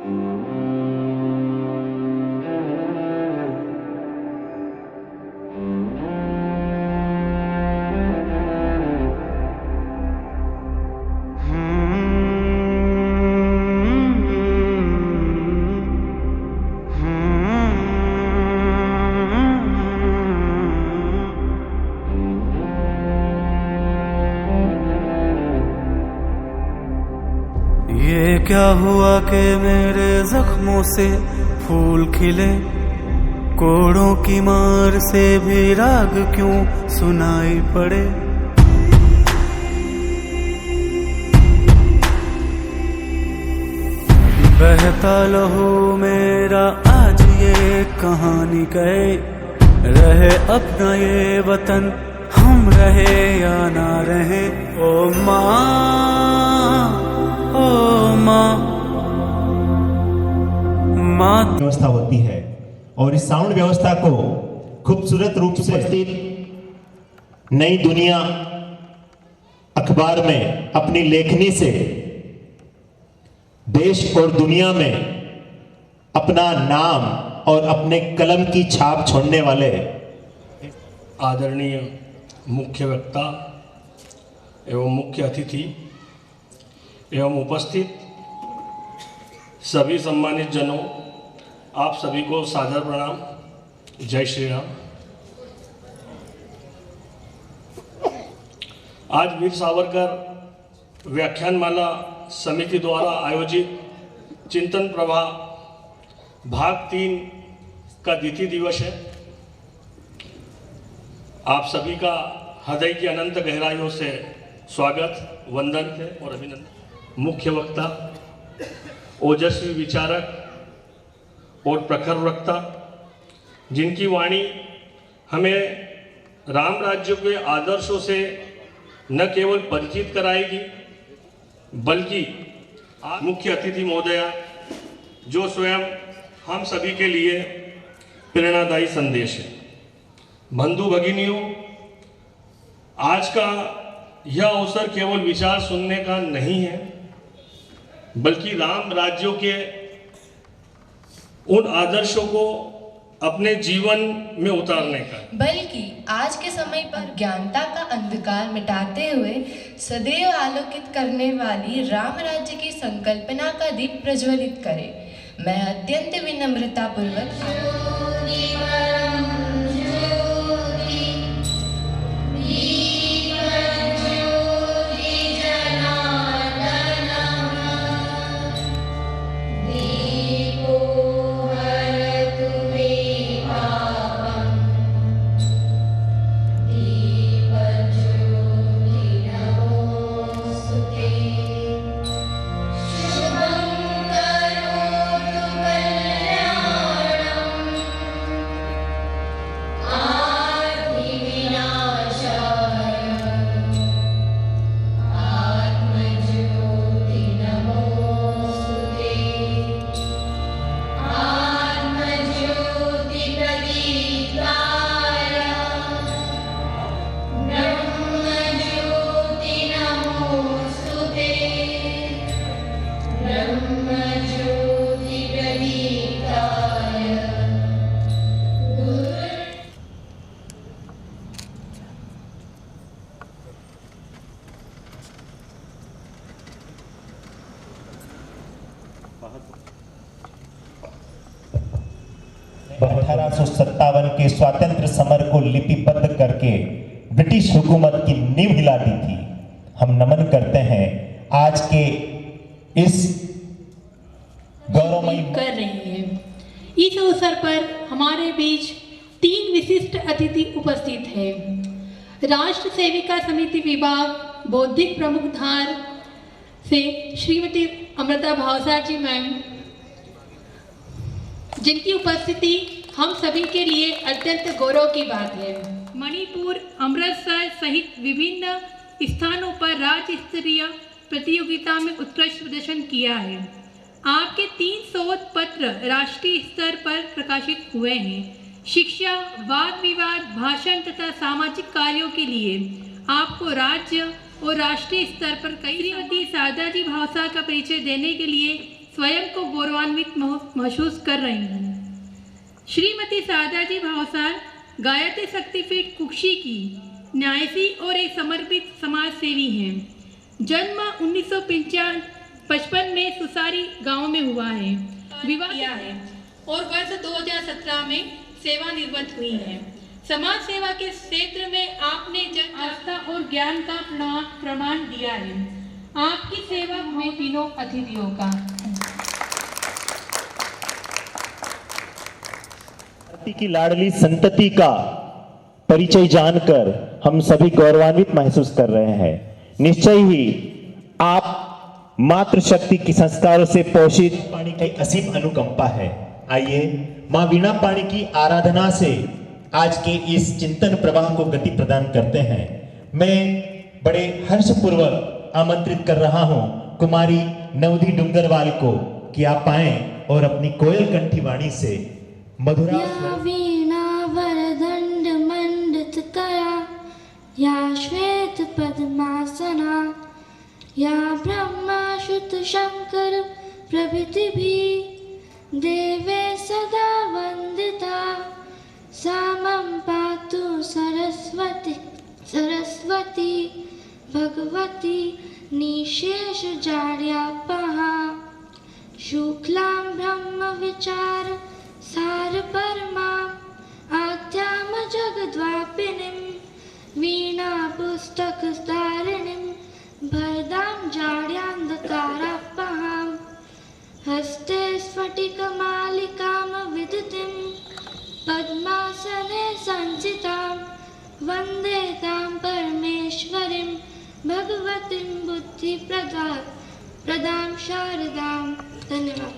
ये क्या हुआ कि मेरे जख्मों से फूल खिले, कोड़ों की मार से भी राग क्यों सुनाई पड़े। बहता लहू मेरा आज ये कहानी कहे, रहे अपना ये वतन हम रहे या ना रहे। ओ माँ, ओ माँ। व्यवस्था होती है और इस साउंड व्यवस्था को खूबसूरत रूप से नई दुनिया अखबार में अपनी लेखनी से देश और दुनिया में अपना नाम और अपने कलम की छाप छोड़ने वाले आदरणीय मुख्य वक्ता एवं मुख्य अतिथि एवं उपस्थित सभी सम्मानित जनों, आप सभी को सादर प्रणाम। जय श्री राम। आज वीर सावरकर व्याख्यानमाला समिति द्वारा आयोजित चिंतन प्रवाह भाग 3 का द्वितीय दिवस है। आप सभी का हृदय की अनंत गहराइयों से स्वागत, वंदन है और अभिनंदन। मुख्य वक्ता, ओजस्वी विचारक और प्रखर वक्ता, जिनकी वाणी हमें राम राज्य के आदर्शों से न केवल परिचित कराएगी बल्कि मुख्य अतिथि महोदया जो स्वयं हम सभी के लिए प्रेरणादायी संदेश है। बंधु भगिनियों, आज का यह अवसर केवल विचार सुनने का नहीं है बल्कि राम राज्यों के उन आदर्शों को अपने जीवन में उतारने का, बल्कि आज के समय पर ज्ञानता का अंधकार मिटाते हुए सदैव आलोकित करने वाली राम राज्य की संकल्पना का दीप प्रज्वलित करे। मैं अत्यंत विनम्रता पूर्वक के स्वातंत्र समर को लिपिबद्ध करके ब्रिटिश हुकूमत की नींव हिला दी थी। हम नमन करते हैं आज के इस गौरवमयी कर रहे हैं। इस अवसर पर हमारे बीच 3 विशिष्ट अतिथि उपस्थित हैं। राष्ट्र सेविका समिति विभाग बौद्धिक प्रमुख धार से श्रीमती अमृता भावसार जी मैम, जिनकी उपस्थिति हम सभी के लिए अत्यंत गौरव की बात है। मणिपुर, अमृतसर सहित विभिन्न स्थानों पर राज्य स्तरीय प्रतियोगिता में उत्कृष्ट प्रदर्शन किया है। आपके 3 शोध पत्र राष्ट्रीय स्तर पर प्रकाशित हुए हैं। शिक्षा, वाद विवाद, भाषण तथा सामाजिक कार्यों के लिए आपको राज्य और राष्ट्रीय स्तर पर कई। श्रीमती शारदा जी भावसार का परिचय देने के लिए स्वयं को गौरवान्वित महसूस कर रही हूँ। श्रीमती शारदाजी भावसार गायत्री शक्तिपीठ कुक्षी की न्यासी और एक समर्पित समाज सेवी हैं। जन्म 1955 में सुसारी गांव में हुआ है, विवाह किया है और वर्ष 2017 में सेवानिवृत्त हुई हैं। समाज सेवा के क्षेत्र में आपने जन आस्था और ज्ञान का प्रमाण दिया है। आपकी सेवा में तीनों अतिथियों का की लाडली संतति का परिचय जानकर हम सभी गौरवान्वित महसूस कर रहे हैं। निश्चय ही आप मातृशक्ति की संस्कारों से पोषित पानी की असीम अनुकंपा है। आइए मां वीणा पाणी की आराधना से आज के इस चिंतन प्रवाह को गति प्रदान करते हैं। मैं बड़े हर्षपूर्वक आमंत्रित कर रहा हूं कुमारी नवदी डुंगरवाल को कि आप आए और अपनी कोयल कंठी वाणी से मधुरा वीणा वरदंड मंडित कया, या श्वेत पद्मासना, या ब्रह्मा शुत शंकर प्रभृति भी देवे सदा वंदिता। सामं पातु सरस्वती सरस्वती भगवती निशेष जाड्यापहा। शुक्लां ब्रह्म विचार सार परमां आद्याम जगद्वापिनीं वीणा पुस्तक धारिणीं भरदां जाड्यान्धकारापहां। हस्ते स्फटिकमालिकां विदतीं पद्मासने संस्थितां वन्दे तां परमेश्वरीं भगवतीं बुद्धिप्रदां शारदां। धन्यवाद।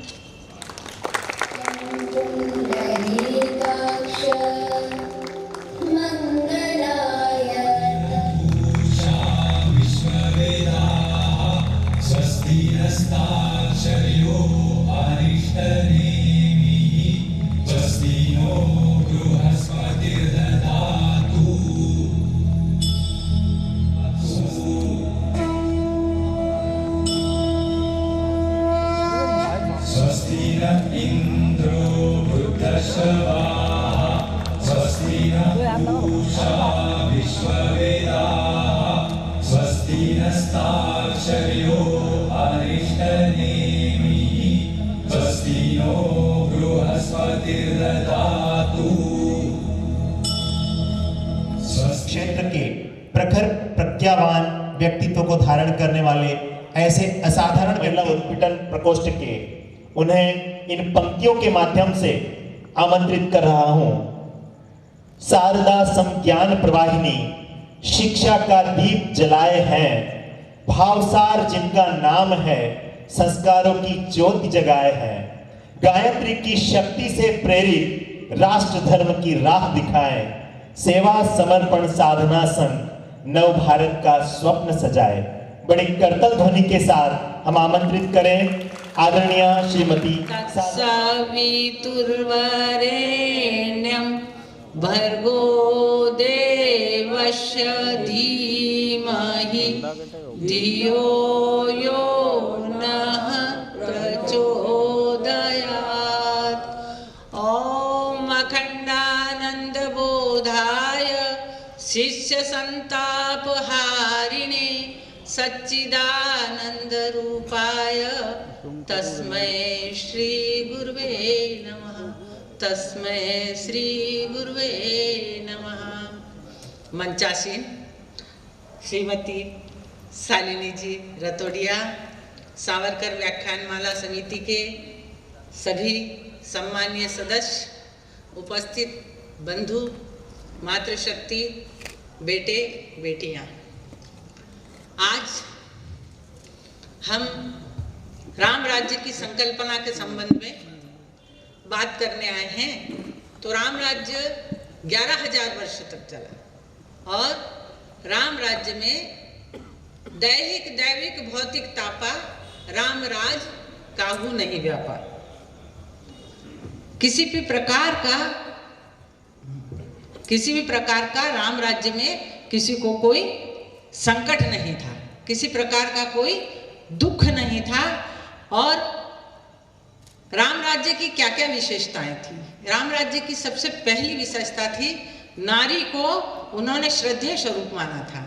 क्षेत्र के प्रखर प्रज्ञावान व्यक्तित्व को धारण करने वाले ऐसे असाधारण महिला हॉस्पिटल प्रकोष्ठ के उन्हें इन पंक्तियों के माध्यम से आमंत्रित कर रहा हूं। शारदा समज्ञान प्रवाहिनी शिक्षा का दीप जलाए हैं, भावसार जिनका नाम है संस्कारों की ज्योति जगाए हैं। गायत्री की शक्ति से प्रेरित राष्ट्र धर्म की राह दिखाए, सेवा समर्पण साधना संग नव भारत का स्वप्न सजाए। बड़ी करतल ध्वनि के साथ हम आमंत्रित करें आदरणीय श्रीमती सवितुर्वरेण्यं भर्गो देवस्य धीमहि धियो यो नः प्रचोदयात्। ॐ अखण्डानंद बोधाय शिष्य संतापहारिणे सच्चिदानंद रूपाय तस्मै श्री गुरुवे नमः। तस्मै श्री गुरुवे नमः। मंचासीन श्रीमती शालिनी जी रतोड़िया, सावरकर व्याख्यानमाला समिति के सभी सम्मानीय सदस्य, उपस्थित बंधु, मातृशक्ति, बेटे बेटियां, आज हम राम राज्य की संकल्पना के संबंध में बात करने आए हैं। तो राम राज्य 11,000 वर्ष तक चला और राम राज्य में दैहिक दैविक भौतिक तापा राम राज काहू नहीं व्यापा। किसी भी प्रकार का राम राज्य में किसी को कोई संकट नहीं था, किसी प्रकार का कोई दुख नहीं था और राज्य की क्या क्या विशेषताएं थी। राम राज्य की सबसे पहली विशेषता थी, नारी को उन्होंने श्रद्धेय स्वरूप माना था।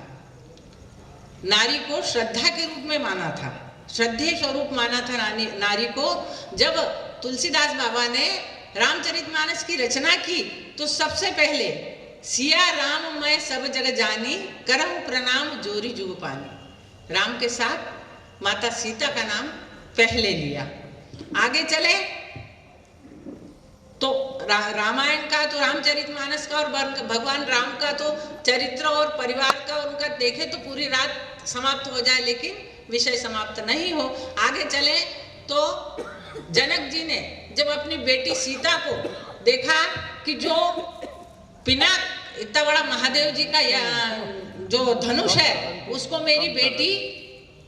नारी को श्रद्धा के रूप में माना था, श्रद्धेय स्वरूप माना था नारी को। जब तुलसीदास बाबा ने रामचरितमानस की रचना की तो सबसे पहले सिया राम मैं सब जग जानी, करहु प्रणाम जोरी जुग पानी। राम के साथ माता सीता का नाम पहले लिया। आगे चले तो रामायण का तो रामचरितमानस का और भगवान राम का तो चरित्र और परिवार का उनका देखे तो पूरी रात समाप्त हो जाए, लेकिन विषय समाप्त नहीं हो। आगे चले तो जनक जी ने जब अपनी बेटी सीता को देखा कि जो पिनाक इतना बड़ा महादेव जी का जो धनुष है उसको मेरी बेटी,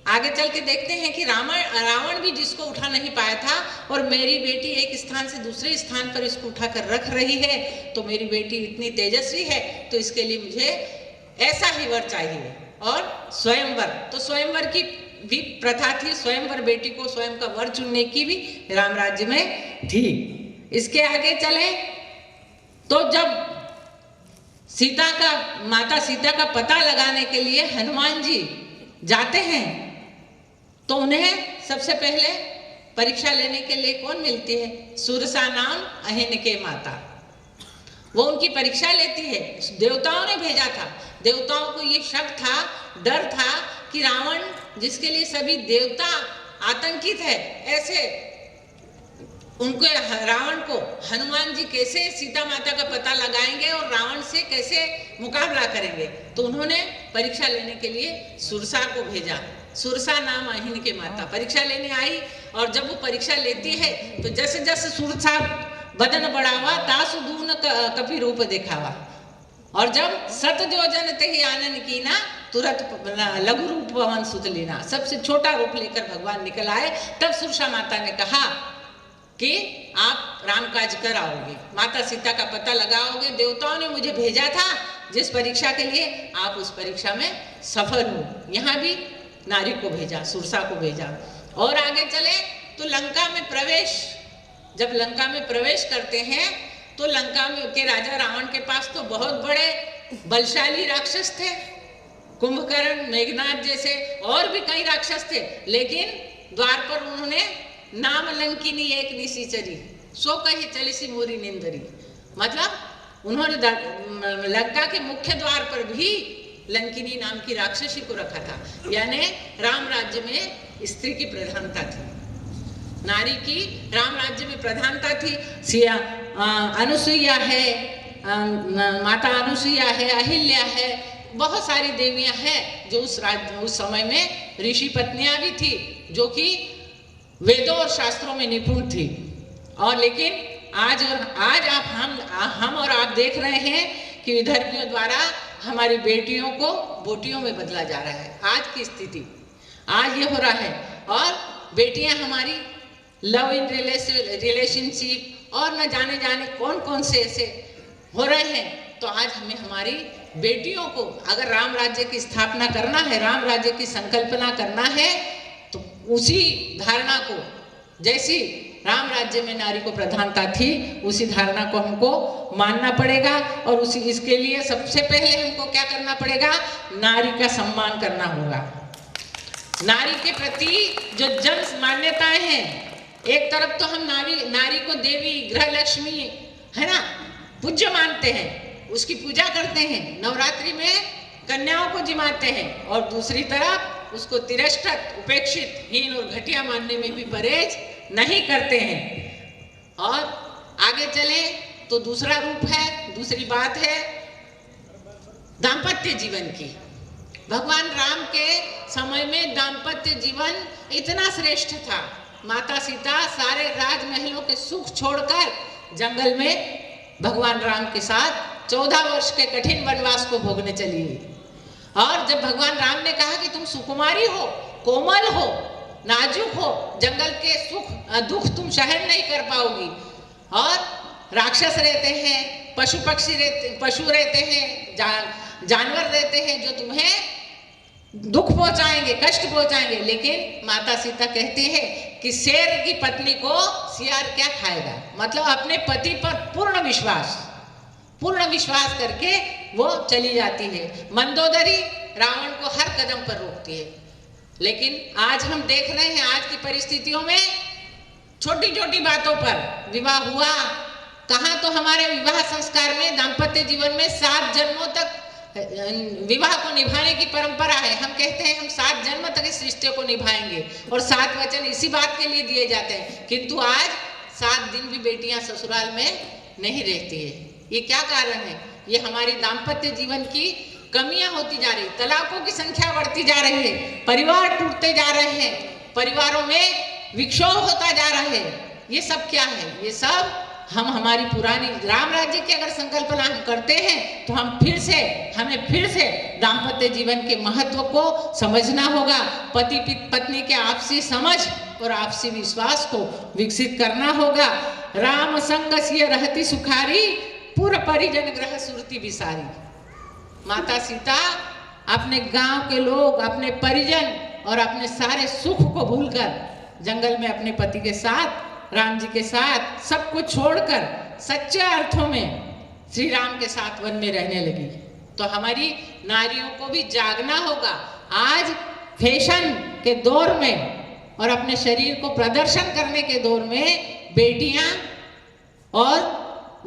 आगे चल के देखते हैं कि रावण भी जिसको उठा नहीं पाया था और मेरी बेटी एक स्थान से दूसरे स्थान पर इसको उठाकर रख रही है, तो मेरी बेटी इतनी तेजस्वी है तो इसके लिए मुझे ऐसा ही वर चाहिए। और स्वयंवर, तो स्वयंवर की भी प्रथा थी, स्वयंवर बेटी को स्वयं का वर चुनने की भी राम राज्य में थी। इसके आगे चले तो जब माता सीता का पता लगाने के लिए हनुमान जी जाते हैं तो उन्हें सबसे पहले परीक्षा लेने के लिए कौन मिलती है? सुरसा नाम अहिन के माता, वो उनकी परीक्षा लेती है। देवताओं ने भेजा था, देवताओं को ये शक था, डर था कि रावण जिसके लिए सभी देवता आतंकित है, ऐसे उनके रावण को हनुमान जी कैसे सीता माता का पता लगाएंगे और रावण से कैसे मुकाबला करेंगे। तो उन्होंने परीक्षा लेने के लिए सुरसा को भेजा। सुरसा नाम अहिन के माता परीक्षा लेने आई और जब वो परीक्षा लेती है तो जैसे जैसे सुरसा बदन बढ़ावा तासु दून कपि रूप दिखावा, और जब सत जो जन तेहि आनन कीना तुरंत लघु रूप पवन सुत लीना, सबसे छोटा रूप लेकर भगवान निकल आए। तब सुरसा माता ने कहा कि आप राम काज कराओगे, माता सीता का पता लगाओगे, देवताओं ने मुझे भेजा था जिस परीक्षा के लिए, आप उस परीक्षा में सफल हो। यहाँ भी नारी को भेजा, सुरसा को भेजा। और आगे चले तो लंका में प्रवेश, जब लंका में प्रवेश करते हैं तो लंका में के राजा रावण के पास तो बहुत बड़े बलशाली राक्षस थे, कुंभकर्ण, मेघनाथ जैसे और भी कई राक्षस थे, लेकिन द्वार पर उन्होंने नाम लंकिनी एक निशिचरी सो कही चलिसी मोरी निंदरी, मतलब उन्होंने लंका के मुख्य द्वार पर भी लंकिनी नाम की राक्षसी को रखा था। यानी राम राज्य में स्त्री की प्रधानता थी, नारी की राम राज्य में प्रधानता थी। अनुसुईया है, माता अनुसुईया है, अहिल्या है, बहुत सारी देवियां हैं जो उस समय में ऋषि पत्नियां भी थी जो कि वेदों और शास्त्रों में निपुण थी। और लेकिन आज हम और आप देख रहे हैं कि विधर्मियों द्वारा हमारी बेटियों को बोटियों में बदला जा रहा है। आज की स्थिति आज ये हो रहा है, और बेटियां हमारी लव इन रिलेशनशिप और न जाने कौन कौन से ऐसे हो रहे हैं। तो आज हमें हमारी बेटियों को अगर राम राज्य की स्थापना करना है, राम राज्य की संकल्पना करना है, तो उसी धारणा को, जैसी राम राज्य में नारी को प्रधानता थी, उसी धारणा को हमको मानना पड़ेगा। और उसी इसके लिए सबसे पहले हमको क्या करना पड़ेगा? नारी का सम्मान करना होगा। नारी के प्रति जो जन मान्यताएं हैं, एक तरफ तो हम नारी को देवी, गृह लक्ष्मी है ना, पूज्य मानते हैं, उसकी पूजा करते हैं, नवरात्रि में कन्याओं को जिमाते हैं, और दूसरी तरफ उसको तिरस्कृत, उपेक्षित, हीन और घटिया मानने में भी परहेज नहीं करते हैं। और आगे चले तो दूसरा रूप है, दूसरी बात है दाम्पत्य जीवन की। भगवान राम के समय में दाम्पत्य जीवन इतना श्रेष्ठ था, माता सीता सारे राजमहलों के सुख छोड़कर जंगल में भगवान राम के साथ 14 वर्ष के कठिन वनवास को भोगने चली। और जब भगवान राम ने कहा कि तुम सुकुमारी हो, कोमल हो, नाजुक हो, जंगल के सुख दुख तुम सहन नहीं कर पाओगी, और राक्षस रहते हैं, पशु रहते हैं, जानवर रहते हैं जो तुम्हें दुख पहुंचाएंगे, कष्ट पहुंचाएंगे, लेकिन माता सीता कहती है कि शेर की पत्नी को सियार क्या खाएगा। मतलब अपने पति पर पूर्ण विश्वास करके वो चली जाती है। मंदोदरी रावण को हर कदम पर रोकती है। लेकिन आज हम देख रहे हैं, आज की परिस्थितियों में छोटी छोटी बातों पर विवाह हुआ। कहाँ तो हमारे विवाह संस्कार में, दाम्पत्य जीवन में 7 जन्मों तक विवाह को निभाने की परंपरा है। हम कहते हैं हम 7 जन्म तक इस रिश्ते को निभाएंगे और 7 वचन इसी बात के लिए दिए जाते हैं, किंतु आज 7 दिन भी बेटियां ससुराल में नहीं रहती है। ये क्या कारण है? ये हमारी दाम्पत्य जीवन की कमियां होती जा रही, तलाकों की संख्या बढ़ती जा रही है, परिवार टूटते जा रहे हैं, परिवारों में विक्षोभ होता जा रहा है। ये सब क्या है? ये सब हम हमारी पुरानी राम राज्य की अगर संकल्पना हम करते हैं तो हमें फिर से दाम्पत्य जीवन के महत्व को समझना होगा। पति पत्नी के आपसी समझ और आपसी विश्वास को विकसित करना होगा। राम संग सिय रहती सुखारी, पूर परिजन ग्रह सुरती विसारी। माता सीता अपने गांव के लोग, अपने परिजन और अपने सारे सुख को भूलकर जंगल में अपने पति के साथ, राम जी के साथ सब कुछ छोड़कर सच्चे अर्थों में श्री राम के साथ वन में रहने लगी। तो हमारी नारियों को भी जागना होगा। आज फैशन के दौर में और अपने शरीर को प्रदर्शन करने के दौर में बेटियां और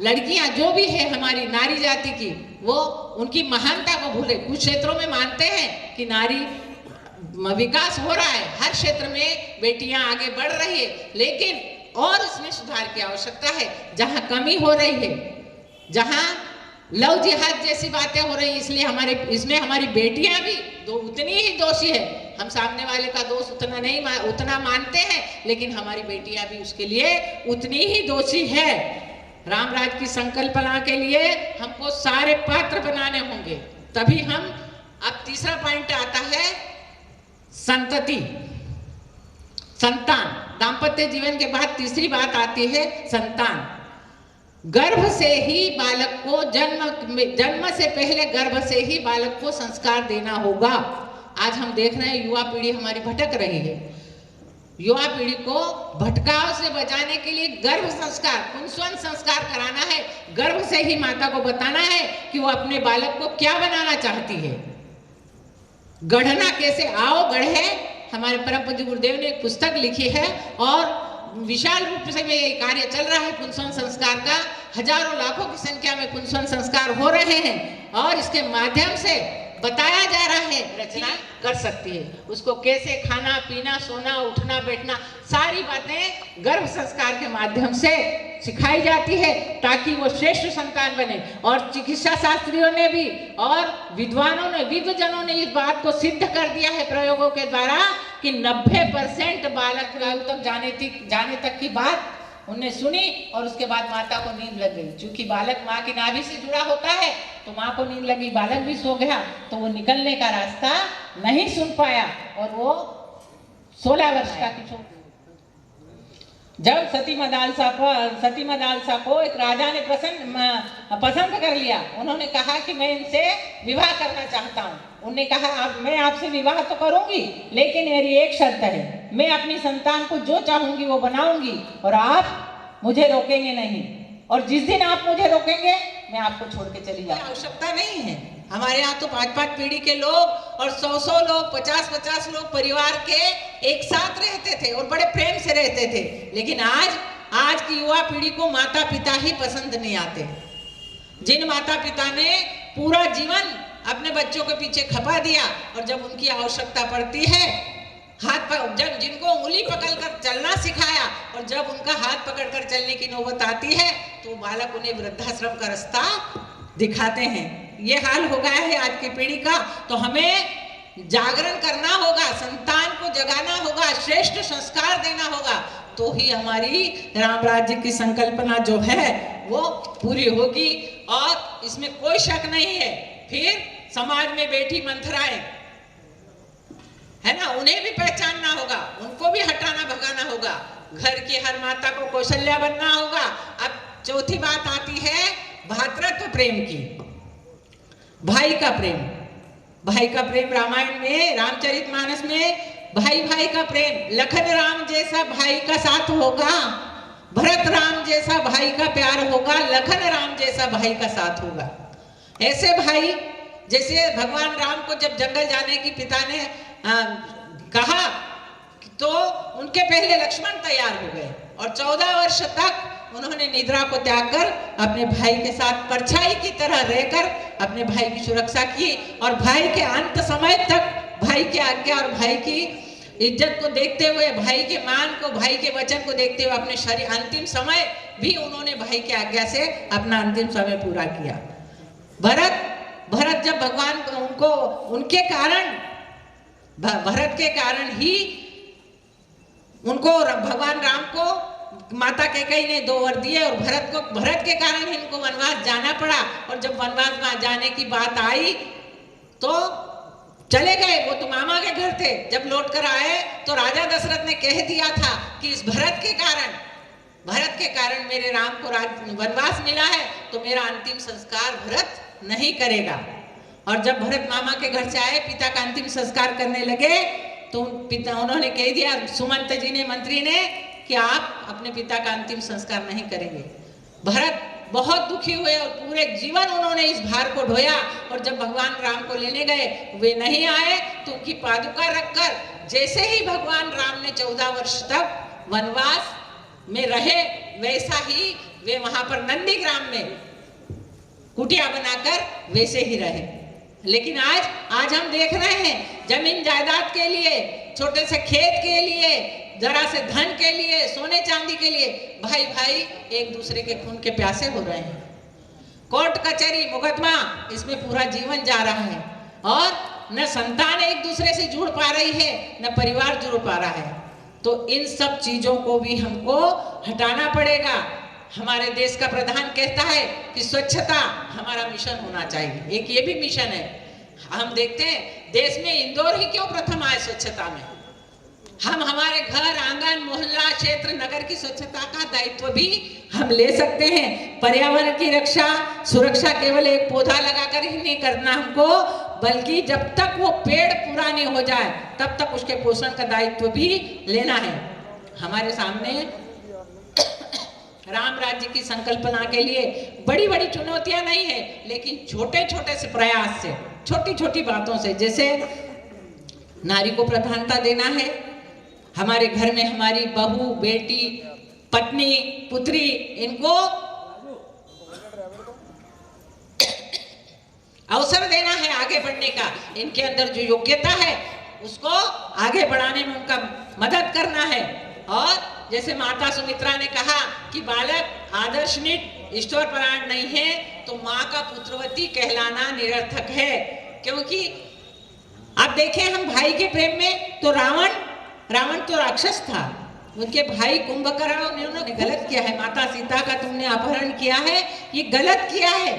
लड़कियां जो भी है हमारी नारी जाति की, वो उनकी महानता को भूले। कुछ क्षेत्रों में मानते हैं कि नारी विकास हो रहा है, हर क्षेत्र में बेटियां आगे बढ़ रही है, लेकिन और इसमें सुधार की आवश्यकता है। जहां कमी हो रही है, जहां लव जिहाद जैसी बातें हो रही है, इसलिए इसमें हमारी बेटियां भी उतनी ही दोषी है। हम सामने वाले का दोष उतना मानते हैं, लेकिन हमारी बेटियां भी उसके लिए उतनी ही दोषी है। रामराज की संकल्पना के लिए हमको सारे पात्र बनाने होंगे, तभी हम। अब तीसरा पॉइंट आता है संतति, संतान। दाम्पत्य जीवन के बाद तीसरी बात आती है संतान। गर्भ से ही बालक को जन्म से पहले गर्भ से ही बालक को संस्कार देना होगा। आज हम देख रहे हैं युवा पीढ़ी हमारी भटक रही है। युवा पीढ़ी को भटकाव से बचाने के लिए गर्भ संस्कार, पुंसवन संस्कार कराना है। गर्भ से ही माता को बताना है कि वो अपने बालक को क्या बनाना चाहती है। गढ़ना कैसे, आओ गढ़े। हमारे परम पूज्य गुरुदेव ने एक पुस्तक लिखी है और विशाल रूप से में ये कार्य चल रहा है पुंसवन संस्कार का। हजारों लाखों की संख्या में पुंसवन संस्कार हो रहे हैं और इसके माध्यम से बताया जा रहा है रचना कर सकती है। उसको कैसे खाना पीना, सोना, उठना, बैठना, सारी बातें गर्भ संस्कार के माध्यम से सिखाई जाती है ताकि वो श्रेष्ठ संतान बने। और चिकित्सा शास्त्रियों ने भी और विद्वानों ने, विद्वजनों ने इस बात को सिद्ध कर दिया है प्रयोगों के द्वारा कि 90% बालक तक जाने तक की बात उनने सुनी और उसके बाद माता को नींद लग गई। क्योंकि बालक माँ की नाभि से जुड़ा होता है तो माँ को नींद लगी, बालक भी सो गया, तो वो निकलने का रास्ता नहीं सुन पाया और वो 16 वर्ष का किशोर। जब सती मदालसा को एक राजा ने पसंद कर लिया, उन्होंने कहा कि मैं इनसे विवाह करना चाहता हूँ। उन्होंने कहा अब मैं आपसे विवाह तो करूंगी, लेकिन मेरी एक शर्त है, मैं अपनी संतान को जो चाहूंगी वो बनाऊंगी और आप मुझे रोकेंगे नहीं, और जिस दिन आप मुझे रोकेंगे मैं आपको छोड़ के चली जाऊंगी। आवश्यकता नहीं है। हमारे यहाँ तो 5-5 पीढ़ी के लोग और 100-100 लोग, 50-50 लोग परिवार के एक साथ रहते थे और बड़े प्रेम से रहते थे। लेकिन आज की युवा पीढ़ी को माता पिता ही पसंद नहीं आते। जिन माता पिता ने पूरा जीवन अपने बच्चों के पीछे खपा दिया और जब उनकी आवश्यकता पड़ती है जब जिनको उंगली पकड़कर चलना सिखाया और जब उनका हाथ पकड़कर चलने की नौबत आती है तो बालक उन्हें वृद्धाश्रम का रास्ता दिखाते हैं। ये हाल हो गया है आज की पीढ़ी का। तो हमें जागरण करना होगा, संतान को जगाना होगा, श्रेष्ठ संस्कार देना होगा, तो ही हमारी राम राज्य की संकल्पना जो है वो पूरी होगी। और इसमें कोई शक नहीं है। फिर समाज में बैठी मंथराएं है ना, उन्हें भी पहचानना होगा, उनको भी हटाना भगाना होगा। घर की हर माता को कौशल्या बनना होगा। अब चौथी बात आती है भातृत्व प्रेम की, भाई का प्रेम। भाई का प्रेम रामायण में, रामचरितमानस में भाई भाई का प्रेम, लखन राम जैसा भाई का साथ होगा, भरत राम जैसा भाई का प्यार होगा, लखन राम जैसा भाई का साथ होगा। ऐसे भाई, जैसे भगवान राम को जब जंगल जाने की पिता ने कहा तो उनके पहले लक्ष्मण तैयार हो गए और 14 वर्ष तक उन्होंने निद्रा को त्याग कर अपने भाई के साथ परछाई की तरह रहकर अपने भाई की सुरक्षा की और भाई के अंत समय तक भाई की आज्ञा और भाई की इज्जत को देखते हुए, भाई के मान को, भाई के वचन को देखते हुए अपने शरीर अंतिम समय भी उन्होंने भाई की आज्ञा से अपना अंतिम समय पूरा किया। भरत जब भगवान उनको, उनके कारण, भरत के कारण ही उनको, भगवान राम को माता कैकेयी ने 2 वर दिए और भरत के कारण ही इनको वनवास जाना पड़ा। और जब वनवास जाने की बात आई तो चले गए, वो तो मामा के घर थे। जब लौट कर आए तो राजा दशरथ ने कह दिया था कि इस भरत के कारण मेरे राम को वनवास मिला है, तो मेरा अंतिम संस्कार भरत नहीं करेगा। और जब भरत मामा के घर से आए, पिता का अंतिम संस्कार करने लगे तो उन्होंने कह दिया, सुमंत जी ने, मंत्री ने, कि आप अपने पिता का अंतिम संस्कार नहीं करेंगे। भरत बहुत दुखी हुए और पूरे जीवन उन्होंने इस भार को ढोया। और जब भगवान राम को लेने गए, वे नहीं आए तो उनकी पादुका रखकर, जैसे ही भगवान राम ने 14 वर्ष तक वनवास में रहे, वैसा ही वे वहां पर नंदीग्राम में कुटिया बनाकर वैसे ही रहे। लेकिन आज हम देख रहे हैं, जमीन जायदाद के लिए, छोटे से खेत के लिए, जरा से धन के लिए, सोने चांदी के लिए भाई भाई एक दूसरे के खून के प्यासे हो रहे हैं। कोर्ट कचहरी मुकदमा, इसमें पूरा जीवन जा रहा है और न संतान एक दूसरे से जुड़ पा रही है, न परिवार जुड़ पा रहा है। तो इन सब चीजों को भी हमको हटाना पड़ेगा। हमारे देश का प्रधान कहता है कि स्वच्छता हमारा मिशन होना चाहिए, एक ये भी मिशन है। हम देखते हैं देश में इंदौर ही क्यों प्रथम आए स्वच्छता में। हम हमारे घर, आंगन, मोहल्ला, क्षेत्र, नगर की स्वच्छता का दायित्व भी हम ले सकते हैं। पर्यावरण की सुरक्षा केवल एक पौधा लगाकर ही नहीं करना हमको, बल्कि जब तक वो पेड़ पूरा नहीं हो जाए तब तक उसके पोषण का दायित्व भी लेना है। हमारे सामने राम राज्य की संकल्पना के लिए बड़ी बड़ी चुनौतियां नहीं है, लेकिन छोटे छोटे से प्रयास से, छोटी छोटी बातों से, जैसे नारी को प्रधानता देना है। हमारे घर में हमारी बहू, बेटी, पत्नी, पुत्री, इनको अवसर देना है आगे बढ़ने का। इनके अंदर जो योग्यता है उसको आगे बढ़ाने में उनका मदद करना है। और जैसे माता सुमित्रा ने कहा कि बालक आदर्शनित, ईश्वर परायण नहीं है तो माँ का पुत्रवती कहलाना निरर्थक है। क्योंकि आप देखें, हम भाई के प्रेम में तो रावण तो राक्षस था, उनके भाई कुंभकर्ण ने उन्होंने गलत किया है। माता सीता का तुमने अपहरण किया है, ये गलत किया है,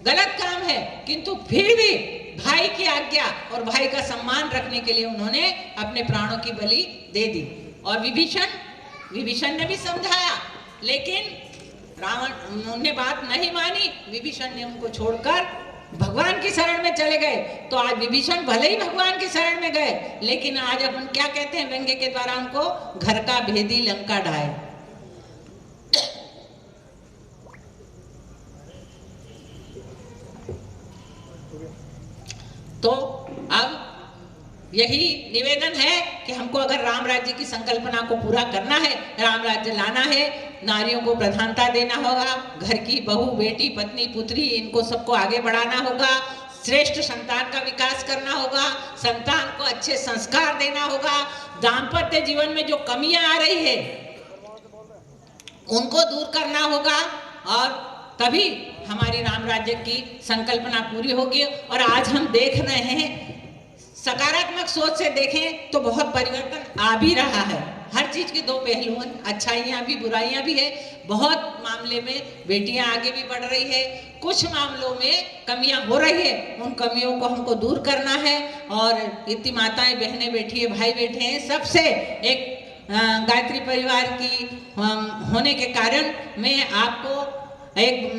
गलत काम है, किंतु फिर भी भाई की आज्ञा और भाई का सम्मान रखने के लिए उन्होंने अपने प्राणों की बलि दे दी। और विभीषण ने भी समझाया, लेकिन रावण उन्होंने बात नहीं मानी। विभीषण ने उनको छोड़कर भगवान की शरण में चले गए। तो आज विभीषण भले ही भगवान की शरण में गए, लेकिन आज अपन क्या कहते हैं व्यंग्य के द्वारा उनको, घर का भेदी लंका ढाए। तो अब यही निवेदन है कि हमको अगर राम राज्य की संकल्पना को पूरा करना है, राम राज्य लाना है, नारियों को प्रधानता देना होगा, घर की बहू, बेटी, पत्नी, पुत्री, इनको सबको आगे बढ़ाना होगा, श्रेष्ठ संतान का विकास करना होगा, संतान को अच्छे संस्कार देना होगा, दाम्पत्य जीवन में जो कमियां आ रही है उनको दूर करना होगा, और तभी हमारी राम राज्य की संकल्पना पूरी होगी। और आज हम देख रहे हैं, सकारात्मक सोच से देखें तो बहुत परिवर्तन आ भी रहा है। हर चीज के 2 पहलू हैं, अच्छाइयाँ भी बुराइयाँ भी है। बहुत मामले में बेटियां आगे भी बढ़ रही है, कुछ मामलों में कमियां हो रही है, उन कमियों को हमको दूर करना है। और इतनी माताएं, बहनें बैठी है, भाई बैठे हैं, सबसे एक गायत्री परिवार की होने के कारण मैं आपको एक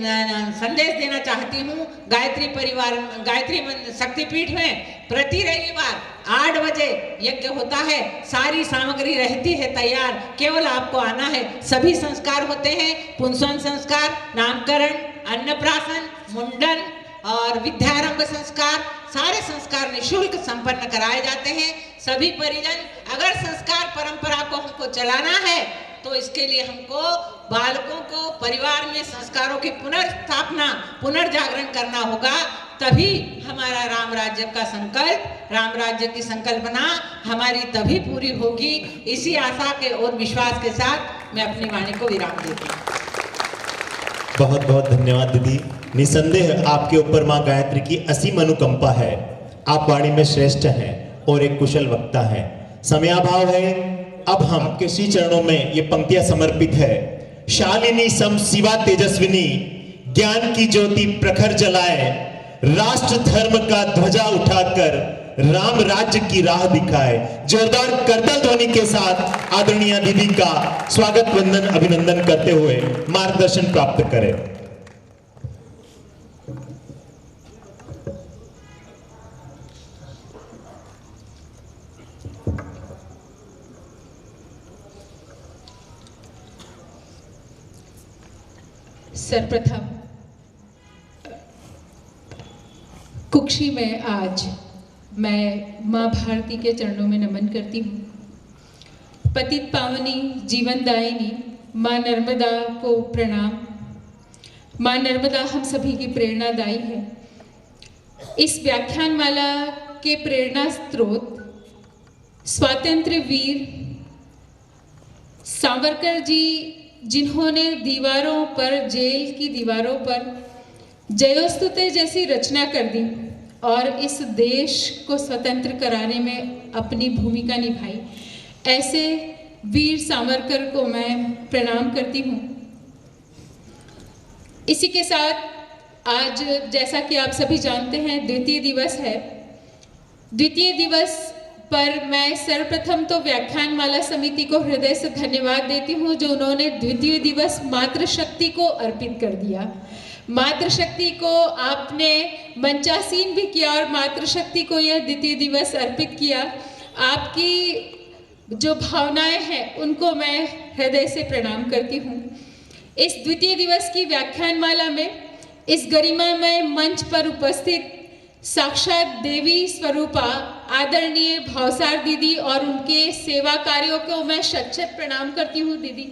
संदेश देना चाहती हूँ। गायत्री परिवार, गायत्री शक्तिपीठ में प्रति रविवार 8 बजे यज्ञ होता है। सारी सामग्री रहती है तैयार, केवल आपको आना है। सभी संस्कार होते हैं, पुंसवन संस्कार, नामकरण, अन्नप्राशन, मुंडन और विद्यारंभ संस्कार, सारे संस्कार निःशुल्क संपन्न कराए जाते हैं। सभी परिजन, अगर संस्कार परंपरा को हमको चलाना है तो इसके लिए हमको बालकों को परिवार में संस्कारों की पुनर्स्थापना, पुनर्जागरण करना होगा। तभी हमारा राम राज्य का संकल्प, राम राज्य की संकल्पना हमारी तभी पूरी होगी। इसी आशा के और विश्वास के साथ मैं अपनी वाणी को विराम देती हूँ। बहुत बहुत धन्यवाद दीदी। निसंदेह आपके ऊपर माँ गायत्री की असीम अनुकंपा है। आप वाणी में श्रेष्ठ हैं और एक कुशल वक्ता हैं। समयाभाव है, अब हम आपके श्री चरणों में ये पंक्तियां समर्पित है। शालिनी सम शिवा तेजस्विनी, ज्ञान की ज्योति प्रखर जलाए, राष्ट्र धर्म का ध्वजा उठाकर राम राज्य की राह दिखाए। जोरदार करताल ध्वनि के साथ आदरणीय दीदी का स्वागत वंदन अभिनंदन करते हुए मार्गदर्शन प्राप्त करें। सर्वप्रथम कुक्षी में आज मैं माँ भारती के चरणों में नमन करती हूँ। पतित पावनी जीवनदायिनी माँ नर्मदा को प्रणाम। माँ नर्मदा हम सभी की प्रेरणादायी है। इस व्याख्यानमाला के प्रेरणा स्रोत स्वातंत्र्य वीर सावरकर जी, जिन्होंने दीवारों पर, जेल की दीवारों पर जयोस्तुते जैसी रचना कर दी और इस देश को स्वतंत्र कराने में अपनी भूमिका निभाई, ऐसे वीर सावरकर को मैं प्रणाम करती हूँ। इसी के साथ आज, जैसा कि आप सभी जानते हैं, द्वितीय दिवस है। द्वितीय दिवस पर मैं सर्वप्रथम तो व्याख्यानमाला समिति को हृदय से धन्यवाद देती हूँ, जो उन्होंने द्वितीय दिवस मातृशक्ति को अर्पित कर दिया। मातृशक्ति को आपने मंचासीन भी किया और मातृशक्ति को यह द्वितीय दिवस अर्पित किया। आपकी जो भावनाएं हैं उनको मैं हृदय से प्रणाम करती हूँ। इस द्वितीय दिवस की व्याख्यानमाला में इस गरिमामय मंच पर उपस्थित साक्षात देवी स्वरूपा आदरणीय भावसार दीदी और उनके सेवा कार्यों को मैं शत-शत प्रणाम करती हूँ। दीदी,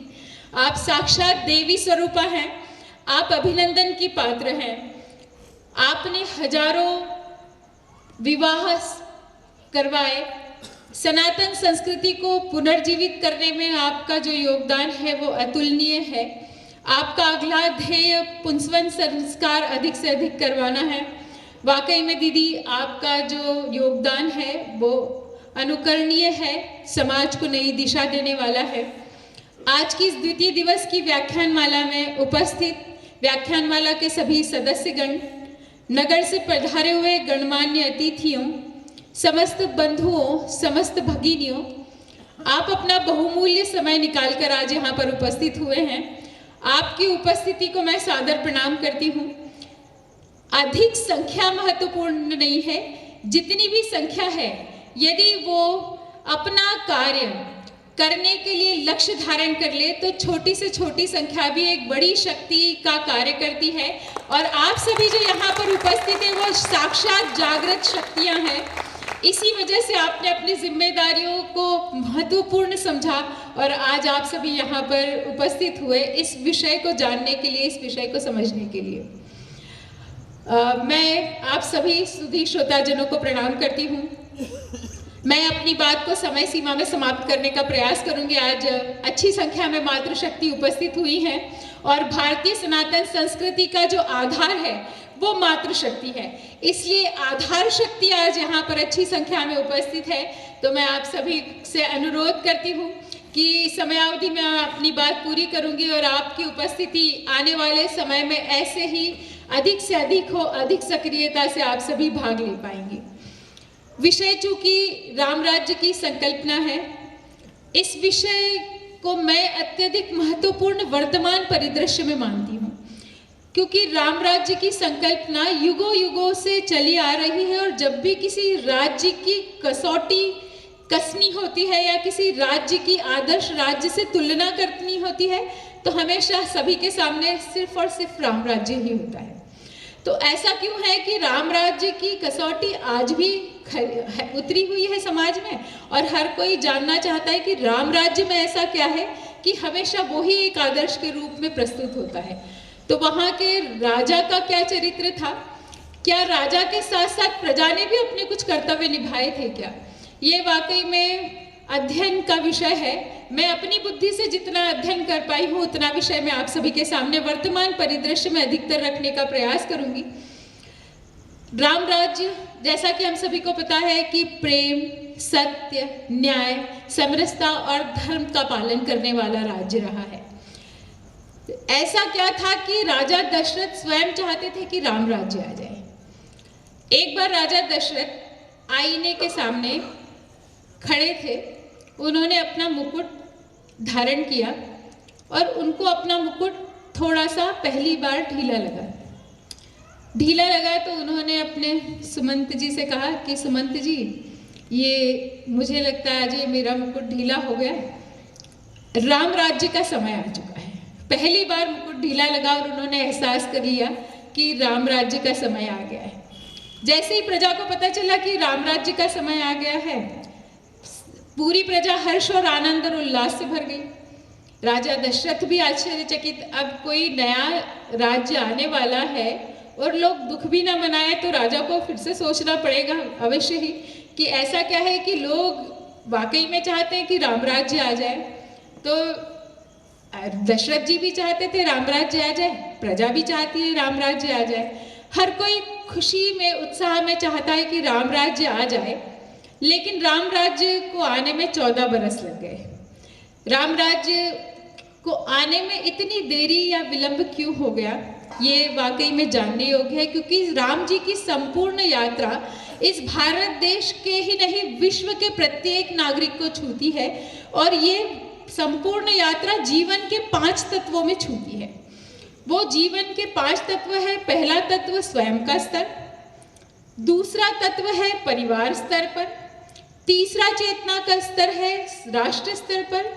आप साक्षात देवी स्वरूपा हैं, आप अभिनंदन की पात्र हैं। आपने हजारों विवाह करवाए, सनातन संस्कृति को पुनर्जीवित करने में आपका जो योगदान है वो अतुलनीय है। आपका अगला ध्येय पुंसवन संस्कार अधिक से अधिक करवाना है। वाकई में दीदी, आपका जो योगदान है वो अनुकरणीय है, समाज को नई दिशा देने वाला है। आज की इस द्वितीय दिवस की व्याख्यानमाला में उपस्थित व्याख्यानमाला के सभी सदस्यगण, नगर से पधारे हुए गणमान्य अतिथियों, समस्त बंधुओं, समस्त भगिनियों, आप अपना बहुमूल्य समय निकालकर आज यहाँ पर उपस्थित हुए हैं। आपकी उपस्थिति को मैं सादर प्रणाम करती हूँ। अधिक संख्या महत्वपूर्ण नहीं है, जितनी भी संख्या है, यदि वो अपना कार्य करने के लिए लक्ष्य धारण कर ले तो छोटी से छोटी संख्या भी एक बड़ी शक्ति का कार्य करती है। और आप सभी जो यहाँ पर उपस्थित हैं वो साक्षात जागृत शक्तियाँ हैं। इसी वजह से आपने अपनी जिम्मेदारियों को महत्वपूर्ण समझा और आज आप सभी यहाँ पर उपस्थित हुए इस विषय को जानने के लिए, इस विषय को समझने के लिए। मैं आप सभी सुधी श्रोताजनों को प्रणाम करती हूँ। मैं अपनी बात को समय सीमा में समाप्त करने का प्रयास करूंगी। आज अच्छी संख्या में मातृशक्ति उपस्थित हुई हैं और भारतीय सनातन संस्कृति का जो आधार है वो मातृशक्ति है, इसलिए आधार शक्ति आज यहाँ पर अच्छी संख्या में उपस्थित है। तो मैं आप सभी से अनुरोध करती हूँ कि समयावधि में अपनी बात पूरी करूंगी और आपकी उपस्थिति आने वाले समय में ऐसे ही अधिक से अधिक हो, अधिक सक्रियता से आप सभी भाग ले पाएंगे। विषय चूंकि राम राज्य की संकल्पना है, इस विषय को मैं अत्यधिक महत्वपूर्ण वर्तमान परिदृश्य में मानती हूँ। क्योंकि राम राज्य की संकल्पना युगों युगों से चली आ रही है और जब भी किसी राज्य की कसौटी कसनी होती है या किसी राज्य की आदर्श राज्य से तुलना करनी होती है तो हमेशा सभी के सामने सिर्फ और सिर्फ राम राज्य ही होता है। तो ऐसा क्यों है कि राम राज्य की कसौटी आज भी उतरी हुई है समाज में और हर कोई जानना चाहता है कि राम राज्य में ऐसा क्या है कि हमेशा वो ही एक आदर्श के रूप में प्रस्तुत होता है। तो वहाँ के राजा का क्या चरित्र था, क्या राजा के साथ साथ प्रजा ने भी अपने कुछ कर्तव्य निभाए थे क्या, ये वाकई में अध्ययन का विषय है। मैं अपनी बुद्धि से जितना अध्ययन कर पाई हूँ उतना विषय मैं आप सभी के सामने वर्तमान परिदृश्य में अधिकतर रखने का प्रयास करूंगी। राम राज्य जैसा कि हम सभी को पता है कि प्रेम, सत्य, न्याय, समरसता और धर्म का पालन करने वाला राज्य रहा है। ऐसा क्या था कि राजा दशरथ स्वयं चाहते थे कि राम राज्य आ जाए। एक बार राजा दशरथ आईने के सामने खड़े थे, उन्होंने अपना मुकुट धारण किया और उनको अपना मुकुट थोड़ा सा पहली बार ढीला लगा तो उन्होंने अपने सुमंत जी से कहा कि सुमंत जी, ये मुझे लगता है आज ये मेरा मुकुट ढीला हो गया, राम राज्य का समय आ चुका है। पहली बार मुकुट ढीला लगा और उन्होंने एहसास कर लिया कि राम राज्य का समय आ गया है। जैसे ही प्रजा को पता चला कि राम राज्य का समय आ गया है, पूरी प्रजा हर्ष और आनंद और उल्लास से भर गई। राजा दशरथ भी आश्चर्यचकित, अब कोई नया राज्य आने वाला है और लोग दुख भी ना मनाए तो राजा को फिर से सोचना पड़ेगा अवश्य ही कि ऐसा क्या है कि लोग वाकई में चाहते हैं कि राम राज्य आ जाए। तो दशरथ जी भी चाहते थे राम राज्य आ जाए, प्रजा भी चाहती है राम राज्य आ जाए, हर कोई खुशी में उत्साह में चाहता है कि राम राज्य आ जाए। लेकिन राम राज्य को आने में 14 बरस लग गए। राम राज्य को आने में इतनी देरी या विलंब क्यों हो गया, ये वाकई में जानने योग्य है, क्योंकि राम जी की संपूर्ण यात्रा इस भारत देश के ही नहीं विश्व के प्रत्येक नागरिक को छूती है और ये संपूर्ण यात्रा जीवन के 5 तत्वों में छूती है। वो जीवन के 5 तत्व है। पहला तत्व स्वयं का स्तर, दूसरा तत्व है परिवार स्तर पर, तीसरा चेतना का स्तर है राष्ट्र स्तर पर,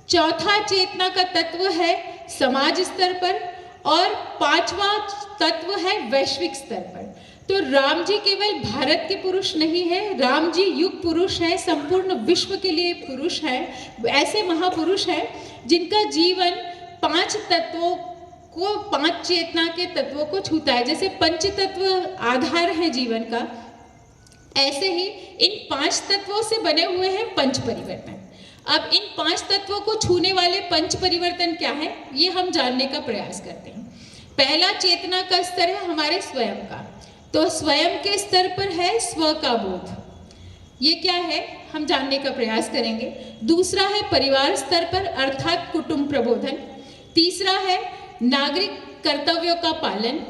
चौथा चेतना का तत्व है समाज स्तर पर और 5वां तत्व है वैश्विक स्तर पर। तो राम जी केवल भारत के पुरुष नहीं है, राम जी युग पुरुष हैं, संपूर्ण विश्व के लिए पुरुष हैं। ऐसे महापुरुष हैं जिनका जीवन 5 तत्वों को, 5 चेतना के तत्वों को छूता है। जैसे पंच तत्व आधार है जीवन का, ऐसे ही इन 5 तत्वों से बने हुए हैं पंच परिवर्तन। अब इन 5 तत्वों को छूने वाले पंच परिवर्तन क्या है, ये हम जानने का प्रयास करते हैं। पहला चेतना का स्तर है हमारे स्वयं का, तो स्वयं के स्तर पर है स्व का बोध। ये क्या है हम जानने का प्रयास करेंगे। दूसरा है परिवार स्तर पर अर्थात कुटुंब प्रबोधन। तीसरा है नागरिक कर्तव्यों का पालन।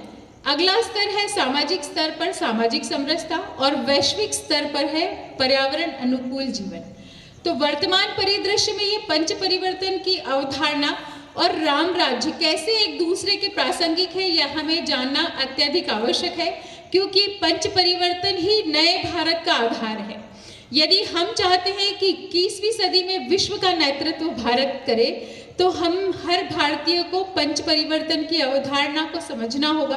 अगला स्तर है सामाजिक स्तर पर सामाजिक समरसता और वैश्विक स्तर पर है पर्यावरण अनुकूल जीवन। तो वर्तमान परिदृश्य में ये पंच परिवर्तन की अवधारणा और राम राज्य कैसे एक दूसरे के प्रासंगिक है, यह हमें जानना अत्यधिक आवश्यक है, क्योंकि पंच परिवर्तन ही नए भारत का आधार है। यदि हम चाहते हैं कि 21वीं सदी में विश्व का नेतृत्व भारत करे, तो हम हर भारतीय को पंच परिवर्तन की अवधारणा को समझना होगा।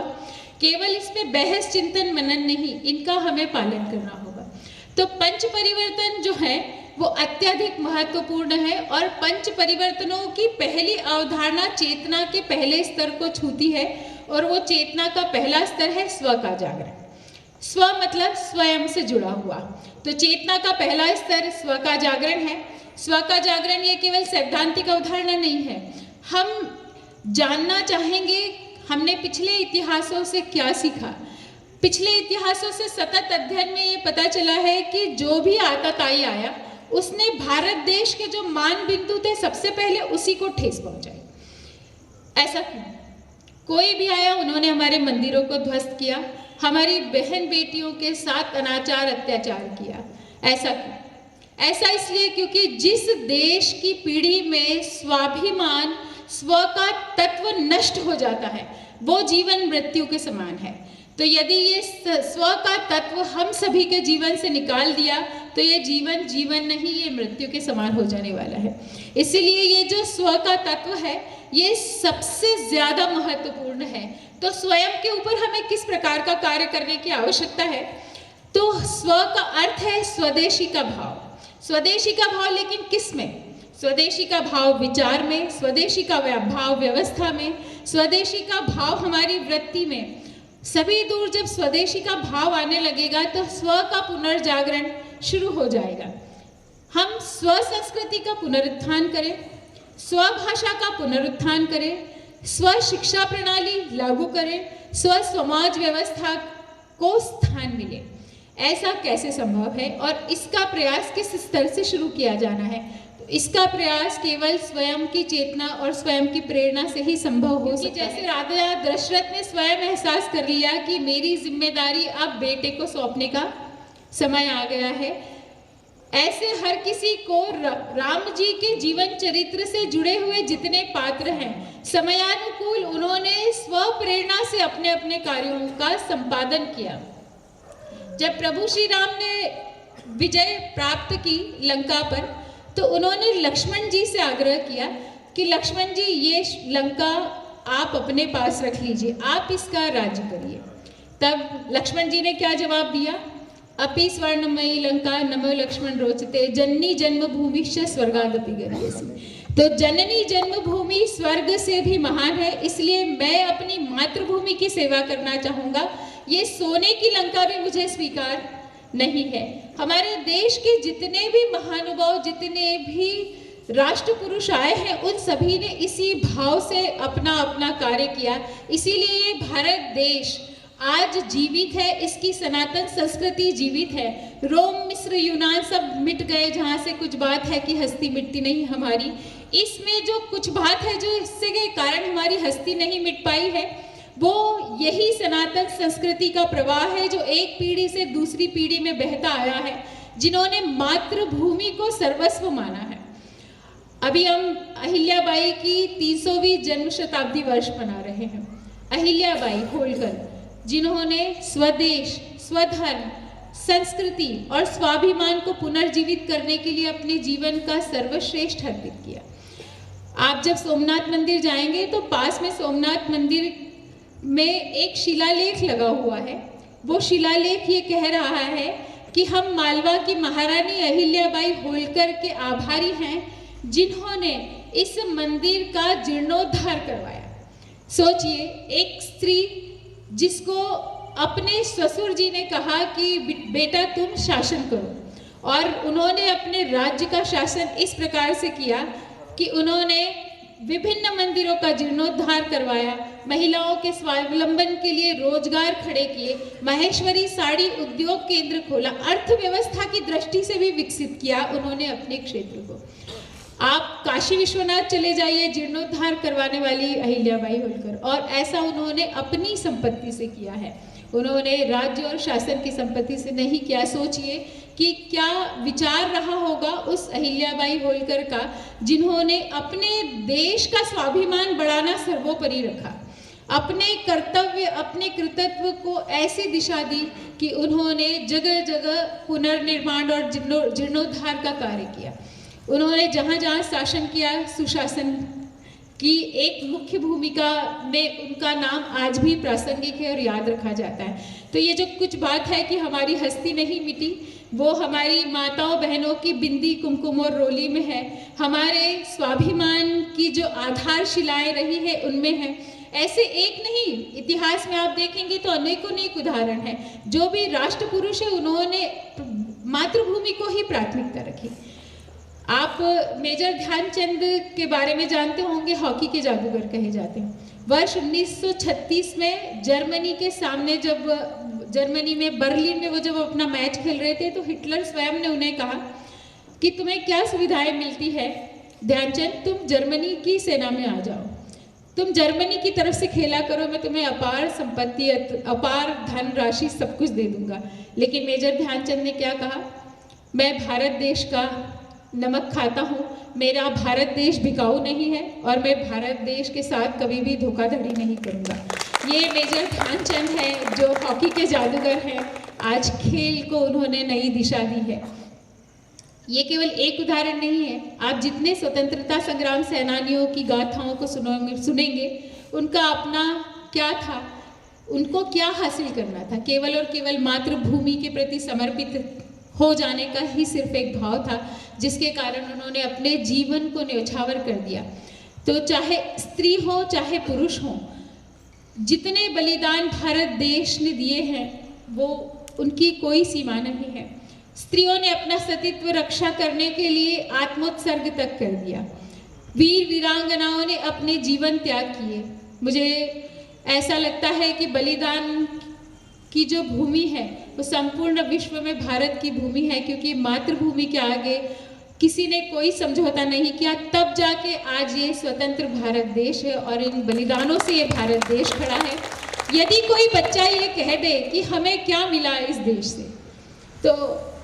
केवल इस पे बहस चिंतन मनन नहीं, इनका हमें पालन करना होगा। तो पंच परिवर्तन जो है वो अत्यधिक महत्वपूर्ण है और पंच परिवर्तनों की पहली अवधारणा चेतना के पहले स्तर को छूती है और वो चेतना का पहला स्तर है स्व का जागरण। स्व मतलब स्वयं से जुड़ा हुआ। तो चेतना का पहला स्तर स्व का जागरण है। स्व का जागरण ये केवल सैद्धांतिक अवधारणा नहीं है, हम जानना चाहेंगे हमने पिछले इतिहासों से क्या सीखा। पिछले इतिहासों से सतत अध्ययन में ये पता चला है कि जो भी आतताई आया उसने भारत देश के जो मान बिंदु थे सबसे पहले उसी को ठेस पहुंचाई। ऐसा क्यों? कोई भी आया उन्होंने हमारे मंदिरों को ध्वस्त किया, हमारी बहन बेटियों के साथ अनाचार अत्याचार किया। ऐसा क्यों? ऐसा इसलिए क्योंकि जिस देश की पीढ़ी में स्वाभिमान, स्व का तत्व नष्ट हो जाता है, वो जीवन मृत्यु के समान है। तो यदि ये स्व का तत्व हम सभी के जीवन से निकाल दिया तो ये जीवन जीवन नहीं, ये मृत्यु के समान हो जाने वाला है। इसीलिए ये जो स्व का तत्व है ये सबसे ज्यादा महत्वपूर्ण है। तो स्वयं के ऊपर हमें किस प्रकार का कार्य करने की आवश्यकता है? तो स्व का अर्थ है स्वदेशी का भाव। स्वदेशी का भाव लेकिन किस में? स्वदेशी का भाव विचार में, स्वदेशी का भाव व्यवस्था में, स्वदेशी का भाव हमारी वृत्ति में। सभी दूर जब स्वदेशी का भाव आने लगेगा तो स्व का पुनर्जागरण शुरू हो जाएगा। हम स्व संस्कृति का पुनरुत्थान करें, स्व भाषा का पुनरुत्थान करें, स्व शिक्षा प्रणाली लागू करें, स्व समाज व्यवस्था को स्थान मिले। ऐसा कैसे संभव है और इसका प्रयास किस स्तर से शुरू किया जाना है? तो इसका प्रयास केवल स्वयं की चेतना और स्वयं की प्रेरणा से ही संभव हो सकता है। जैसे राजा दशरथ ने स्वयं एहसास कर लिया कि मेरी जिम्मेदारी अब बेटे को सौंपने का समय आ गया है, ऐसे हर किसी को राम जी के जीवन चरित्र से जुड़े हुए जितने पात्र हैं, समयानुकूल उन्होंने स्व प्रेरणा से अपने अपने कार्यों का संपादन किया। जब प्रभु श्री राम ने विजय प्राप्त की लंका पर, तो उन्होंने लक्ष्मण जी से आग्रह किया कि लक्ष्मण जी ये लंका आप अपने पास रख लीजिए, आप इसका राज्य करिए। तब लक्ष्मण जी ने क्या जवाब दिया? अपि स्वर्णमयी लंका नमो लक्ष्मण रोचते, जननी जन्मभूमिश्च स्वर्गादपि गरीयसी। तो जननी जन्मभूमि स्वर्ग से भी महान है, इसलिए मैं अपनी मातृभूमि की सेवा करना चाहूंगा। ये सोने की लंका भी मुझे स्वीकार नहीं है। हमारे देश के जितने भी महानुभाव, जितने भी राष्ट्र पुरुष आए हैं, उन सभी ने इसी भाव से अपना अपना कार्य किया। इसीलिए ये भारत देश आज जीवित है, इसकी सनातन संस्कृति जीवित है। रोम मिस्र यूनान सब मिट गए, जहाँ से कुछ बात है कि हस्ती मिटती नहीं हमारी। इसमें जो कुछ बात है जो इससे के कारण हमारी हस्ती नहीं मिट पाई है, वो यही सनातन संस्कृति का प्रवाह है जो एक पीढ़ी से दूसरी पीढ़ी में बहता आया है, जिन्होंने मातृभूमि को सर्वस्व माना है। अभी हम अहिल्याबाई की 300वीं जन्म शताब्दी वर्ष मना रहे हैं। अहिल्याबाई होलकर, जिन्होंने स्वदेश, स्वधर्म, संस्कृति और स्वाभिमान को पुनर्जीवित करने के लिए अपने जीवन का सर्वश्रेष्ठ अर्पित किया। आप जब सोमनाथ मंदिर जाएंगे तो पास में सोमनाथ मंदिर में एक शिलालेख लगा हुआ है। वो शिलालेख ये कह रहा है कि हम मालवा की महारानी अहिल्याबाई होलकर के आभारी हैं, जिन्होंने इस मंदिर का जीर्णोद्धार करवाया। सोचिए, एक स्त्री जिसको अपने ससुर जी ने कहा कि बेटा तुम शासन करो, और उन्होंने अपने राज्य का शासन इस प्रकार से किया कि उन्होंने विभिन्न मंदिरों का जीर्णोद्धार करवाया, महिलाओं के स्वावलंबन के लिए रोजगार खड़े किए, माहेश्वरी साड़ी उद्योग केंद्र खोला, अर्थव्यवस्था की दृष्टि से भी विकसित किया उन्होंने अपने क्षेत्र को। आप काशी विश्वनाथ चले जाइए, जीर्णोद्धार करवाने वाली अहिल्याबाई होलकर, और ऐसा उन्होंने अपनी संपत्ति से किया है, उन्होंने राज्य और शासन की संपत्ति से नहीं किया। सोचिए कि क्या विचार रहा होगा उस अहिल्याबाई होलकर का, जिन्होंने अपने देश का स्वाभिमान बढ़ाना सर्वोपरि रखा, अपने कर्तव्य, अपने कृतत्व को ऐसी दिशा दी कि उन्होंने जगह जगह पुनर्निर्माण और जीर्णोद्धार का कार्य किया। उन्होंने जहाँ जहाँ शासन किया, सुशासन की एक मुख्य भूमिका में उनका नाम आज भी प्रासंगिक है और याद रखा जाता है। तो ये जो कुछ बात है कि हमारी हस्ती नहीं मिटी, वो हमारी माताओं बहनों की बिंदी, कुमकुम और रोली में है, हमारे स्वाभिमान की जो आधारशिलाएं रही है उनमें है। ऐसे एक नहीं, इतिहास में आप देखेंगे तो अनेकों उदाहरण हैं। जो भी राष्ट्र पुरुष है उन्होंने मातृभूमि को ही प्राथमिकता रखी। आप मेजर ध्यानचंद के बारे में जानते होंगे, हॉकी के जादूगर कहे जाते हैं। वर्ष 1936 में जर्मनी के सामने, जब जर्मनी में बर्लिन में वो जब अपना मैच खेल रहे थे, तो हिटलर स्वयं ने उन्हें कहा कि तुम्हें क्या सुविधाएं मिलती है ध्यानचंद, तुम जर्मनी की सेना में आ जाओ, तुम जर्मनी की तरफ से खेला करो, मैं तुम्हें अपार संपत्ति, अपार धन राशि सब कुछ दे दूंगा। लेकिन मेजर ध्यानचंद ने क्या कहा, मैं भारत देश का नमक खाता हूँ, मेरा भारत देश बिकाऊ नहीं है और मैं भारत देश के साथ कभी भी धोखाधड़ी नहीं करूँगा। ये मेजर ध्यानचंद है जो हॉकी के जादूगर हैं, आज खेल को उन्होंने नई दिशा दी है। ये केवल एक उदाहरण नहीं है, आप जितने स्वतंत्रता संग्राम सेनानियों की गाथाओं को सुनेंगे, उनका अपना क्या था, उनको क्या हासिल करना था, केवल और केवल मातृभूमि के प्रति समर्पित हो जाने का ही सिर्फ एक भाव था, जिसके कारण उन्होंने अपने जीवन को न्यौछावर कर दिया। तो चाहे स्त्री हो चाहे पुरुष हो, जितने बलिदान भारत देश ने दिए हैं वो उनकी कोई सीमा नहीं है। स्त्रियों ने अपना सतीत्व रक्षा करने के लिए आत्मोत्सर्ग तक कर दिया। वीर वीरांगनाओं ने अपने जीवन त्याग किए। मुझे ऐसा लगता है कि बलिदान की जो भूमि है वो संपूर्ण विश्व में भारत की भूमि है, क्योंकि मातृभूमि के आगे किसी ने कोई समझौता नहीं किया, तब जाके आज ये स्वतंत्र भारत देश है और इन बलिदानों से ये भारत देश खड़ा है। यदि कोई बच्चा ये कह दे कि हमें क्या मिला इस देश से, तो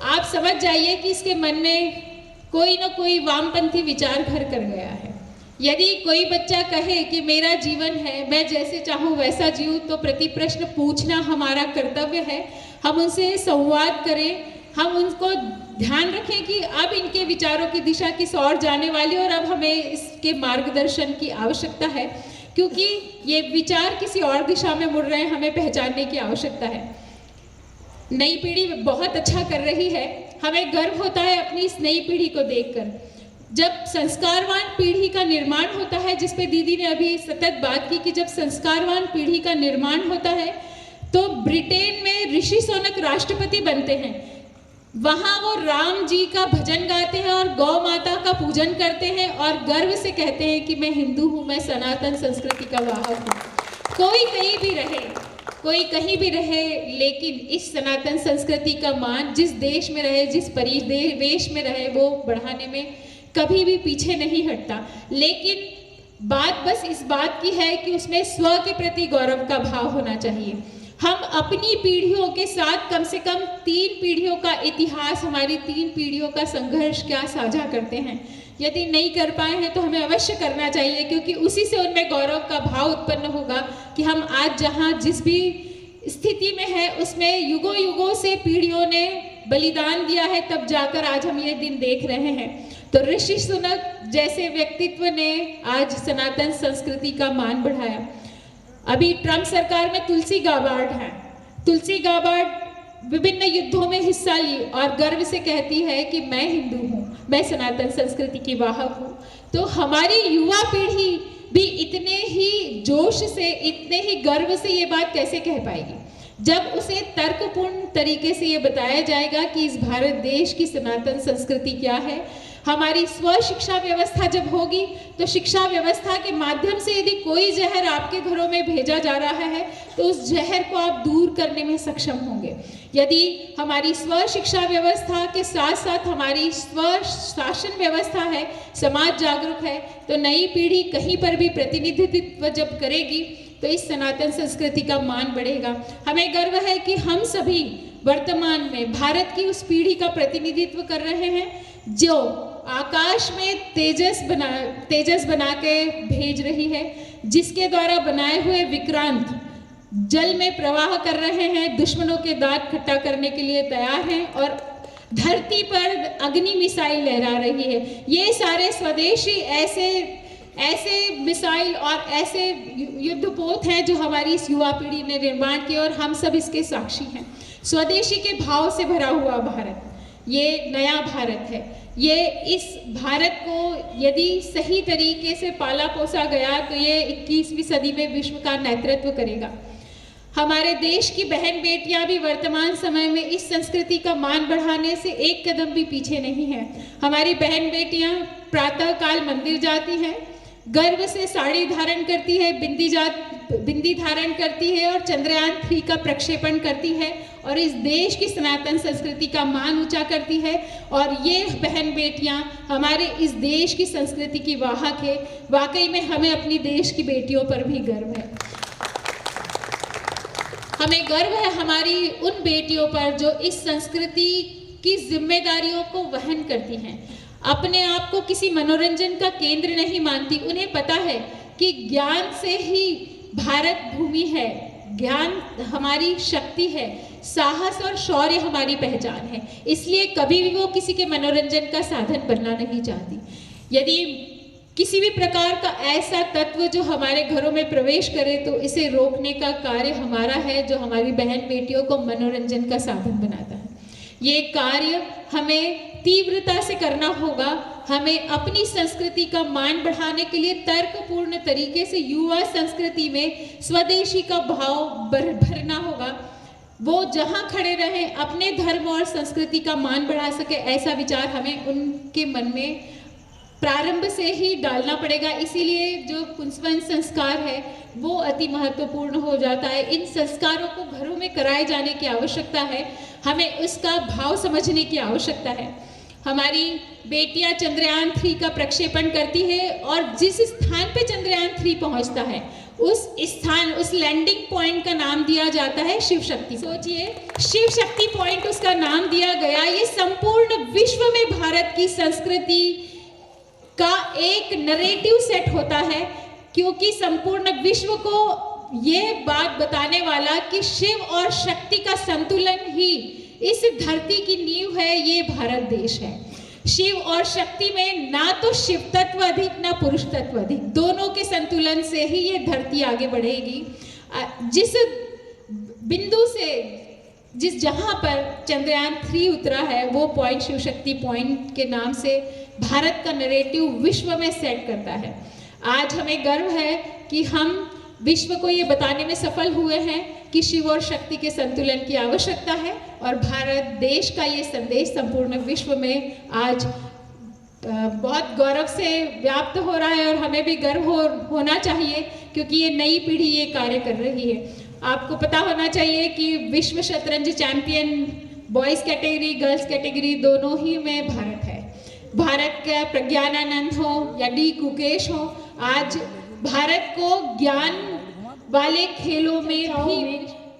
आप समझ जाइए कि इसके मन में कोई न कोई वामपंथी विचार भर कर गया है। यदि कोई बच्चा कहे कि मेरा जीवन है, मैं जैसे चाहूँ वैसा जीऊँ, तो प्रति प्रश्न पूछना हमारा कर्तव्य है। हम उनसे संवाद करें, हम उनको ध्यान रखें कि अब इनके विचारों की दिशा किस और जाने वाली है और अब हमें इसके मार्गदर्शन की आवश्यकता है, क्योंकि ये विचार किसी और दिशा में मुड़ रहे हैं, हमें पहचानने की आवश्यकता है। नई पीढ़ी बहुत अच्छा कर रही है, हमें गर्व होता है अपनी इस नई पीढ़ी को देखकर। जब संस्कारवान पीढ़ी का निर्माण होता है, जिस पे दीदी ने अभी सतत बात की कि जब संस्कारवान पीढ़ी का निर्माण होता है तो ब्रिटेन में ऋषि सोनक राष्ट्रपति बनते हैं, वहाँ वो राम जी का भजन गाते हैं और गौ माता का पूजन करते हैं और गर्व से कहते हैं कि मैं हिंदू हूँ, मैं सनातन संस्कृति का वाहक हूँ। कोई कहीं भी रहे, कोई कहीं भी रहे, लेकिन इस सनातन संस्कृति का मान जिस देश में रहे, जिस परिवेश में रहे, वो बढ़ाने में कभी भी पीछे नहीं हटता। लेकिन बात बस इस बात की है कि उसमें स्व के प्रति गौरव का भाव होना चाहिए। हम अपनी पीढ़ियों के साथ कम से कम 3 पीढ़ियों का इतिहास, हमारी 3 पीढ़ियों का संघर्ष क्या साझा करते हैं। यदि नहीं कर पाए हैं तो हमें अवश्य करना चाहिए, क्योंकि उसी से उनमें गौरव का भाव उत्पन्न होगा कि हम आज जहाँ जिस भी स्थिति में है उसमें युगों युगों से पीढ़ियों ने बलिदान दिया है, तब जाकर आज हम ये दिन देख रहे हैं। तो ऋषि सुनक जैसे व्यक्तित्व ने आज सनातन संस्कृति का मान बढ़ाया। अभी ट्रम्प सरकार में तुलसी गाबार्ड है। तुलसी गाबार्ड विभिन्न युद्धों में हिस्सा ली और गर्व से कहती है कि मैं हिंदू हूँ, मैं सनातन संस्कृति की वाहक हूँ। तो हमारी युवा पीढ़ी भी इतने ही जोश से, इतने ही गर्व से ये बात कैसे कह पाएगी, जब उसे तर्कपूर्ण तरीके से ये बताया जाएगा कि इस भारत देश की सनातन संस्कृति क्या है। हमारी स्व शिक्षा व्यवस्था जब होगी तो शिक्षा व्यवस्था के माध्यम से यदि कोई जहर आपके घरों में भेजा जा रहा है तो उस जहर को आप दूर करने में सक्षम होंगे। यदि हमारी स्व शिक्षा व्यवस्था के साथ साथ हमारी स्व शासन व्यवस्था है, समाज जागरूक है, तो नई पीढ़ी कहीं पर भी प्रतिनिधित्व जब करेगी तो इस सनातन संस्कृति का मान बढ़ेगा। हमें गर्व है कि हम सभी वर्तमान में भारत की उस पीढ़ी का प्रतिनिधित्व कर रहे हैं जो आकाश में तेजस बना के भेज रही है, जिसके द्वारा बनाए हुए विक्रांत जल में प्रवाह कर रहे हैं, दुश्मनों के दांत खट्टा करने के लिए तैयार हैं और धरती पर अग्नि मिसाइल लहरा रही है। ये सारे स्वदेशी ऐसे मिसाइल और ऐसे युद्धपोत हैं जो हमारी इस युवा पीढ़ी ने निर्माण किए और हम सब इसके साक्षी हैं। स्वदेशी के भाव से भरा हुआ भारत, ये नया भारत है। ये इस भारत को यदि सही तरीके से पाला पोसा गया तो ये 21वीं सदी में विश्व का नेतृत्व करेगा। हमारे देश की बहन बेटियां भी वर्तमान समय में इस संस्कृति का मान बढ़ाने से एक कदम भी पीछे नहीं है। हमारी बहन बेटियां प्रातः काल मंदिर जाती हैं, गर्व से साड़ी धारण करती है, बिंदी धारण करती है और चंद्रयान 3 का प्रक्षेपण करती है और इस देश की सनातन संस्कृति का मान ऊंचा करती है। और ये बहन बेटियां हमारे इस देश की संस्कृति की वाहक है। वाकई में हमें अपनी देश की बेटियों पर भी गर्व है। हमें गर्व है हमारी उन बेटियों पर जो इस संस्कृति की जिम्मेदारियों को वहन करती हैं। अपने आप को किसी मनोरंजन का केंद्र नहीं मानती। उन्हें पता है कि ज्ञान से ही भारत भूमि है, ज्ञान हमारी शक्ति है, साहस और शौर्य हमारी पहचान है। इसलिए कभी भी वो किसी के मनोरंजन का साधन बनना नहीं चाहती। यदि किसी भी प्रकार का ऐसा तत्व जो हमारे घरों में प्रवेश करे तो इसे रोकने का कार्य हमारा है, जो हमारी बहन बेटियों को मनोरंजन का साधन बनाता है। ये कार्य हमें तीव्रता से करना होगा। हमें अपनी संस्कृति का मान बढ़ाने के लिए तर्कपूर्ण तरीके से युवा संस्कृति में स्वदेशी का भाव भरना होगा। वो जहाँ खड़े रहें अपने धर्म और संस्कृति का मान बढ़ा सके, ऐसा विचार हमें उनके मन में प्रारंभ से ही डालना पड़ेगा। इसीलिए जो पुंसवन संस्कार है वो अति महत्वपूर्ण हो जाता है। इन संस्कारों को घरों में कराए जाने की आवश्यकता है। हमें उसका भाव समझने की आवश्यकता है। हमारी बेटियां चंद्रयान 3 का प्रक्षेपण करती है और जिस स्थान पे चंद्रयान 3 पहुंचता है उस स्थान, उस लैंडिंग पॉइंट का नाम दिया जाता है शिव शक्ति। सोचिए, शिव शक्ति पॉइंट उसका नाम दिया गया। ये संपूर्ण विश्व में भारत की संस्कृति का एक नरेटिव सेट होता है, क्योंकि संपूर्ण विश्व को ये बात बताने वाला कि शिव और शक्ति का संतुलन ही इस धरती की नींव है, ये भारत देश है। शिव और शक्ति में ना तो शिव तत्व अधिक ना पुरुष तत्व अधिक, दोनों के संतुलन से ही ये धरती आगे बढ़ेगी। जिस बिंदु से जहां पर चंद्रयान 3 उतरा है वो पॉइंट शिव शक्ति पॉइंट के नाम से भारत का नरेटिव विश्व में सेट करता है। आज हमें गर्व है कि हम विश्व को ये बताने में सफल हुए हैं कि शिव और शक्ति के संतुलन की आवश्यकता है, और भारत देश का ये संदेश संपूर्ण विश्व में आज बहुत गौरव से व्याप्त हो रहा है। और हमें भी गर्व होना चाहिए, क्योंकि ये नई पीढ़ी ये कार्य कर रही है। आपको पता होना चाहिए कि विश्व शतरंज champion boys category, girls category दोनों ही में भारत है। भारत का प्रज्ञानानंद हो या डी कुकेश हो, आज भारत को ज्ञान वाले खेलों में भी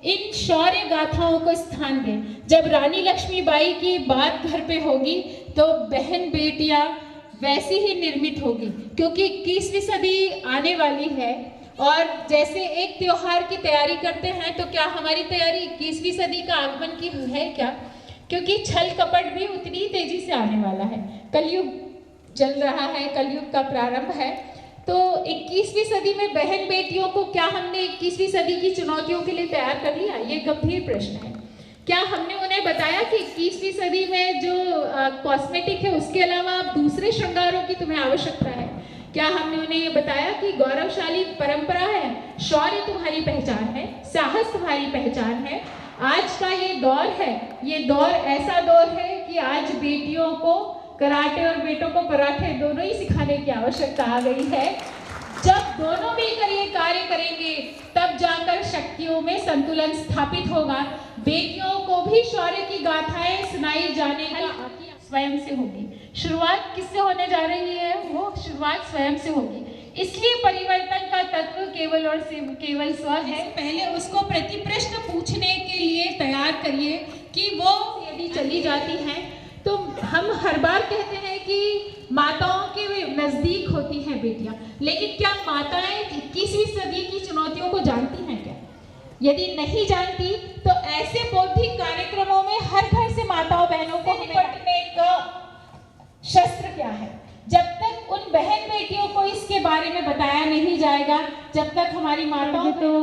इन शौर्य गाथाओं को स्थान दें। जब रानी लक्ष्मीबाई की बात घर पे होगी तो बहन बेटियां वैसी ही निर्मित होगी, क्योंकि 21वीं सदी आने वाली है। और जैसे एक त्योहार की तैयारी करते हैं, तो क्या हमारी तैयारी 21वीं सदी का आगमन की है क्या? क्योंकि छल कपट भी उतनी ही तेजी से आने वाला है। कलयुग चल रहा है, कलयुग का प्रारंभ है। तो 21वीं सदी में बहन बेटियों को क्या हमने 21वीं सदी की चुनौतियों के लिए तैयार कर लिया? ये गंभीर प्रश्न है। क्या हमने उन्हें बताया कि 21वीं सदी में जो कॉस्मेटिक है उसके अलावा आप दूसरे श्रृंगारों की तुम्हें आवश्यकता है? क्या हमने उन्हें ये बताया कि गौरवशाली परंपरा है, शौर्य तुम्हारी पहचान है, साहस तुम्हारी पहचान है? आज का ये दौर है, ये दौर ऐसा दौर है कि आज बेटियों को कराटे और बेटों को पराठे दोनों ही सिखाने की आवश्यकता आ गई है। जब दोनों मिलकर ये कार्य करेंगे तब जाकर शक्तियों में संतुलन स्थापित होगा। बेटियों को भी शौर्य की गाथाएं सुनाई जाने का स्वयं से होगी। शुरुआत किससे होने जा रही है? वो शुरुआत स्वयं से होगी। इसलिए परिवर्तन का तत्व केवल और केवल स्व है। पहले उसको प्रति प्रश्न पूछने के लिए तैयार करिए कि वो यदि चली जाती हैं तो हम हर बार कहते हैं कि माताओं के नजदीक होती हैं बेटियां, लेकिन क्या माताएं 21वीं सदी की चुनौतियों को जानती हैं क्या? यदि नहीं जानती तो ऐसे बौद्धिक कार्यक्रमों में हर घर से माताओं बहनों को निपटने का शस्त्र क्या है? जब तक उन बहन बेटियों को इसके बारे में बताया नहीं जाएगा, जब तक हमारी माताओं तो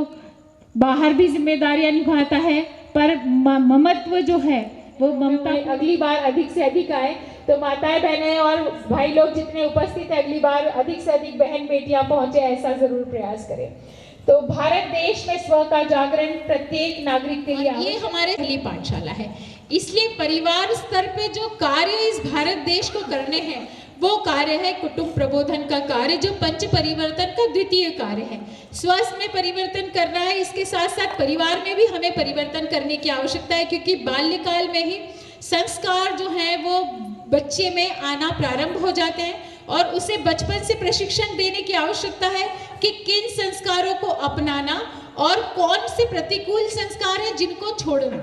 बाहर भी जिम्मेदारियां निभाता है, पर ममत्व जो है वो ममता अगली बार अधिक से अधिक आए। तो माताएं बहनें और भाई लोग जितने उपस्थित हैं, अगली बार अधिक से अधिक बहन बेटियां पहुंचे, ऐसा जरूर प्रयास करें। तो भारत देश में स्व का जागरण प्रत्येक नागरिक के लिए ये हमारे पहली पाठशाला है। इसलिए परिवार स्तर पे जो कार्य इस भारत देश को करने हैं वो कार्य है कुटुंब प्रबोधन का कार्य, जो पंच परिवर्तन का द्वितीय कार्य है। स्वास्थ्य में परिवर्तन करना है, इसके साथ साथ परिवार में भी हमें परिवर्तन करने की आवश्यकता है, क्योंकि बाल्यकाल में ही संस्कार जो है वो बच्चे में आना प्रारंभ हो जाते हैं और उसे बचपन से प्रशिक्षण देने की आवश्यकता है कि किन संस्कारों को अपनाना और कौन से प्रतिकूल संस्कार हैं जिनको छोड़ना।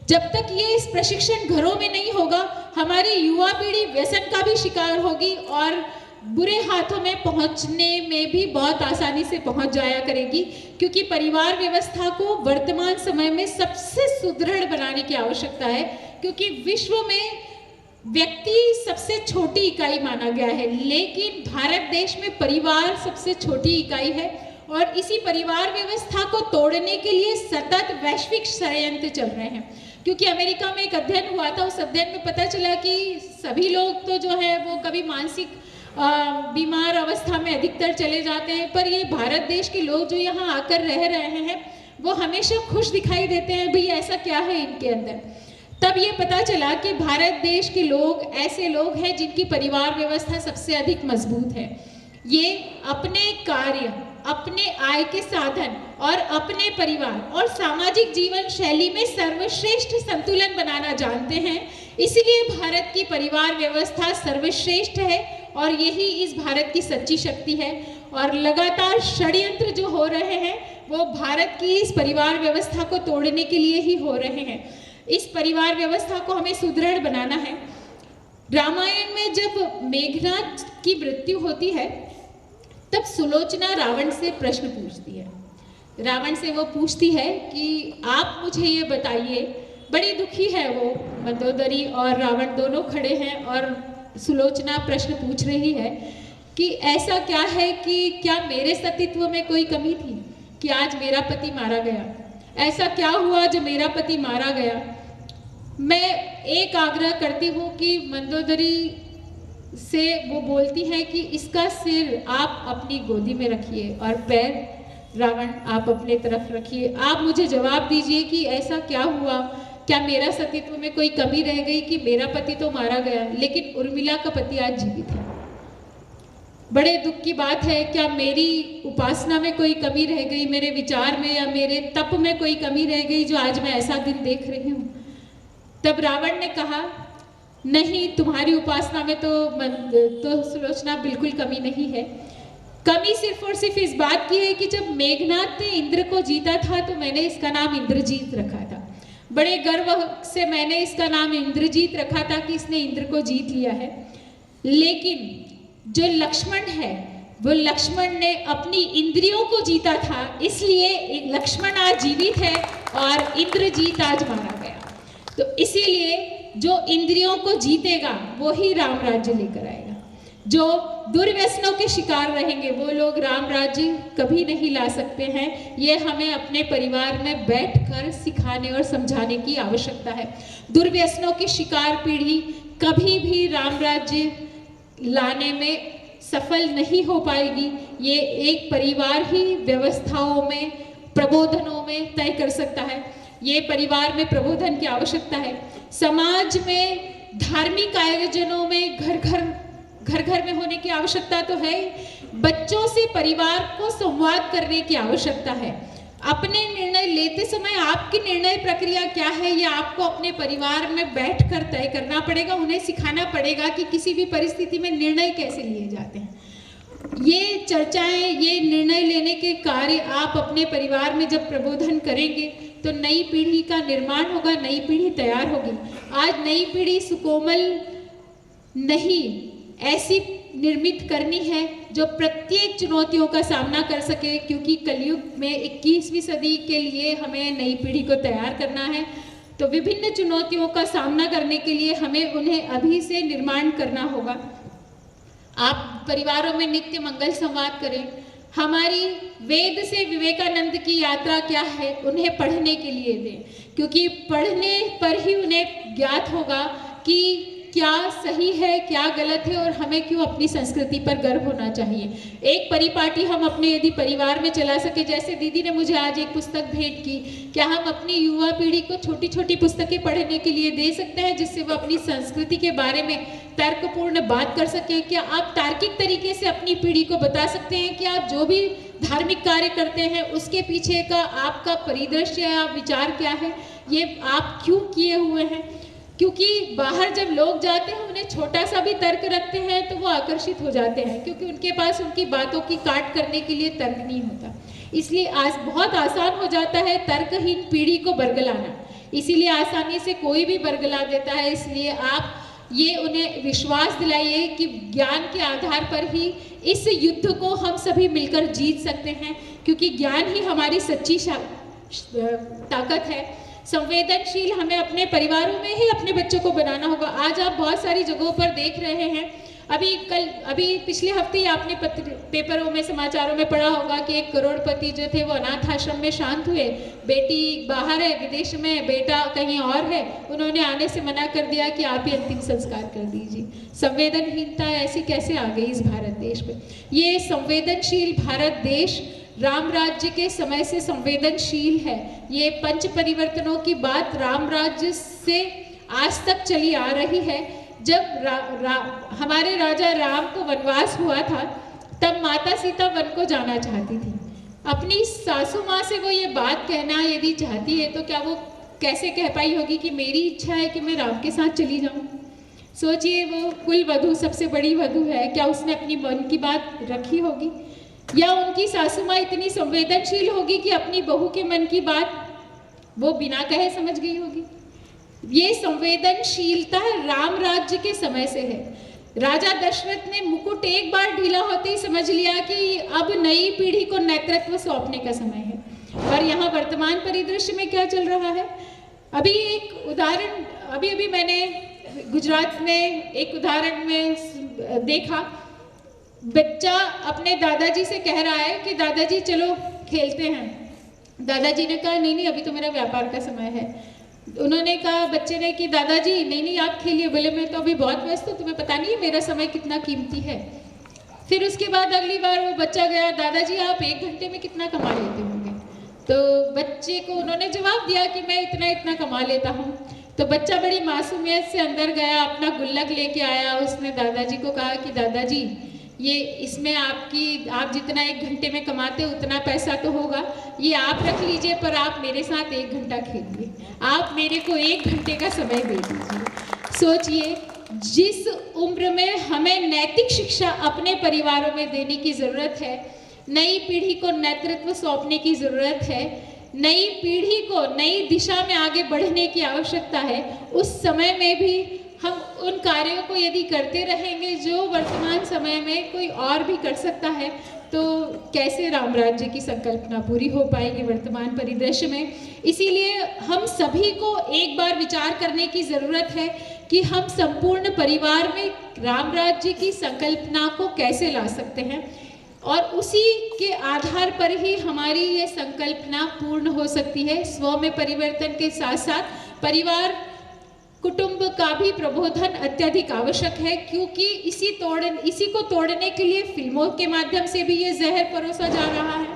जब तक ये इस प्रशिक्षण घरों में नहीं होगा, हमारी युवा पीढ़ी व्यसन का भी शिकार होगी और बुरे हाथों में पहुंचने में भी बहुत आसानी से पहुंच जाया करेगी, क्योंकि परिवार व्यवस्था को वर्तमान समय में सबसे सुदृढ़ बनाने की आवश्यकता है, क्योंकि विश्व में व्यक्ति सबसे छोटी इकाई माना गया है, लेकिन भारत देश में परिवार सबसे छोटी इकाई है और इसी परिवार व्यवस्था को तोड़ने के लिए सतत वैश्विक षड्यंत्र चल रहे हैं। क्योंकि अमेरिका में एक अध्ययन हुआ था, उस अध्ययन में पता चला कि सभी लोग तो जो है वो कभी मानसिक बीमार अवस्था में अधिकतर चले जाते हैं, पर ये भारत देश के लोग जो यहाँ आकर रह रहे हैं वो हमेशा खुश दिखाई देते हैं। भाई ऐसा क्या है इनके अंदर? तब ये पता चला कि भारत देश के लोग ऐसे लोग हैं जिनकी परिवार व्यवस्था सबसे अधिक मजबूत है। ये अपने कार्य, अपने आय के साधन और अपने परिवार और सामाजिक जीवन शैली में सर्वश्रेष्ठ संतुलन बनाना जानते हैं। इसलिए भारत की परिवार व्यवस्था सर्वश्रेष्ठ है और यही इस भारत की सच्ची शक्ति है। और लगातार षड्यंत्र जो हो रहे हैं वो भारत की इस परिवार व्यवस्था को तोड़ने के लिए ही हो रहे हैं। इस परिवार व्यवस्था को हमें सुदृढ़ बनाना है। रामायण में जब मेघनाद की मृत्यु होती है तब सुलोचना रावण से प्रश्न पूछती है। रावण से वो पूछती है कि आप मुझे ये बताइए, बड़ी दुखी है वो, मंदोदरी और रावण दोनों खड़े हैं और सुलोचना प्रश्न पूछ रही है कि ऐसा क्या है कि क्या मेरे सतीत्व में कोई कमी थी कि आज मेरा पति मारा गया? ऐसा क्या हुआ जो मेरा पति मारा गया? मैं एक आग्रह करती हूँ कि मंदोदरी से वो बोलती है कि इसका सिर आप अपनी गोदी में रखिए और पैर रावण आप अपने तरफ रखिए। आप मुझे जवाब दीजिए कि ऐसा क्या हुआ, क्या मेरा सतीत्व में कोई कमी रह गई कि मेरा पति तो मारा गया लेकिन उर्मिला का पति आज जीवित है? बड़े दुख की बात है। क्या मेरी उपासना में कोई कमी रह गई, मेरे विचार में या मेरे तप में कोई कमी रह गई जो आज मैं ऐसा दिन देख रही हूँ? तब रावण ने कहा नहीं, तुम्हारी उपासना में तो सुलोचना बिल्कुल कमी नहीं है। कमी सिर्फ और सिर्फ इस बात की है कि जब मेघनाद ने इंद्र को जीता था तो मैंने इसका नाम इंद्रजीत रखा था। बड़े गर्व से मैंने इसका नाम इंद्रजीत रखा था कि इसने इंद्र को जीत लिया है। लेकिन जो लक्ष्मण है वो लक्ष्मण ने अपनी इंद्रियों को जीता था, इसलिए लक्ष्मण आज जीवित है और इंद्रजीत आज मारा गया। तो इसीलिए जो इंद्रियों को जीतेगा वो ही राम राज्य लेकर आएगा। जो दुर्व्यसनों के शिकार रहेंगे वो लोग राम राज्य कभी नहीं ला सकते हैं। ये हमें अपने परिवार में बैठकर सिखाने और समझाने की आवश्यकता है। दुर्व्यसनों की शिकार पीढ़ी कभी भी राम राज्य लाने में सफल नहीं हो पाएगी। ये एक परिवार ही व्यवस्थाओं में, प्रबोधनों में तय कर सकता है। ये परिवार में प्रबोधन की आवश्यकता है। समाज में धार्मिक आयोजनों में घर घर में होने की आवश्यकता तो है। बच्चों से परिवार को संवाद करने की आवश्यकता है। अपने निर्णय लेते समय आपकी निर्णय प्रक्रिया क्या है ये आपको अपने परिवार में बैठकर तय करना पड़ेगा। उन्हें सिखाना पड़ेगा कि किसी भी परिस्थिति में निर्णय कैसे लिए जाते हैं। ये चर्चाएं, ये निर्णय लेने के कार्य आप अपने परिवार में जब प्रबोधन करेंगे तो नई पीढ़ी का निर्माण होगा, नई पीढ़ी तैयार होगी। आज नई पीढ़ी सुकोमल नहीं, ऐसी निर्मित करनी है जो प्रत्येक चुनौतियों का सामना कर सके, क्योंकि कलयुग में 21वीं सदी के लिए हमें नई पीढ़ी को तैयार करना है। तो विभिन्न चुनौतियों का सामना करने के लिए हमें उन्हें अभी से निर्माण करना होगा। आप परिवारों में नित्य मंगल संवाद करें। हमारी वेद से विवेकानंद की यात्रा क्या है उन्हें पढ़ने के लिए दें, क्योंकि पढ़ने पर ही उन्हें ज्ञात होगा कि क्या सही है, क्या गलत है और हमें क्यों अपनी संस्कृति पर गर्व होना चाहिए। एक परिपाटी हम अपने यदि परिवार में चला सके, जैसे दीदी ने मुझे आज एक पुस्तक भेंट की, क्या हम अपनी युवा पीढ़ी को छोटी छोटी पुस्तकें पढ़ने के लिए दे सकते हैं जिससे वो अपनी संस्कृति के बारे में तर्कपूर्ण बात कर सके? क्या आप तार्किक तरीके से अपनी पीढ़ी को बता सकते हैं कि आप जो भी धार्मिक कार्य करते हैं उसके पीछे का आपका परिदृश्य या विचार क्या है, ये आप क्यों किए हुए हैं? क्योंकि बाहर जब लोग जाते हैं उन्हें छोटा सा भी तर्क रखते हैं तो वो आकर्षित हो जाते हैं, क्योंकि उनके पास उनकी बातों की काट करने के लिए तर्क नहीं होता। इसलिए आज बहुत आसान हो जाता है तर्कहीन पीढ़ी को बरगलाना, इसीलिए आसानी से कोई भी बरगला देता है। इसलिए आप ये उन्हें विश्वास दिलाइए कि ज्ञान के आधार पर ही इस युद्ध को हम सभी मिलकर जीत सकते हैं, क्योंकि ज्ञान ही हमारी सच्ची ताकत है। संवेदनशील हमें अपने परिवारों में ही अपने बच्चों को बनाना होगा। आज आप बहुत सारी जगहों पर देख रहे हैं, अभी पिछले हफ्ते ही आपने पेपरों में, समाचारों में पढ़ा होगा कि एक करोड़पति जो थे वो अनाथ आश्रम में शांत हुए। बेटी बाहर है विदेश में, बेटा कहीं और है, उन्होंने आने से मना कर दिया कि आप ही अंतिम संस्कार कर दीजिए। संवेदनहीनता ऐसी कैसे आ गई इस भारत देश में? ये संवेदनशील भारत देश राम राज्य के समय से संवेदनशील है। ये पंच परिवर्तनों की बात राम राज्य से आज तक चली आ रही है। जब हमारे राजा राम को वनवास हुआ था, तब माता सीता वन को जाना चाहती थी। अपनी सासू माँ से वो ये बात कहना यदि चाहती है, तो क्या वो कैसे कह पाई होगी कि मेरी इच्छा है कि मैं राम के साथ चली जाऊँ? सोचिए, वो कुल वधू, सबसे बड़ी वधू है, क्या उसने अपनी मन की बात रखी होगी? या उनकी सासू माँ इतनी संवेदनशील होगी कि अपनी बहू के मन की बात वो बिना कहे समझ गई होगी? ये संवेदनशीलता राम राज्य के समय से है। राजा दशरथ ने मुकुट एक बार ढीला होते ही समझ लिया कि अब नई पीढ़ी को नेतृत्व सौंपने का समय है। और यहाँ वर्तमान परिदृश्य में क्या चल रहा है? अभी एक उदाहरण, अभी मैंने गुजरात में एक उदाहरण में देखा। बच्चा अपने दादाजी से कह रहा है कि दादाजी चलो खेलते हैं। दादाजी ने कहा नहीं अभी तो मेरा व्यापार का समय है। उन्होंने कहा, बच्चे ने, कि दादाजी नहीं आप खेलिए। बोले मैं तो अभी बहुत व्यस्त हूँ, तुम्हें पता नहीं है मेरा समय कितना कीमती है। फिर उसके बाद अगली बार वो बच्चा गया, दादाजी आप 1 घंटे में कितना कमा लेते होंगे? तो बच्चे को उन्होंने जवाब दिया कि मैं इतना कमा लेता हूँ। तो बच्चा बड़ी मासूमियत से अंदर गया, अपना गुल्लक लेके आया। उसने दादाजी को कहा कि दादाजी ये इसमें आप जितना 1 घंटे में कमाते उतना पैसा तो होगा, ये आप रख लीजिए, पर आप मेरे साथ 1 घंटा खेलिए, आप मेरे को 1 घंटे का समय दे दीजिए। सोचिए, जिस उम्र में हमें नैतिक शिक्षा अपने परिवारों में देने की ज़रूरत है, नई पीढ़ी को नेतृत्व सौंपने की ज़रूरत है, नई पीढ़ी को नई दिशा में आगे बढ़ने की आवश्यकता है, उस समय में भी हम उन कार्यों को यदि करते रहेंगे जो वर्तमान समय में कोई और भी कर सकता है, तो कैसे राम राज्य की संकल्पना पूरी हो पाएगी वर्तमान परिदृश्य में? इसीलिए हम सभी को एक बार विचार करने की ज़रूरत है कि हम संपूर्ण परिवार में राम राज्य की संकल्पना को कैसे ला सकते हैं, और उसी के आधार पर ही हमारी ये संकल्पना पूर्ण हो सकती है। स्व में परिवर्तन के साथ साथ परिवार कुटुंब का भी प्रबोधन अत्यधिक आवश्यक है, क्योंकि इसी को तोड़ने के लिए फिल्मों के माध्यम से भी ये जहर परोसा जा रहा है,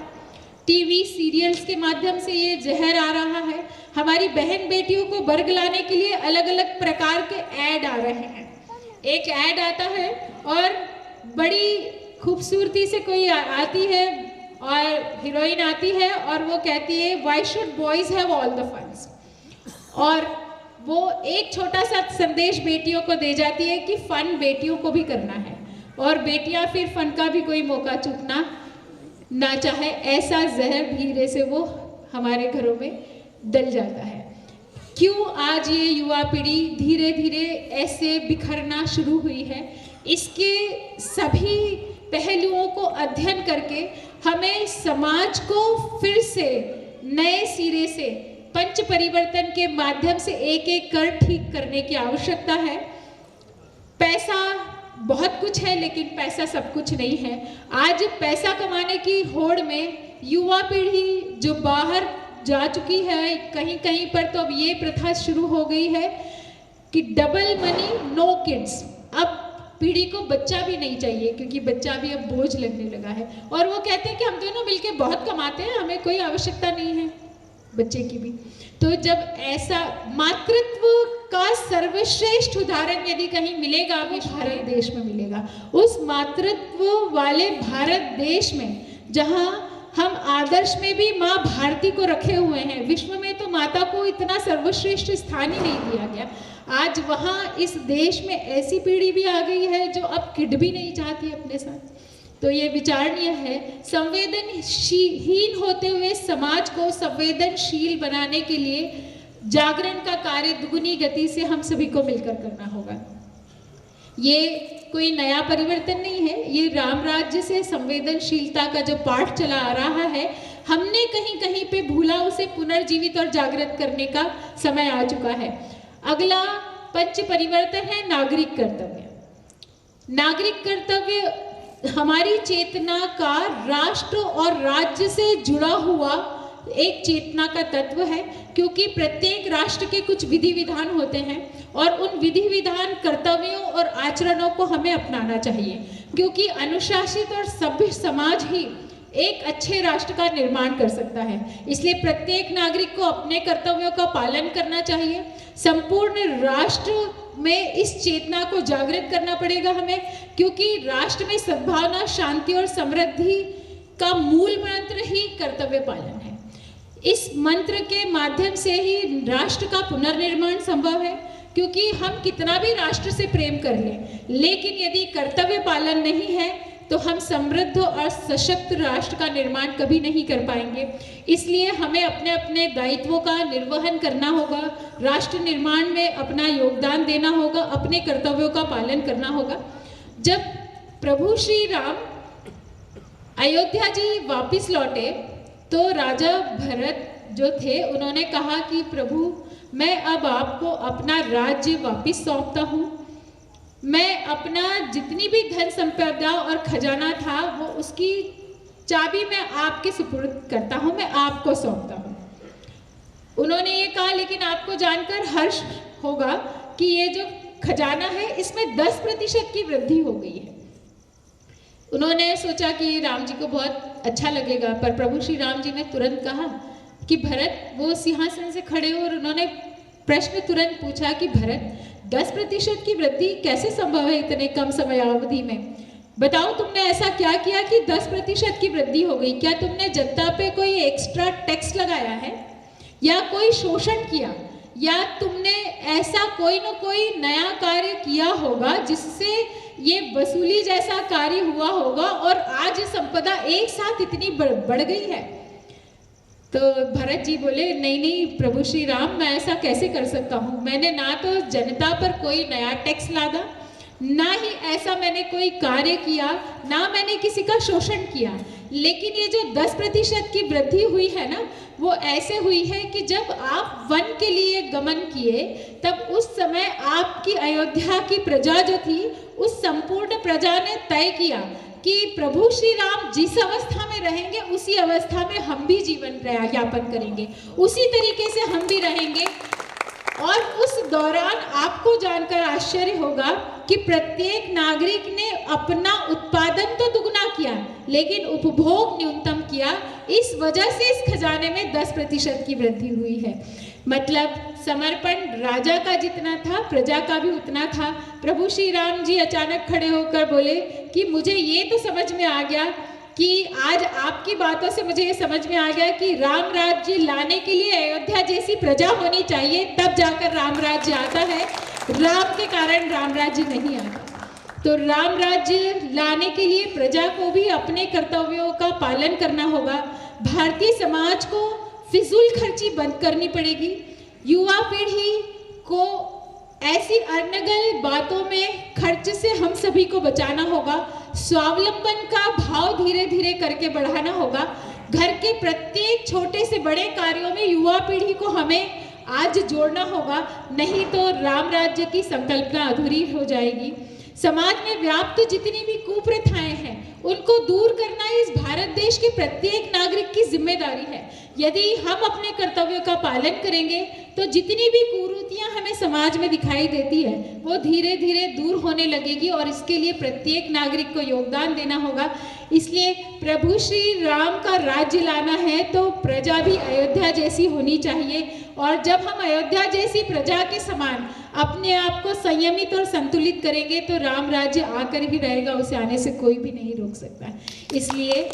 टीवी सीरियल्स के माध्यम से ये जहर आ रहा है। हमारी बहन बेटियों को बरगलाने के लिए अलग अलग प्रकार के ऐड आ रहे हैं। एक ऐड आता है और बड़ी खूबसूरती से कोई आती है और हीरोइन आती है और वो कहती है why should boys have all the funs, और वो एक छोटा सा संदेश बेटियों को दे जाती है कि फन बेटियों को भी करना है, और बेटियां फिर फन का भी कोई मौका चूकना ना चाहे, ऐसा जहर धीरे से वो हमारे घरों में डल जाता है। क्यों आज ये युवा पीढ़ी धीरे धीरे ऐसे बिखरना शुरू हुई है? इसके सभी पहलुओं को अध्ययन करके हमें समाज को फिर से नए सिरे से पंच परिवर्तन के माध्यम से एक एक कर ठीक करने की आवश्यकता है। पैसा बहुत कुछ है, लेकिन पैसा सब कुछ नहीं है। आज पैसा कमाने की होड़ में युवा पीढ़ी जो बाहर जा चुकी है, कहीं कहीं पर तो अब ये प्रथा शुरू हो गई है कि डबल मनी नो किड्स। अब पीढ़ी को बच्चा भी नहीं चाहिए, क्योंकि बच्चा भी अब बोझ लगने लगा है, और वो कहते हैं कि हम दोनों मिलके बहुत कमाते हैं, हमें कोई आवश्यकता नहीं है बच्चे की भी। तो जब ऐसा मातृत्व का सर्वश्रेष्ठ उदाहरण यदि कहीं मिलेगा, वो भारत देश में मिलेगा। उस मातृत्व वाले भारत देश में जहाँ हम आदर्श में भी माँ भारती को रखे हुए हैं, विश्व में तो माता को इतना सर्वश्रेष्ठ स्थान ही नहीं दिया गया। आज वहाँ इस देश में ऐसी पीढ़ी भी आ गई है जो अब किड भी नहीं चाहती अपने साथ। तो ये विचारणीय है। संवेदनहीन होते हुए समाज को संवेदनशील बनाने के लिए जागरण का कार्य दुगुनी गति से हम सभी को मिलकर करना होगा। ये कोई नया परिवर्तन नहीं है, ये राम राज्य से संवेदनशीलता का जो पाठ चला आ रहा है, हमने कहीं कहीं पे भूला, उसे पुनर्जीवित और जागृत करने का समय आ चुका है। अगला पंच परिवर्तन है नागरिक कर्तव्य। नागरिक कर्तव्य हमारी चेतना का राष्ट्र और राज्य से जुड़ा हुआ एक चेतना का तत्व है, क्योंकि प्रत्येक राष्ट्र के कुछ विधि विधान होते हैं और उन विधि विधान, कर्तव्यों और आचरणों को हमें अपनाना चाहिए, क्योंकि अनुशासित और सभ्य समाज ही एक अच्छे राष्ट्र का निर्माण कर सकता है। इसलिए प्रत्येक नागरिक को अपने कर्तव्यों का पालन करना चाहिए। संपूर्ण राष्ट्र में इस चेतना को जागृत करना पड़ेगा हमें, क्योंकि राष्ट्र में सद्भावना, शांति और समृद्धि का मूल मंत्र ही कर्तव्य पालन है। इस मंत्र के माध्यम से ही राष्ट्र का पुनर्निर्माण संभव है, क्योंकि हम कितना भी राष्ट्र से प्रेम कर लें, लेकिन यदि कर्तव्य पालन नहीं है तो हम समृद्ध और सशक्त राष्ट्र का निर्माण कभी नहीं कर पाएंगे। इसलिए हमें अपने अपने दायित्वों का निर्वहन करना होगा, राष्ट्र निर्माण में अपना योगदान देना होगा, अपने कर्तव्यों का पालन करना होगा। जब प्रभु श्री राम अयोध्या जी वापिस लौटे तो राजा भरत जो थे उन्होंने कहा कि प्रभु, मैं अब आपको अपना राज्य वापिस सौंपता हूँ, मैं अपना जितनी भी धन संपदा और खजाना था वो उसकी चाबी मैं आपके सुपुर्द करता हूँ, मैं आपको सौंपता हूँ। उन्होंने ये कहा, लेकिन आपको जानकर हर्ष होगा कि ये जो खजाना है इसमें 10% की वृद्धि हो गई है। उन्होंने सोचा कि राम जी को बहुत अच्छा लगेगा, पर प्रभु श्री राम जी ने तुरंत कहा कि भरत, वो सिंहासन से खड़े और उन्होंने प्रश्न तुरंत पूछा कि भरत, 10% की वृद्धि कैसे संभव है इतने कम समय अवधि में? बताओ, तुमने ऐसा क्या किया कि 10% की वृद्धि हो गई? क्या तुमने जनता पे कोई एक्स्ट्रा टैक्स लगाया है, या कोई शोषण किया, या तुमने ऐसा कोई न कोई नया कार्य किया होगा जिससे ये वसूली जैसा कार्य हुआ होगा और आज संपदा एक साथ इतनी बढ़ गई है? तो भरत जी बोले, नहीं नहीं प्रभु श्री राम, मैं ऐसा कैसे कर सकता हूँ? मैंने ना तो जनता पर कोई नया टैक्स लादा, ना ही ऐसा मैंने कोई कार्य किया, ना मैंने किसी का शोषण किया। लेकिन ये जो 10% की वृद्धि हुई है ना, वो ऐसे हुई है कि जब आप वन के लिए गमन किए तब उस समय आपकी अयोध्या की प्रजा जो थी, उस संपूर्ण प्रजा ने तय किया कि प्रभु श्री राम जिस अवस्था में रहेंगे उसी अवस्था में हम भी जीवन यापन करेंगे, उसी तरीके से हम भी रहेंगे। और उस दौरान आपको जानकर आश्चर्य होगा कि प्रत्येक नागरिक ने अपना उत्पादन तो दुगना किया, लेकिन उपभोग न्यूनतम किया। इस वजह से इस खजाने में 10% की वृद्धि हुई है। मतलब समर्पण राजा का जितना था, प्रजा का भी उतना था। प्रभु श्री राम जी अचानक खड़े होकर बोले कि मुझे ये तो समझ में आ गया कि आज आपकी बातों से मुझे ये समझ में आ गया कि राम राज्य लाने के लिए अयोध्या जैसी प्रजा होनी चाहिए, तब जाकर राम राज्य आता है। राम के कारण राम राज्य नहीं आता। तो राम राज्य लाने के लिए प्रजा को भी अपने कर्तव्यों का पालन करना होगा। भारतीय समाज को फिजूल खर्ची बंद करनी पड़ेगी। युवा पीढ़ी को ऐसी अनर्गल बातों में खर्च से हम सभी को बचाना होगा। स्वावलंबन का भाव धीरे धीरे करके बढ़ाना होगा। घर के प्रत्येक छोटे से बड़े कार्यों में युवा पीढ़ी को हमें आज जोड़ना होगा, नहीं तो राम राज्य की संकल्पना अधूरी हो जाएगी। समाज में व्याप्त जितनी भी कुप्रथाएं हैं उनको दूर करना इस भारत देश के प्रत्येक नागरिक की जिम्मेदारी है। यदि हम अपने कर्तव्यों का पालन करेंगे तो जितनी भी कुरीतियां हमें समाज में दिखाई देती है वो धीरे धीरे दूर होने लगेगी, और इसके लिए प्रत्येक नागरिक को योगदान देना होगा। इसलिए प्रभु श्री राम का राज्य लाना है तो प्रजा भी अयोध्या जैसी होनी चाहिए, और जब हम अयोध्या जैसी प्रजा के समान अपने आप को संयमित और संतुलित करेंगे तो राम राज्य आकर ही रहेगा, उसे आने से कोई भी नहीं रोक सकता। इसलिए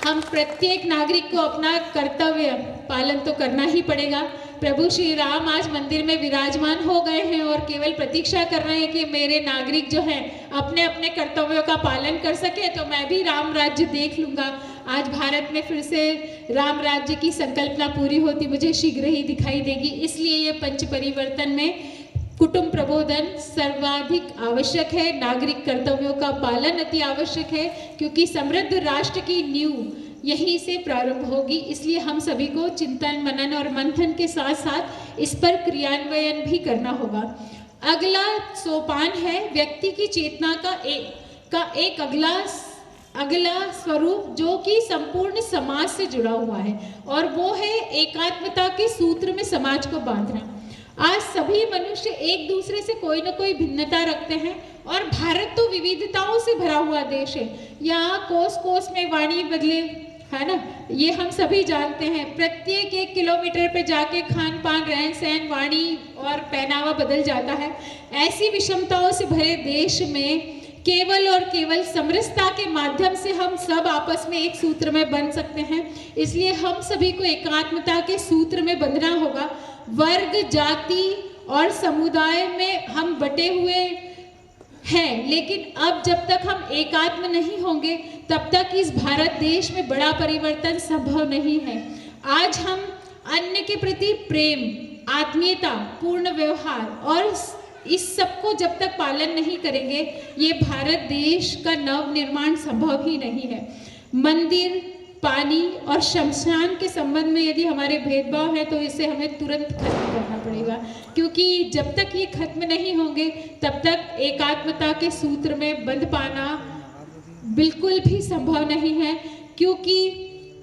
हम प्रत्येक नागरिक को अपना कर्तव्य पालन तो करना ही पड़ेगा। प्रभु श्री राम आज मंदिर में विराजमान हो गए हैं और केवल प्रतीक्षा कर रहे हैं कि मेरे नागरिक जो हैं अपने अपने कर्तव्यों का पालन कर सके, तो मैं भी राम राज्य देख लूँगा। आज भारत में फिर से राम राज्य की संकल्पना पूरी होती मुझे शीघ्र ही दिखाई देगी। इसलिए ये पंच परिवर्तन में कुटुंब प्रबोधन सर्वाधिक आवश्यक है, नागरिक कर्तव्यों का पालन अति आवश्यक है, क्योंकि समृद्ध राष्ट्र की नींव यहीं से प्रारंभ होगी। इसलिए हम सभी को चिंतन मनन और मंथन के साथ साथ इस पर क्रियान्वयन भी करना होगा। अगला सोपान है व्यक्ति की चेतना का एक अगला स्वरूप जो कि संपूर्ण समाज से जुड़ा हुआ है, और वो है एकात्मता के सूत्र में समाज को बांधना। आज सभी मनुष्य एक दूसरे से कोई ना कोई भिन्नता रखते हैं, और भारत तो विविधताओं से भरा हुआ देश है। यहाँ कोस कोस में वाणी बदले, है ना, ये हम सभी जानते हैं। प्रत्येक 1 किलोमीटर पे जाके खान पान रहन सहन वाणी और पहनावा बदल जाता है। ऐसी विषमताओं से भरे देश में केवल और केवल समरसता के माध्यम से हम सब आपस में एक सूत्र में बंध सकते हैं। इसलिए हम सभी को एकात्मता के सूत्र में बंधना होगा। वर्ग जाति और समुदाय में हम बटे हुए हैं, लेकिन अब जब तक हम एकात्म नहीं होंगे तब तक इस भारत देश में बड़ा परिवर्तन संभव नहीं है। आज हम अन्य के प्रति प्रेम, आत्मीयता, पूर्ण व्यवहार और इस सबको जब तक पालन नहीं करेंगे, ये भारत देश का नव निर्माण संभव ही नहीं है। मंदिर, पानी और शमशान के संबंध में यदि हमारे भेदभाव है तो इसे हमें तुरंत खत्म करना पड़ेगा, क्योंकि जब तक ये खत्म नहीं होंगे तब तक एकात्मता के सूत्र में बंध पाना बिल्कुल भी संभव नहीं है। क्योंकि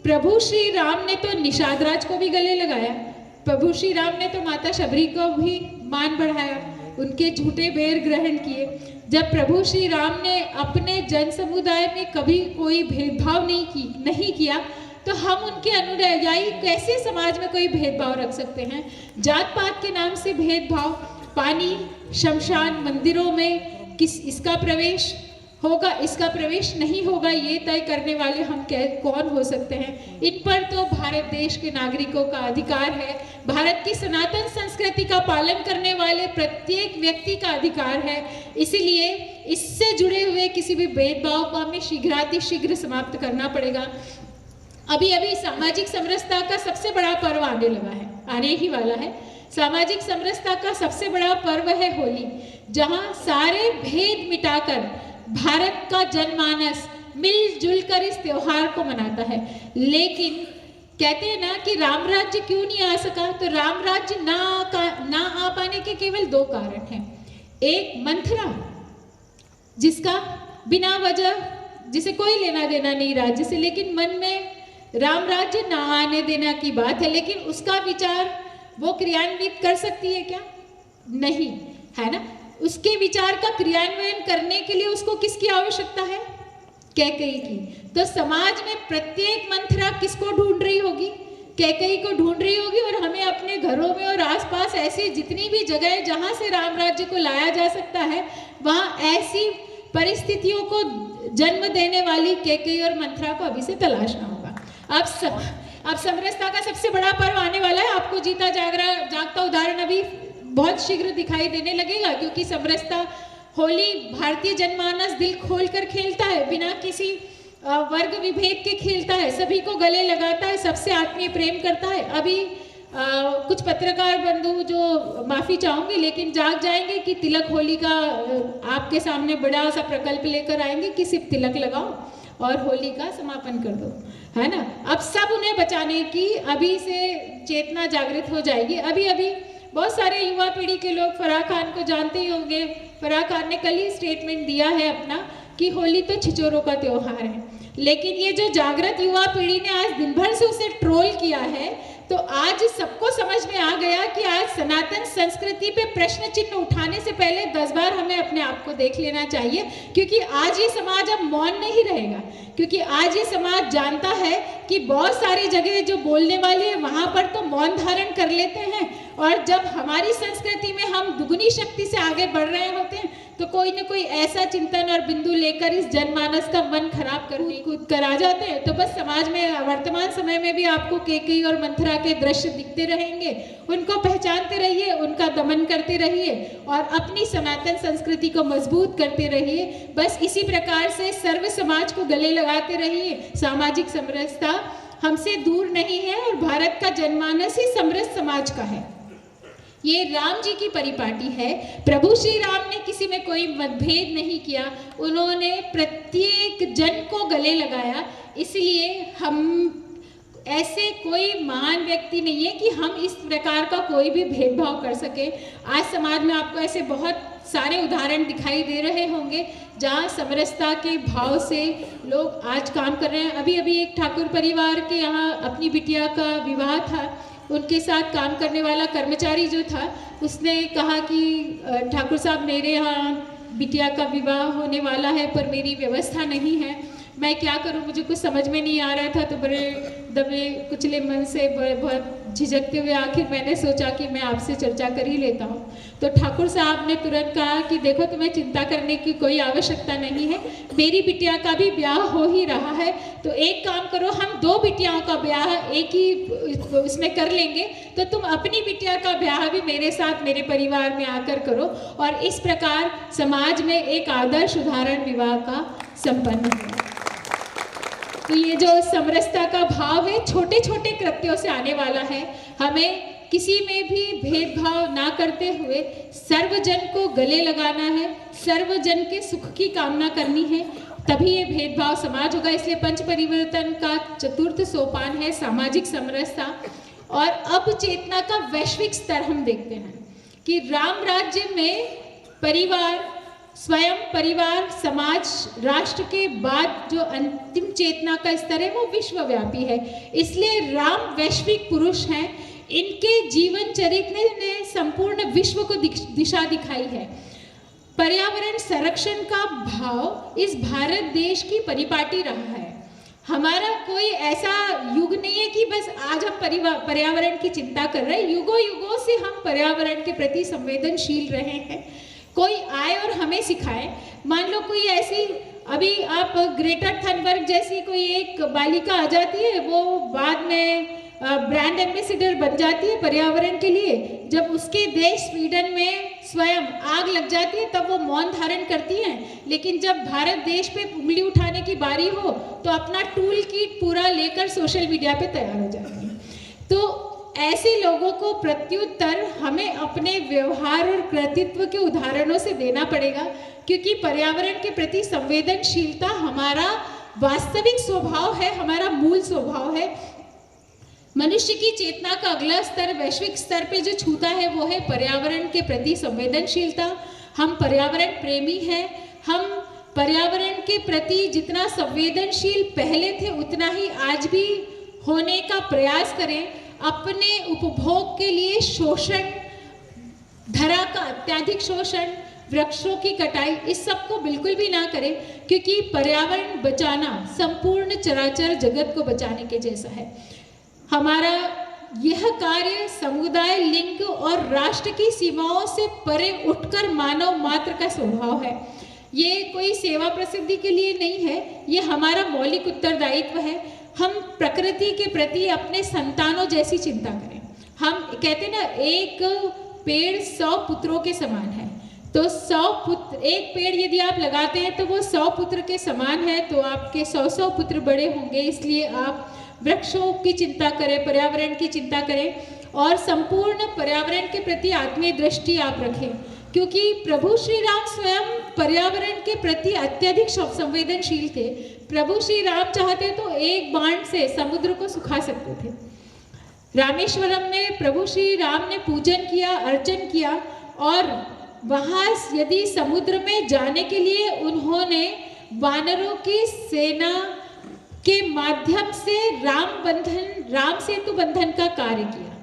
प्रभु श्री राम ने तो निषाद राज को भी गले लगाया, प्रभु श्री राम ने तो माता शबरी को भी मान बढ़ाया, उनके झूठे बेर ग्रहण किए। जब प्रभु श्री राम ने अपने जन समुदाय में कभी कोई भेदभाव नहीं किया, तो हम उनके अनुयायी कैसे समाज में कोई भेदभाव रख सकते हैं। जात पात के नाम से भेदभाव, पानी, शमशान, मंदिरों में इसका प्रवेश होगा, इसका प्रवेश नहीं होगा, ये तय करने वाले हम कौन हो सकते हैं। इन पर तो भारत देश के नागरिकों का अधिकार है। भारत की सनातन संस्कृति का पालन करने वाले प्रत्येक व्यक्ति का अधिकार है। इसीलिए इससे जुड़े हुए किसी भी भेदभाव को हमें शीघ्रातिशीघ्र समाप्त करना पड़ेगा। अभी अभी सामाजिक समरसता का सबसे बड़ा पर्व आने ही वाला है। सामाजिक समरसता का सबसे बड़ा पर्व है होली, जहाँ सारे भेद मिटाकर भारत का जनमानस मिलजुल कर इस त्योहार को मनाता है। लेकिन कहते हैं ना कि राम राज्य क्यों नहीं आ सका, तो राम राज्य ना आ पाने के केवल 2 कारण हैं। एक मंथरा, जिसका बिना वजह, जिसे कोई लेना देना नहीं राज्य से, लेकिन मन में राम राज्य ना आने देना की बात है, लेकिन उसका विचार वो क्रियान्वित कर सकती है क्या? नहीं, है ना। उसके विचार का क्रियान्वयन करने के लिए उसको किसकी आवश्यकता है? कैकेयी की। तो समाज में प्रत्येक मंथरा किसको ढूंढ रही होगी? कैकेयी को ढूंढ रही होगी। और हमें अपने घरों में और आसपास ऐसी जितनी भी जगह है जहां से राम राज्य को लाया जा सकता है, वहां ऐसी परिस्थितियों को जन्म देने वाली कैकेयी और मंथरा को अभी से तलाशना होगा। अब समरसता का सबसे बड़ा पर्व आने वाला है। आपको जीता जागता उदाहरण अभी बहुत शीघ्र दिखाई देने लगेगा, क्योंकि समरसता, होली भारतीय जनमानस दिल खोलकर खेलता है, बिना किसी वर्ग विभेद के खेलता है, सभी को गले लगाता है, सबसे आत्मीय प्रेम करता है। अभी कुछ पत्रकार बंधु जो माफ़ी चाहूँगी लेकिन जाग जाएंगे कि तिलक होली का आपके सामने बड़ा सा प्रकल्प लेकर आएंगे कि सिर्फ तिलक लगाओ और होली का समापन कर दो, है ना। अब सब उन्हें बचाने की अभी से चेतना जागृत हो जाएगी। अभी बहुत सारे युवा पीढ़ी के लोग फराह खान को जानते ही होंगे। फराह खान ने कल ही स्टेटमेंट दिया है अपना कि होली तो छिचोरों का त्योहार है। लेकिन ये जो जागृत युवा पीढ़ी ने आज दिन भर से उसे ट्रोल किया है, तो आज सबको समझ में आ गया कि आज सनातन संस्कृति पे प्रश्न चिन्ह उठाने से पहले 10 बार हमें अपने आप को देख लेना चाहिए, क्योंकि आज ये समाज अब मौन नहीं रहेगा। क्योंकि आज ये समाज जानता है कि बहुत सारी जगह जो बोलने वाली है वहाँ पर तो मौन धारण कर लेते हैं, और जब हमारी संस्कृति में हम दुगुनी शक्ति से आगे बढ़ रहे होते हैं तो कोई न कोई ऐसा चिंतन और बिंदु लेकर इस जनमानस का मन खराब करने कूद कर आ जाते हैं। तो बस समाज में वर्तमान समय में भी आपको केकई और मंथरा के दृश्य दिखते रहेंगे, उनको पहचानते रहिए, उनका दमन करते रहिए और अपनी सनातन संस्कृति को मजबूत करते रहिए। बस इसी प्रकार से सर्व समाज को गले लगाते रहिए। सामाजिक समरसता हमसे दूर नहीं है और भारत का जनमानस ही समरस समाज का है। ये राम जी की परिपाटी है। प्रभु श्री राम ने किसी में कोई मतभेद नहीं किया, उन्होंने प्रत्येक जन को गले लगाया। इसलिए हम ऐसे कोई महान व्यक्ति नहीं है कि हम इस प्रकार का कोई भी भेदभाव कर सके। आज समाज में आपको ऐसे बहुत सारे उदाहरण दिखाई दे रहे होंगे जहाँ समरसता के भाव से लोग आज काम कर रहे हैं। अभी अभी एक ठाकुर परिवार के यहाँ अपनी बिटिया का विवाह था, उनके साथ काम करने वाला कर्मचारी जो था उसने कहा कि ठाकुर साहब मेरे यहाँ बिटिया का विवाह होने वाला है पर मेरी व्यवस्था नहीं है, मैं क्या करूं, मुझे कुछ समझ में नहीं आ रहा था। तो बड़े दबे कुचले मन से बहुत झिझकते हुए आखिर मैंने सोचा कि मैं आपसे चर्चा कर ही लेता हूं। तो ठाकुर साहब ने तुरंत कहा कि देखो तुम्हें चिंता करने की कोई आवश्यकता नहीं है, मेरी बिटिया का भी ब्याह हो ही रहा है, तो एक काम करो हम 2 बिटियाओं का ब्याह एक ही उसमें कर लेंगे, तो तुम अपनी बिटिया का ब्याह भी मेरे साथ मेरे परिवार में आकर करो। और इस प्रकार समाज में एक आदर्श उदाहरण विवाह का संपन्न हुआ। तो ये जो समरसता का भाव है छोटे छोटे कृत्यों से आने वाला है। हमें किसी में भी भेदभाव ना करते हुए सर्वजन को गले लगाना है, सर्वजन के सुख की कामना करनी है, तभी ये भेदभाव समाज होगा। इसलिए पंच परिवर्तन का चतुर्थ सोपान है सामाजिक समरसता। और अब चेतना का वैश्विक स्तर हम देखते हैं कि राम राज्य में परिवार, स्वयं परिवार, समाज, राष्ट्र के बाद जो अंतिम चेतना का स्तर है वो विश्वव्यापी है। इसलिए राम वैश्विक पुरुष हैं, इनके जीवन चरित्र ने संपूर्ण विश्व को दिशा दिखाई है। पर्यावरण संरक्षण का भाव इस भारत देश की परिपाटी रहा है। हमारा कोई ऐसा युग नहीं है कि बस आज हम पर्यावरण की चिंता कर रहे हैं, युगों युगों से हम पर्यावरण के प्रति संवेदनशील रहे हैं। कोई आए और हमें सिखाए। मान लो कोई ऐसी, अभी आप ग्रेटा थनबर्ग जैसी कोई एक बालिका आ जाती है, वो बाद में ब्रांड एम्बेसडर बन जाती है पर्यावरण के लिए। जब उसके देश स्वीडन में स्वयं आग लग जाती है तब वो मौन धारण करती हैं, लेकिन जब भारत देश पे उंगली उठाने की बारी हो तो अपना टूल किट पूरा लेकर सोशल मीडिया पे तैयार हो जाती है। तो ऐसे लोगों को प्रत्युत्तर हमें अपने व्यवहार और कृतित्व के उदाहरणों से देना पड़ेगा, क्योंकि पर्यावरण के प्रति संवेदनशीलता हमारा वास्तविक स्वभाव है, हमारा मूल स्वभाव है। मनुष्य की चेतना का अगला स्तर वैश्विक स्तर पे जो छूता है वो है पर्यावरण के प्रति संवेदनशीलता। हम पर्यावरण प्रेमी हैं, हम पर्यावरण के प्रति जितना संवेदनशील पहले थे उतना ही आज भी होने का प्रयास करें। अपने उपभोग के लिए शोषण, धरा का अत्यधिक शोषण, वृक्षों की कटाई, इस सब को बिल्कुल भी ना करें, क्योंकि पर्यावरण बचाना संपूर्ण चराचर जगत को बचाने के जैसा है। हमारा यह कार्य समुदाय, लिंग और राष्ट्र की सीमाओं से परे उठकर मानव मात्र का स्वभाव है। ये कोई सेवा प्रसिद्धि के लिए नहीं है, ये हमारा मौलिक उत्तरदायित्व है। हम प्रकृति के प्रति अपने संतानों जैसी चिंता करें। हम कहते हैं ना, एक पेड़ 100 पुत्रों के समान है। तो 100 पुत्र, एक पेड़ यदि आप लगाते हैं तो वो 100 पुत्र के समान है, तो आपके 100 पुत्र बड़े होंगे। इसलिए आप वृक्षों की चिंता करें, पर्यावरण की चिंता करें और संपूर्ण पर्यावरण के प्रति आत्मीय दृष्टि आप रखें, क्योंकि प्रभु श्री राम स्वयं पर्यावरण के प्रति अत्यधिक संवेदनशील थे। प्रभु श्री राम चाहते तो एक बाण से समुद्र को सुखा सकते थे। रामेश्वरम में प्रभु श्री राम ने पूजन किया, अर्चन किया और वहाँ यदि समुद्र में जाने के लिए उन्होंने वानरों की सेना के माध्यम से राम सेतु बंधन का कार्य किया।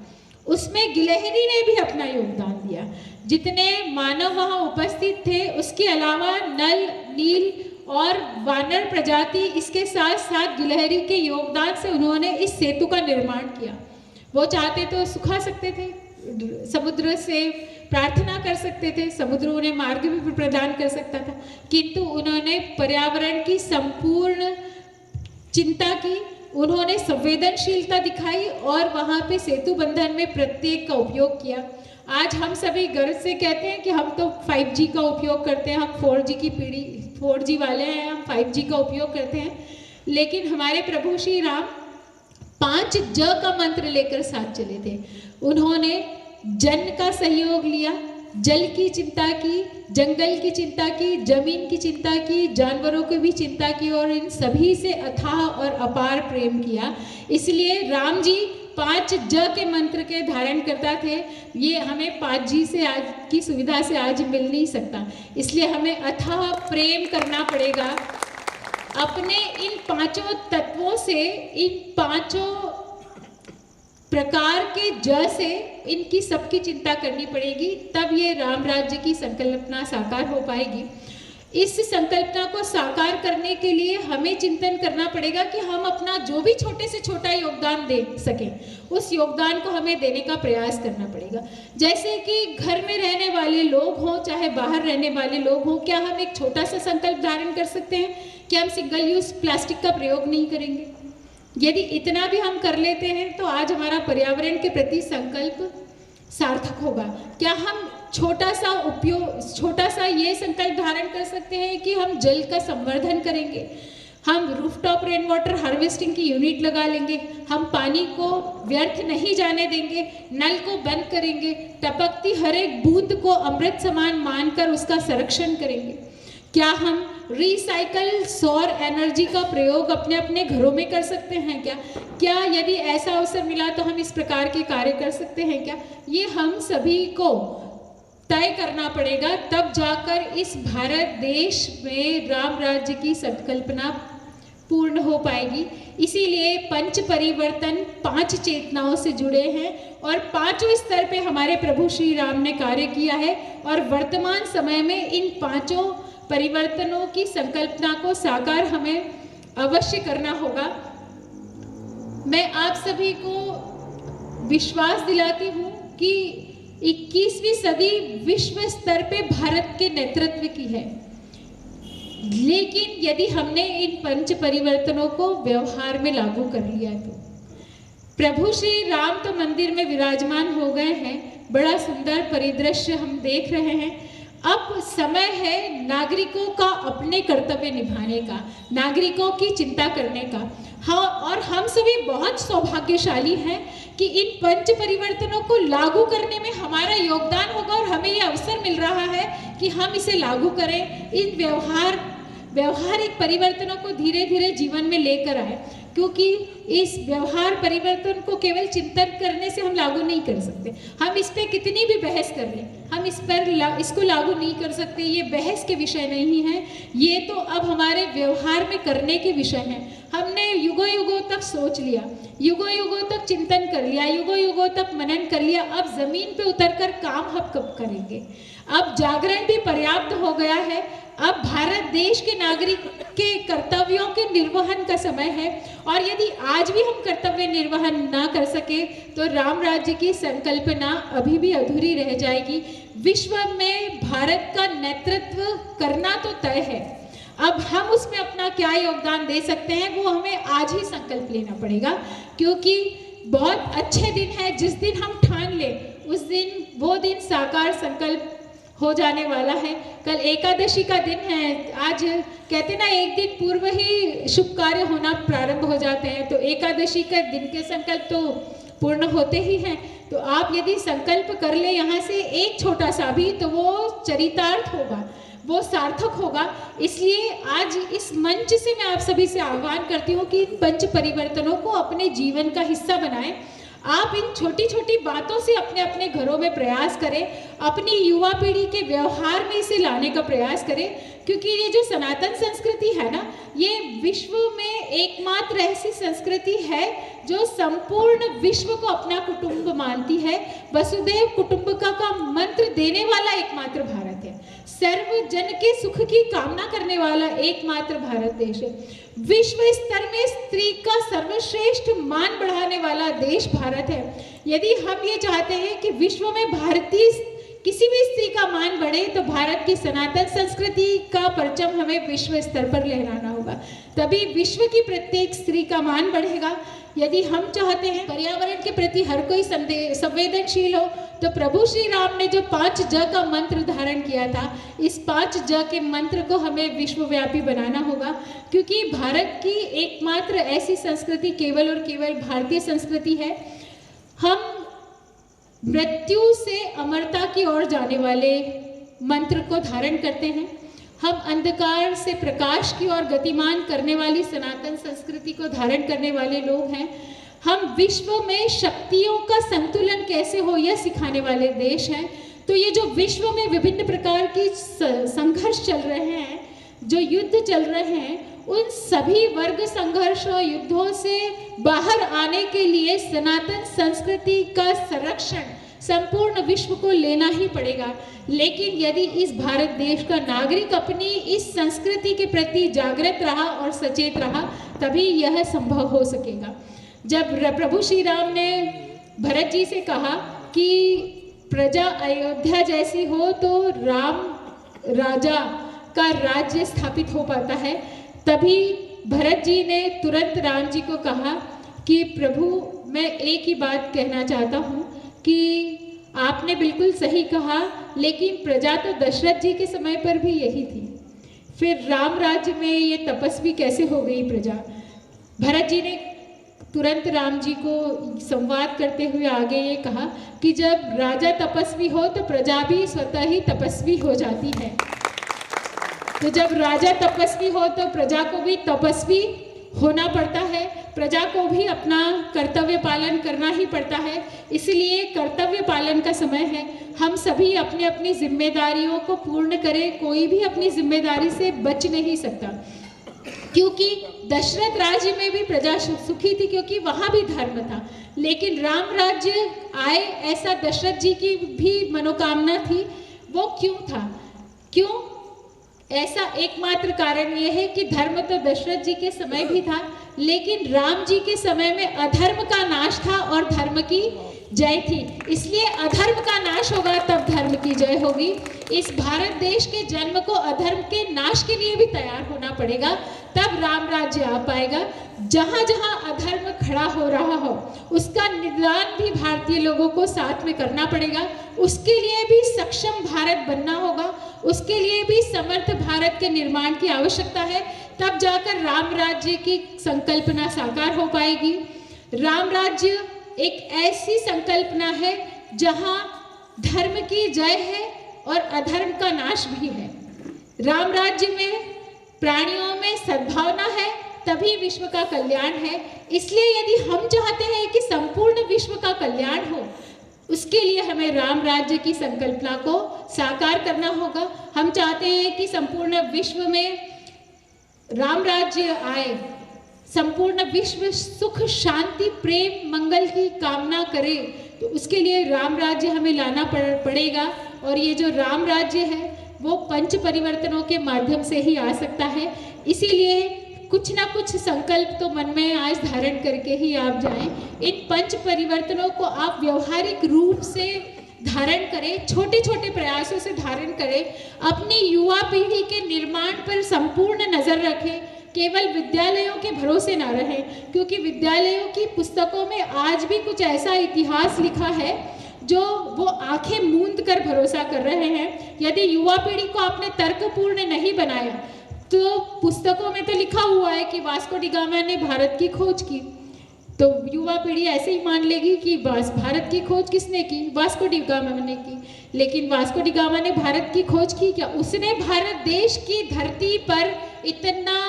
उसमें गिलहरी ने भी अपना योगदान दिया। जितने मानव वहाँ उपस्थित थे, उसके अलावा नल, नील और वानर प्रजाति, इसके साथ साथ गिलहरी के योगदान से उन्होंने इस सेतु का निर्माण किया। वो चाहते तो सुखा सकते थे, समुद्र से प्रार्थना कर सकते थे, समुद्र उन्हें मार्ग भी प्रदान कर सकता था, किंतु उन्होंने पर्यावरण की संपूर्ण चिंता की, उन्होंने संवेदनशीलता दिखाई और वहाँ पे सेतु बंधन में प्रत्येक का उपयोग किया। आज हम सभी गर्व से कहते हैं कि हम तो 5G का उपयोग करते हैं, हम 4G की पीढ़ी 4G वाले हैं, हम 5G का उपयोग करते हैं, लेकिन हमारे प्रभु श्री राम 5 ज का मंत्र लेकर साथ चले थे। उन्होंने जन का सहयोग लिया, जल की चिंता की, जंगल की चिंता की, जमीन की चिंता की, जानवरों की भी चिंता की और इन सभी से अथाह और अपार प्रेम किया। इसलिए राम जी 5 ज के मंत्र के धारण करता थे। ये हमें 5G से आज की सुविधा से आज मिल नहीं सकता, इसलिए हमें अथाह प्रेम करना पड़ेगा। अपने इन 5 तत्वों से, इन 5 प्रकार के ज से इनकी सबकी चिंता करनी पड़ेगी, तब ये राम राज्य की संकल्पना साकार हो पाएगी। इस संकल्पना को साकार करने के लिए हमें चिंतन करना पड़ेगा कि हम अपना जो भी छोटे से छोटा योगदान दे सकें, उस योगदान को हमें देने का प्रयास करना पड़ेगा। जैसे कि घर में रहने वाले लोग हों चाहे बाहर रहने वाले लोग हों, क्या हम एक छोटा सा संकल्प धारण कर सकते हैं कि हम सिंगल यूज प्लास्टिक का प्रयोग नहीं करेंगे? यदि इतना भी हम कर लेते हैं तो आज हमारा पर्यावरण के प्रति संकल्प सार्थक होगा। क्या हम छोटा सा ये संकल्प धारण कर सकते हैं कि हम जल का संवर्धन करेंगे, हम रूफटॉप रेन वाटर हार्वेस्टिंग की यूनिट लगा लेंगे, हम पानी को व्यर्थ नहीं जाने देंगे, नल को बंद करेंगे, टपकती हर एक बूंद को अमृत समान मानकर उसका संरक्षण करेंगे। क्या हम रिसाइकल सौर एनर्जी का प्रयोग अपने अपने घरों में कर सकते हैं क्या यदि ऐसा अवसर मिला तो हम इस प्रकार के कार्य कर सकते हैं क्या? ये हम सभी को तय करना पड़ेगा, तब जाकर इस भारत देश में राम राज्य की संकल्पना पूर्ण हो पाएगी। इसीलिए पंच परिवर्तन 5 चेतनाओं से जुड़े हैं और 5 स्तर पे हमारे प्रभु श्री राम ने कार्य किया है और वर्तमान समय में इन 5 परिवर्तनों की संकल्पना को साकार हमें अवश्य करना होगा। मैं आप सभी को विश्वास दिलाती हूँ कि 21वीं सदी विश्व स्तर पे भारत के नेतृत्व की है, लेकिन यदि हमने इन पंच परिवर्तनों को व्यवहार में लागू कर लिया तो प्रभु श्री राम तो मंदिर में विराजमान हो गए हैं, बड़ा सुंदर परिदृश्य हम देख रहे हैं। अब समय है नागरिकों का अपने कर्तव्य निभाने का, नागरिकों की चिंता करने का। हाँ, और हम सभी बहुत सौभाग्यशाली हैं कि इन पंच परिवर्तनों को लागू करने में हमारा योगदान होगा और हमें ये अवसर मिल रहा है कि हम इसे लागू करें, इन व्यवहारिक परिवर्तनों को धीरे धीरे जीवन में लेकर आए, क्योंकि इस व्यवहार परिवर्तन को केवल चिंतन करने से हम लागू नहीं कर सकते। हम इस पे कितनी भी बहस कर लें, हम इसको लागू नहीं कर सकते। ये बहस के विषय नहीं है, ये तो अब हमारे व्यवहार में करने के विषय हैं। हमने युगों युगों तक सोच लिया, युगों युगों तक चिंतन कर लिया, युगों युगों तक मनन कर लिया, अब जमीन पे उतरकर काम हम कब करेंगे? अब जागरण भी पर्याप्त हो गया है। अब भारत देश के नागरिक के कर्तव्यों के निर्वहन का समय है और यदि आज भी हम कर्तव्य निर्वहन ना कर सके तो राम राज्य की संकल्पना अभी भी अधूरी रह जाएगी। विश्व में भारत का नेतृत्व करना तो तय है, अब हम उसमें अपना क्या योगदान दे सकते हैं वो हमें आज ही संकल्प लेना पड़ेगा, क्योंकि बहुत अच्छे दिन है। जिस दिन हम ठान लें उस दिन वो दिन साकार संकल्प हो जाने वाला है। कल एकादशी का दिन है। आज कहते ना एक दिन पूर्व ही शुभ कार्य होना प्रारंभ हो जाते हैं, तो एकादशी के दिन के संकल्प तो पूर्ण होते ही हैं। तो आप यदि संकल्प कर ले यहाँ से एक छोटा सा भी, तो वो चरितार्थ होगा, वो सार्थक होगा। इसलिए आज इस मंच से मैं आप सभी से आह्वान करती हूँ कि इन पंच परिवर्तनों को अपने जीवन का हिस्सा बनाएं। आप इन छोटी छोटी बातों से अपने अपने घरों में प्रयास करें, अपनी युवा पीढ़ी के व्यवहार में इसे लाने का प्रयास करें, क्योंकि ये जो सनातन संस्कृति है ना, ये विश्व में एकमात्र ऐसी संस्कृति है जो संपूर्ण विश्व को अपना कुटुंब मानती है। वसुधैव कुटुंबकम का मंत्र देने वाला एकमात्र भारत है। सर्व जन के सुख की कामना करने वाला एकमात्र भारत देश है। विश्व स्तर में स्त्री का सर्वश्रेष्ठ मान बढ़ाने वाला देश भारत है। यदि हम ये चाहते हैं कि विश्व में भारतीय किसी भी स्त्री का मान बढ़े, तो भारत की सनातन संस्कृति का परचम हमें विश्व स्तर पर लहराना होगा, तभी विश्व की प्रत्येक स्त्री का मान बढ़ेगा। यदि हम चाहते हैं पर्यावरण के प्रति हर कोई संवेदनशील हो, तो प्रभु श्री राम ने जो 5 ज का मंत्र धारण किया था, इस 5 ज के मंत्र को हमें विश्वव्यापी बनाना होगा, क्योंकि भारत की एकमात्र ऐसी संस्कृति केवल और केवल भारतीय संस्कृति है। हम मृत्यु से अमरता की ओर जाने वाले मंत्र को धारण करते हैं। हम अंधकार से प्रकाश की ओर गतिमान करने वाली सनातन संस्कृति को धारण करने वाले लोग हैं। हम विश्व में शक्तियों का संतुलन कैसे हो, यह सिखाने वाले देश हैं। तो ये जो विश्व में विभिन्न प्रकार की संघर्ष चल रहे हैं, जो युद्ध चल रहे हैं, उन सभी वर्ग संघर्ष और युद्धों से बाहर आने के लिए सनातन संस्कृति का संरक्षण संपूर्ण विश्व को लेना ही पड़ेगा। लेकिन यदि इस भारत देश का नागरिक अपनी इस संस्कृति के प्रति जागृत रहा और सचेत रहा, तभी यह संभव हो सकेगा। जब प्रभु श्री राम ने भरत जी से कहा कि प्रजा अयोध्या जैसी हो तो राम राजा का राज्य स्थापित हो पाता है, तभी भरत जी ने तुरंत राम जी को कहा कि प्रभु, मैं एक ही बात कहना चाहता हूँ कि आपने बिल्कुल सही कहा, लेकिन प्रजा तो दशरथ जी के समय पर भी यही थी, फिर राम राज्य में ये तपस्वी कैसे हो गई प्रजा। भरत जी ने तुरंत राम जी को संवाद करते हुए आगे ये कहा कि जब राजा तपस्वी हो तो प्रजा भी स्वतः ही तपस्वी हो जाती है। तो जब राजा तपस्वी हो तो प्रजा को भी तपस्वी होना पड़ता है, प्रजा को भी अपना कर्तव्य पालन करना ही पड़ता है। इसलिए कर्तव्य पालन का समय है। हम सभी अपनी अपनी जिम्मेदारियों को पूर्ण करें, कोई भी अपनी जिम्मेदारी से बच नहीं सकता, क्योंकि दशरथ राज्य में भी प्रजा सुखी थी, क्योंकि वहाँ भी धर्म था। लेकिन राम राज्य आए, ऐसा दशरथ जी की भी मनोकामना थी। वो क्यों था? क्यों? ऐसा एकमात्र कारण यह है कि धर्म तो दशरथ जी के समय भी था, लेकिन राम जी के समय में अधर्म का नाश था और धर्म की जय थी। इसलिए अधर्म का नाश होगा तब धर्म की जय होगी। इस भारत देश के जन्म को अधर्म के नाश के लिए भी तैयार होना पड़ेगा, तब राम राज्य आ पाएगा। जहाँ जहाँ अधर्म खड़ा हो रहा हो, उसका निदान भी भारतीय लोगों को साथ में करना पड़ेगा। उसके लिए भी सक्षम भारत बनना होगा, उसके लिए भी समर्थ भारत के निर्माण की आवश्यकता है। तब जाकर राम राज्य की संकल्पना साकार हो पाएगी। राम राज्य एक ऐसी संकल्पना है जहाँ धर्म की जय है और अधर्म का नाश भी है। राम राज्य में प्राणियों में सद्भावना है, तभी विश्व का कल्याण है। इसलिए यदि हम चाहते हैं कि संपूर्ण विश्व का कल्याण हो, उसके लिए हमें राम राज्य की संकल्पना को साकार करना होगा। हम चाहते हैं कि संपूर्ण विश्व में राम राज्य आए, संपूर्ण विश्व सुख शांति प्रेम मंगल की कामना करे, तो उसके लिए राम राज्य हमें लाना पड़ेगा। और ये जो राम राज्य है वो पंच परिवर्तनों के माध्यम से ही आ सकता है। इसीलिए कुछ ना कुछ संकल्प तो मन में आज धारण करके ही आप जाएं। इन पंच परिवर्तनों को आप व्यवहारिक रूप से धारण करें, छोटे छोटे प्रयासों से धारण करें। अपनी युवा पीढ़ी के निर्माण पर संपूर्ण नजर रखें, केवल विद्यालयों के भरोसे ना रहें, क्योंकि विद्यालयों की पुस्तकों में आज भी कुछ ऐसा इतिहास लिखा है जो वो आंखें मूंद कर भरोसा कर रहे हैं। यदि युवा पीढ़ी को आपने तर्कपूर्ण नहीं बनाया, तो पुस्तकों में तो लिखा हुआ है कि वास्को डी गामा ने भारत की खोज की, तो युवा पीढ़ी ऐसे ही मान लेगी कि बस भारत की खोज किसने की? वास्को डी गामा ने की। लेकिन वास्को डी गामा ने भारत की खोज की क्या? उसने भारत देश की धरती पर इतना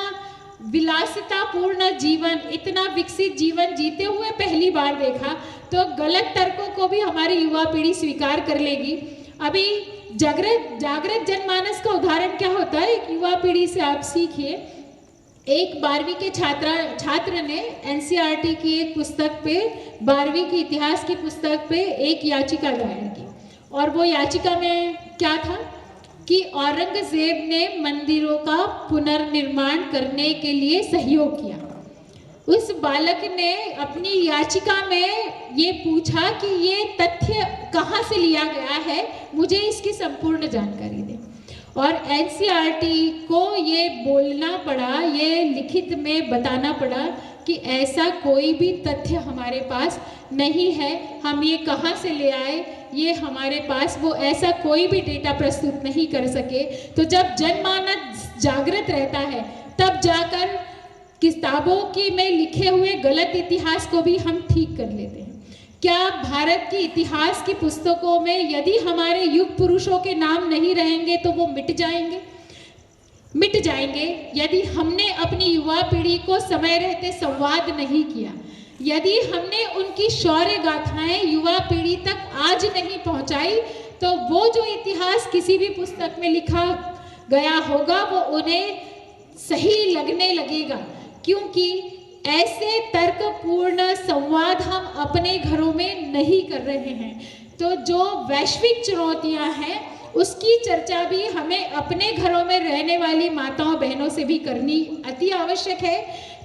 विलासितापूर्ण जीवन, इतना विकसित जीवन जीते हुए पहली बार देखा। तो गलत तर्कों को भी हमारी युवा पीढ़ी स्वीकार कर लेगी। अभी जागृत जनमानस का उदाहरण क्या होता है, एक युवा पीढ़ी से आप सीखिए। एक 12वीं के छात्र ने एनसीईआरटी की एक पुस्तक पे, 12वीं की इतिहास की पुस्तक पे एक याचिका दायर की, और वो याचिका में क्या था कि औरंगजेब ने मंदिरों का पुनर्निर्माण करने के लिए सहयोग किया। उस बालक ने अपनी याचिका में ये पूछा कि ये तथ्य कहाँ से लिया गया है, मुझे इसकी संपूर्ण जानकारी दें। और एनसीईआरटी को ये बोलना पड़ा, ये लिखित में बताना पड़ा कि ऐसा कोई भी तथ्य हमारे पास नहीं है, हम ये कहाँ से ले आए, ये हमारे पास वो ऐसा कोई भी डेटा प्रस्तुत नहीं कर सके। तो जब जनमानस जागृत रहता है तब जाकर किताबों की में लिखे हुए गलत इतिहास को भी हम ठीक कर लेते हैं। क्या भारत की इतिहास की पुस्तकों में यदि हमारे युग पुरुषों के नाम नहीं रहेंगे तो वो मिट जाएंगे यदि हमने अपनी युवा पीढ़ी को समय रहते संवाद नहीं किया, यदि हमने उनकी शौर्य गाथाएं युवा पीढ़ी तक आज नहीं पहुंचाई, तो वो जो इतिहास किसी भी पुस्तक में लिखा गया होगा वो उन्हें सही लगने लगेगा, क्योंकि ऐसे तर्कपूर्ण संवाद हम अपने घरों में नहीं कर रहे हैं। तो जो वैश्विक चुनौतियां हैं उसकी चर्चा भी हमें अपने घरों में रहने वाली माताओं बहनों से भी करनी अति आवश्यक है,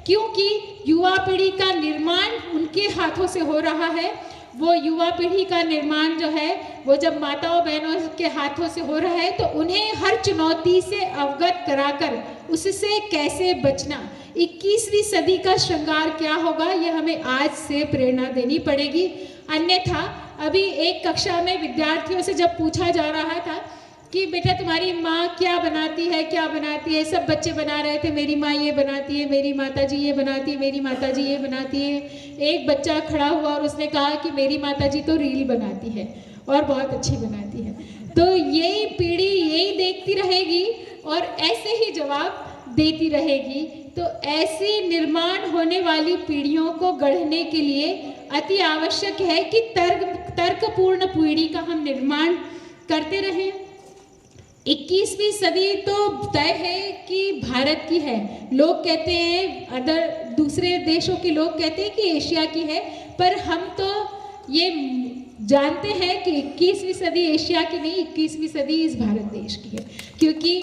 क्योंकि युवा पीढ़ी का निर्माण उनके हाथों से हो रहा है। वो युवा पीढ़ी का निर्माण जो है वो जब माताओं बहनों के हाथों से हो रहा है तो उन्हें हर चुनौती से अवगत कराकर उससे कैसे बचना, 21वीं सदी का श्रृंगार क्या होगा, ये हमें आज से प्रेरणा देनी पड़ेगी। अन्यथा अभी एक कक्षा में विद्यार्थियों से जब पूछा जा रहा था कि बेटा तुम्हारी माँ क्या बनाती है, सब बच्चे बना रहे थे मेरी माँ ये बनाती है, मेरी माताजी ये बनाती है, मेरी माताजी ये बनाती है। एक बच्चा खड़ा हुआ और उसने कहा कि मेरी माताजी तो रील बनाती है और बहुत अच्छी बनाती है। तो यही पीढ़ी यही देखती रहेगी और ऐसे ही जवाब देती रहेगी। तो ऐसी निर्माण होने वाली पीढ़ियों को गढ़ने के लिए अति आवश्यक है कि तर्कपूर्ण पीढ़ी का हम निर्माण करते रहें। 21वीं सदी तो तय है कि भारत की है, लोग कहते हैं दूसरे देशों के लोग कहते हैं कि एशिया की है, पर हम तो ये जानते हैं कि 21वीं सदी एशिया की नहीं, 21वीं सदी इस भारत देश की है, क्योंकि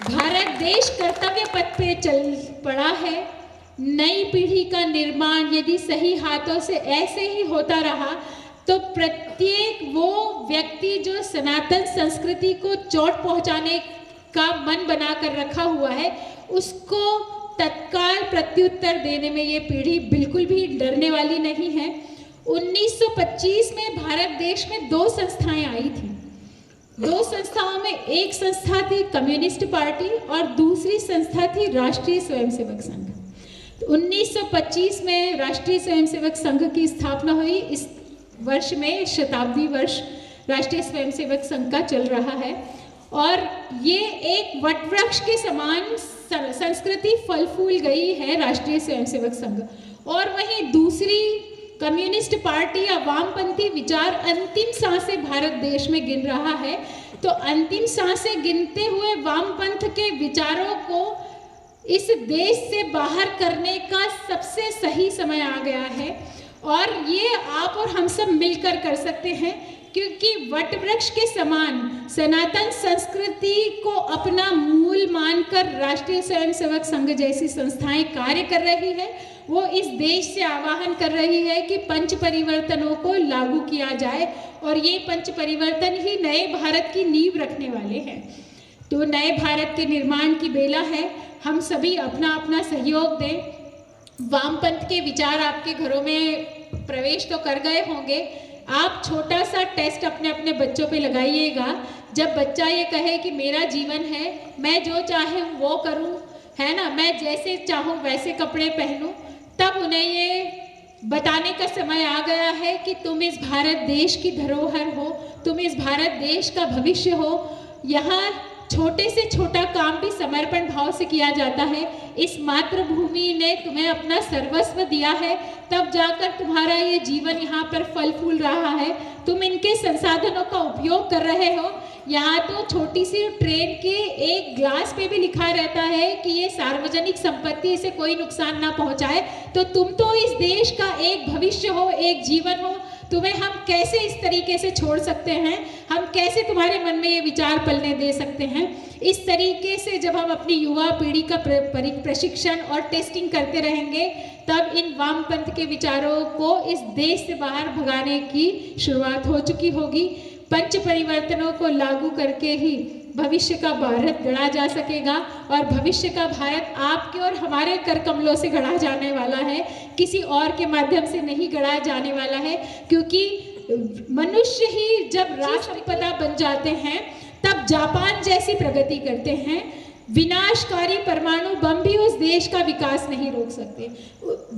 भारत देश कर्तव्य पथ पे चल पड़ा है। नई पीढ़ी का निर्माण यदि सही हाथों से ऐसे ही होता रहा तो प्रत्येक वो व्यक्ति जो सनातन संस्कृति को चोट पहुंचाने का मन बनाकर रखा हुआ है उसको तत्काल प्रत्युत्तर देने में ये पीढ़ी बिल्कुल भी डरने वाली नहीं है। 1925 में भारत देश में 2 संस्थाएं आई थी। 2 संस्थाओं में एक संस्था थी कम्युनिस्ट पार्टी और दूसरी संस्था थी राष्ट्रीय स्वयंसेवक संघ। तो 1925 में राष्ट्रीय स्वयंसेवक संघ की स्थापना हुई। इस वर्ष में शताब्दी वर्ष राष्ट्रीय स्वयंसेवक संघ का चल रहा है और ये एक वटवृक्ष के समान संस्कृति फल फूल गई है राष्ट्रीय स्वयंसेवक संघ। और वहीं दूसरी कम्युनिस्ट पार्टी या वामपंथी विचार अंतिम सांसें भारत देश में गिन रहा है। तो अंतिम सांसें गिनते हुए वामपंथ के विचारों को इस देश से बाहर करने का सबसे सही समय आ गया है और ये आप और हम सब मिलकर कर सकते हैं, क्योंकि वटवृक्ष के समान सनातन संस्कृति को अपना मूल मानकर राष्ट्रीय स्वयंसेवक संघ जैसी संस्थाएं कार्य कर रही है। वो इस देश से आह्वान कर रही है कि पंच परिवर्तनों को लागू किया जाए और ये पंच परिवर्तन ही नए भारत की नींव रखने वाले हैं। तो नए भारत के निर्माण की बेला है, हम सभी अपना अपना सहयोग दें। वामपंथ के विचार आपके घरों में प्रवेश तो कर गए होंगे। आप छोटा सा टेस्ट अपने अपने बच्चों पे लगाइएगा। जब बच्चा ये कहे कि मेरा जीवन है, मैं जो चाहे वो करूं, है ना, मैं जैसे चाहूं वैसे कपड़े पहनूं, तब उन्हें ये बताने का समय आ गया है कि तुम इस भारत देश की धरोहर हो, तुम इस भारत देश का भविष्य हो। यहाँ छोटे से छोटा काम भी समर्पण भाव से किया जाता है। इस मातृभूमि ने तुम्हें अपना सर्वस्व दिया है, तब जाकर तुम्हारा ये जीवन यहाँ पर फल फूल रहा है। तुम इनके संसाधनों का उपयोग कर रहे हो। यहाँ तो छोटी सी ट्रेन के एक ग्लास पे भी लिखा रहता है कि ये सार्वजनिक संपत्ति, इसे कोई नुकसान ना पहुँचाए। तो तुम तो इस देश का एक भविष्य हो, एक जीवन हो। तुम्हें हम कैसे इस तरीके से छोड़ सकते हैं? हम कैसे तुम्हारे मन में ये विचार पलने दे सकते हैं? इस तरीके से जब हम अपनी युवा पीढ़ी का प्रशिक्षण और टेस्टिंग करते रहेंगे, तब इन वामपंथ के विचारों को इस देश से बाहर भगाने की शुरुआत हो चुकी होगी। पंच परिवर्तनों को लागू करके ही भविष्य का भारत गढ़ा जा सकेगा, और भविष्य का भारत आपके और हमारे कर कमलों से गढ़ा जाने वाला है, किसी और के माध्यम से नहीं गढ़ा जाने वाला है। क्योंकि मनुष्य ही जब राष्ट्र संपदा बन जाते हैं, तब जापान जैसी प्रगति करते हैं। विनाशकारी परमाणु बम भी उस देश का विकास नहीं रोक सकते।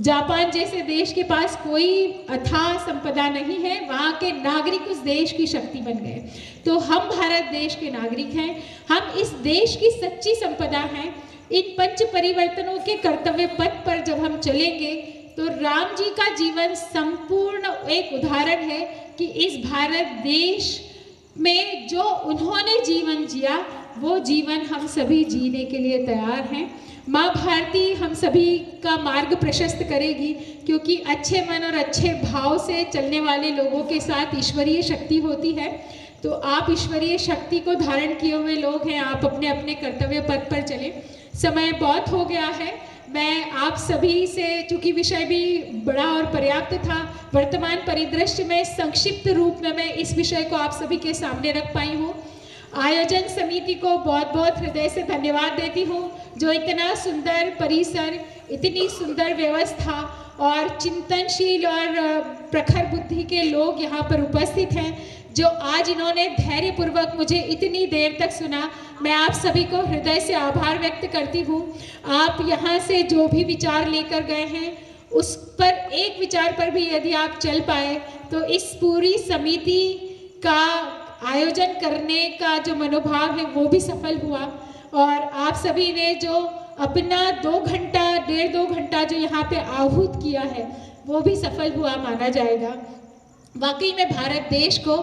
जापान जैसे देश के पास कोई अथाह संपदा नहीं है, वहाँ के नागरिक उस देश की शक्ति बन गए। तो हम भारत देश के नागरिक हैं, हम इस देश की सच्ची संपदा हैं। इन पंच परिवर्तनों के कर्तव्य पथ पर जब हम चलेंगे, तो राम जी का जीवन संपूर्ण एक उदाहरण है कि इस भारत देश में जो उन्होंने जीवन जिया, वो जीवन हम सभी जीने के लिए तैयार हैं। माँ भारती हम सभी का मार्ग प्रशस्त करेगी, क्योंकि अच्छे मन और अच्छे भाव से चलने वाले लोगों के साथ ईश्वरीय शक्ति होती है। तो आप ईश्वरीय शक्ति को धारण किए हुए लोग हैं, आप अपने अपने कर्तव्य पथ पर चलें। समय बहुत हो गया है। मैं आप सभी से, चूँकि विषय भी बड़ा और पर्याप्त था, वर्तमान परिदृश्य में संक्षिप्त रूप में मैं इस विषय को आप सभी के सामने रख पाई हूँ। आयोजन समिति को बहुत बहुत हृदय से धन्यवाद देती हूँ, जो इतना सुंदर परिसर, इतनी सुंदर व्यवस्था और चिंतनशील और प्रखर बुद्धि के लोग यहाँ पर उपस्थित हैं, जो आज इन्होंने धैर्यपूर्वक मुझे इतनी देर तक सुना। मैं आप सभी को हृदय से आभार व्यक्त करती हूँ। आप यहाँ से जो भी विचार लेकर गए हैं, उस पर एक विचार पर भी यदि आप चल पाए, तो इस पूरी समिति का आयोजन करने का जो मनोभाव है वो भी सफल हुआ। और आप सभी ने जो अपना 1.5 घंटा जो यहाँ पे आहूत किया है, वो भी सफल हुआ माना जाएगा। वाकई में भारत देश को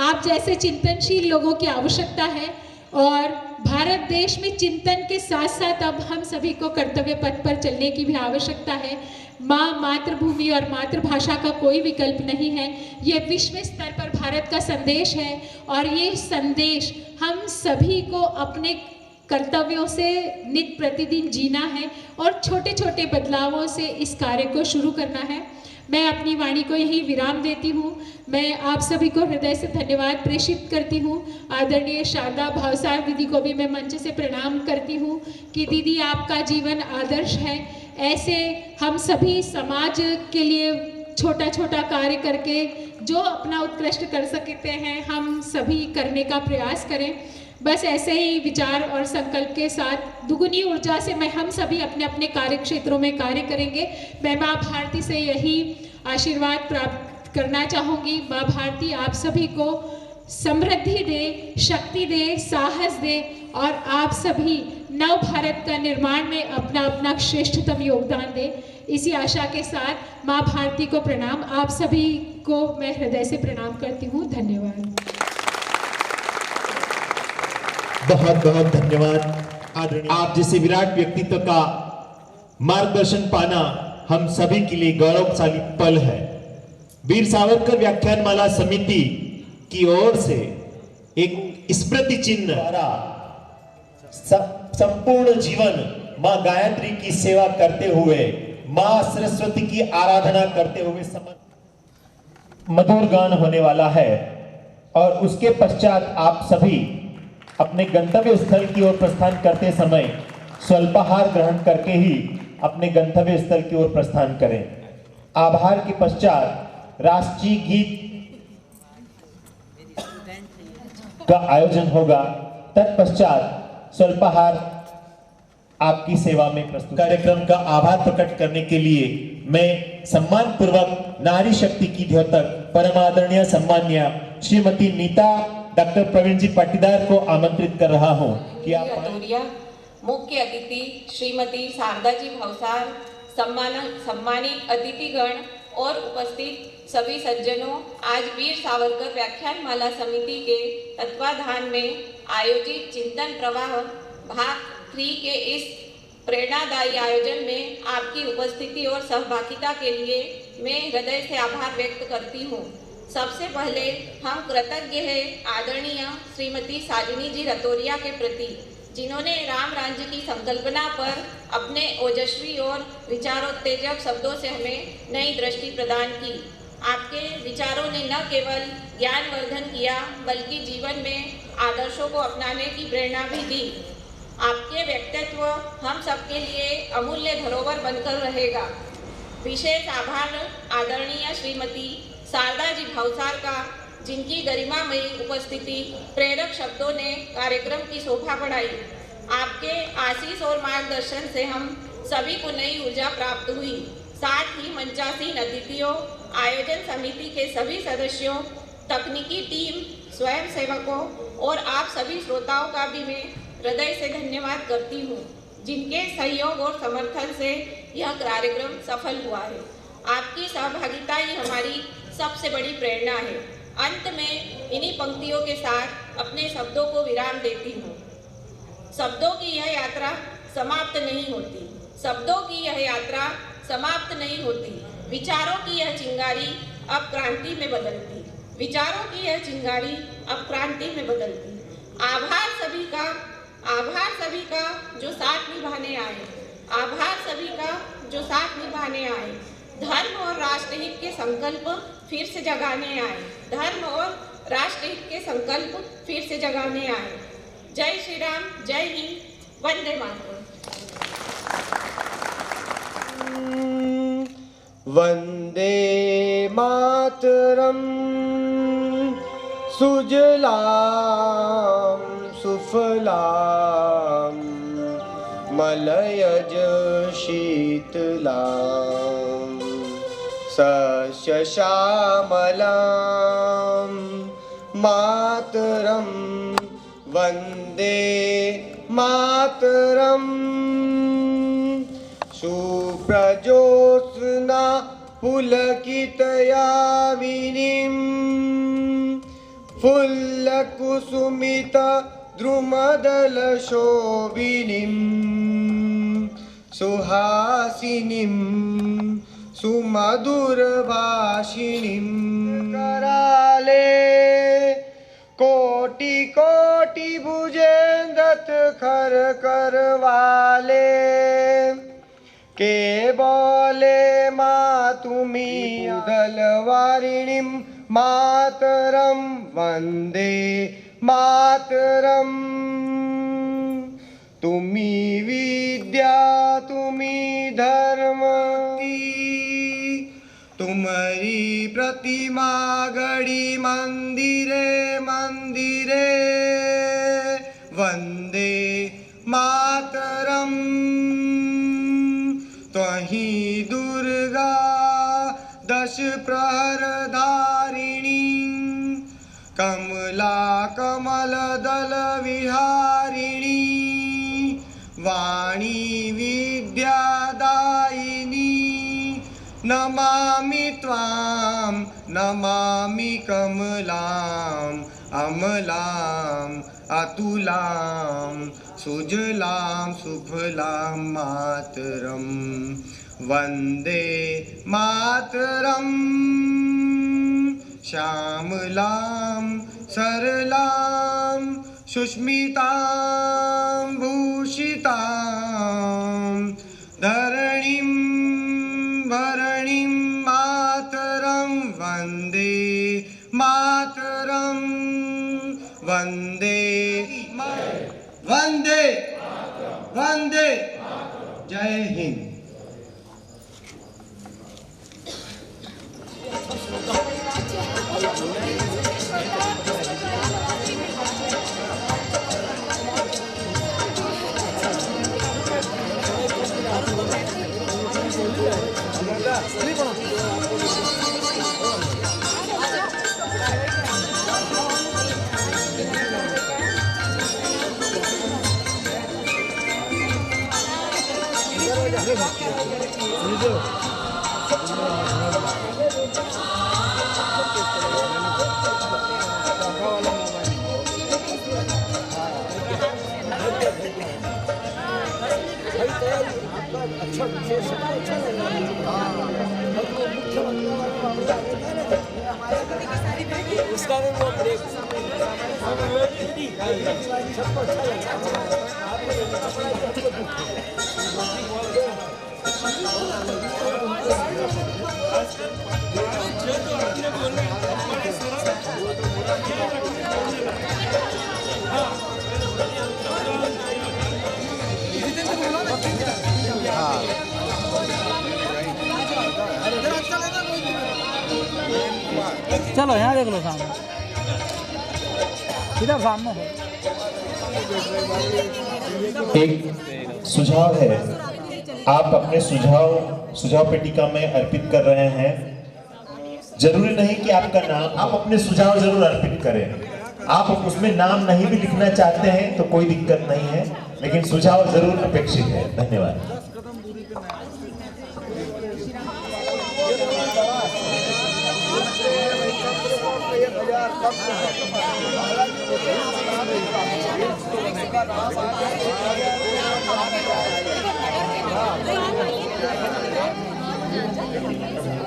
आप जैसे चिंतनशील लोगों की आवश्यकता है, और भारत देश में चिंतन के साथ साथ अब हम सभी को कर्तव्य पथ पर चलने की भी आवश्यकता है। माँ, मातृभूमि और मातृभाषा का कोई विकल्प नहीं है। ये विश्व स्तर पर भारत का संदेश है, और ये संदेश हम सभी को अपने कर्तव्यों से नित्य प्रतिदिन जीना है, और छोटे छोटे बदलावों से इस कार्य को शुरू करना है। मैं अपनी वाणी को यही विराम देती हूँ। मैं आप सभी को हृदय से धन्यवाद प्रेषित करती हूँ। आदरणीय शारदा भावसार दीदी को भी मैं मंच से प्रणाम करती हूँ कि दीदी, आपका जीवन आदर्श है। ऐसे हम सभी समाज के लिए छोटा छोटा कार्य करके जो अपना उत्कृष्ट कर सकते हैं, हम सभी करने का प्रयास करें। बस ऐसे ही विचार और संकल्प के साथ दुगुनी ऊर्जा से मैं हम सभी अपने अपने कार्य क्षेत्रों में कार्य करेंगे। मैं माँ भारती से यही आशीर्वाद प्राप्त करना चाहूँगी। माँ भारती आप सभी को समृद्धि दे, शक्ति दे, साहस दे, और आप सभी नव भारत का निर्माण में अपना अपना श्रेष्ठतम योगदान दे। इसी आशा के साथ माँ भारती को प्रणाम। आप सभी को मैं हृदय से प्रणाम करती हूँ। धन्यवाद। बहुत बहुत धन्यवाद आदरणीय। आप जैसे विराट व्यक्तित्व का मार्गदर्शन पाना हम सभी के लिए गौरवशाली पल है। वीर सावरकर व्याख्यानमाला समिति की ओर से एक स्मृति चिन्ह द्वारा संपूर्ण जीवन मां गायत्री की सेवा करते हुए, मां सरस्वती की आराधना करते हुए मधुर गान होने वाला है। और उसके पश्चात आप सभी अपने गंतव्य स्थल की ओर प्रस्थान करते समय स्वल्पाहार ग्रहण करके ही अपने गंतव्य स्थल की ओर प्रस्थान करें। आभार के पश्चात राष्ट्रीय गीत का आयोजन होगा। तत्पश्चात स्वल्पाहार आपकी सेवा में प्रस्तुत। कार्यक्रम का आभार प्रकट करने के लिए मैं सम्मान पूर्वक नारी शक्ति की द्योतक परम आदरणीय सम्मान्य श्रीमती नीता डॉक्टर प्रवीण जी पाटीदार को आमंत्रित कर रहा हूं कि आप रतोरिया, मुख्य अतिथि श्रीमती शारदा जी भवसार, सम्मानित अतिथिगण और उपस्थित सभी सज्जनों, आज वीर सावरकर व्याख्यान माला समिति के तत्वाधान में आयोजित चिंतन प्रवाह भाग 3 के इस प्रेरणादायी आयोजन में आपकी उपस्थिति और सहभागिता के लिए मैं हृदय से आभार व्यक्त करती हूँ। सबसे पहले हम कृतज्ञ हैं आदरणीय श्रीमती शालिनी जी रतोरिया के प्रति, जिन्होंने राम राज्य की संकल्पना पर अपने ओजस्वी और विचारोत्तेजक शब्दों से हमें नई दृष्टि प्रदान की। आपके विचारों ने न केवल ज्ञानवर्धन किया बल्कि जीवन में आदर्शों को अपनाने की प्रेरणा भी दी। आपके व्यक्तित्व हम सबके लिए अमूल्य धरोहर बनकर रहेगा। विशेष आभार आदरणीय श्रीमती शारदा जी भवसार का, जिनकी गरिमामयी उपस्थिति प्रेरक शब्दों ने कार्यक्रम की शोभा बढ़ाई। आपके आशीष और मार्गदर्शन से हम सभी को नई ऊर्जा प्राप्त हुई। साथ ही मंचासीन अतिथियों, आयोजन समिति के सभी सदस्यों, तकनीकी टीम, स्वयंसेवकों और आप सभी श्रोताओं का भी मैं हृदय से धन्यवाद करती हूँ, जिनके सहयोग और समर्थन से यह कार्यक्रम सफल हुआ है। आपकी सहभागिता ही हमारी सबसे बड़ी प्रेरणा है। अंत में इन्हीं पंक्तियों के साथ अपने शब्दों को विराम देती हूँ। शब्दों की यह यात्रा समाप्त नहीं होती, शब्दों की यह यात्रा समाप्त नहीं होती, विचारों की यह चिंगारी अब क्रांति में बदलती, विचारों की यह चिंगारी अब क्रांति में बदलती। आभार सभी का जो साथ निभाने आए, आभार सभी का जो साथ निभाने आए। धर्म और राष्ट्रहित के संकल्प फिर से जगाने आए, धर्म और राष्ट्रहित के संकल्प फिर से जगाने आए। जय श्री राम, जय हिंद, वंदे मातरम। वंदे मातरम। सुजलाम सुफलाम मलयज शीतलाम सस्य श्यामलाम मातरम। वंदे मातरम। सुप्रजोत्स्ना पुलकितयामिनीं फुल्लकुसुमित द्रुमदलशोभिनीं सुहासिनीं सुमधुरभाषिणीं कराले कोटि कोटि भुजेन्द्रत खर करवाले के बोले माँ तुम्ही दलवारिणीं मातरम। वंदे मातरम। तुम्ही विद्या तुम्ही धर्म तुम्हारी प्रतिमा गढ़ी मंदिरे मंदिरे। वंदे मातरम। त्वहि दुर्गा दश प्रहर धारिणी कमला कमल दल विहारिणी वाणी विद्यादायिनी। नमामि त्वां नमामि कमलां अमलां अतुलां सुजलां सुफलां मातरं। वंदे मातरं। श्यामलां सरलां सुष्मितां भूषितां धरणीं भरणीं मातरं। वंदे मातरं। वंदे वंदे वंदे। जय हिंद। चलो यहाँ देख लो सामने, इधर सामने है। एक सुझाव है, आप अपने सुझाव पेटिका में अर्पित कर रहे हैं। जरूरी नहीं कि आपका नाम, आप अपने सुझाव जरूर अर्पित करें। आप उसमें नाम नहीं भी लिखना चाहते हैं तो कोई दिक्कत नहीं है, लेकिन सुझाव जरूर अपेक्षित है। धन्यवाद।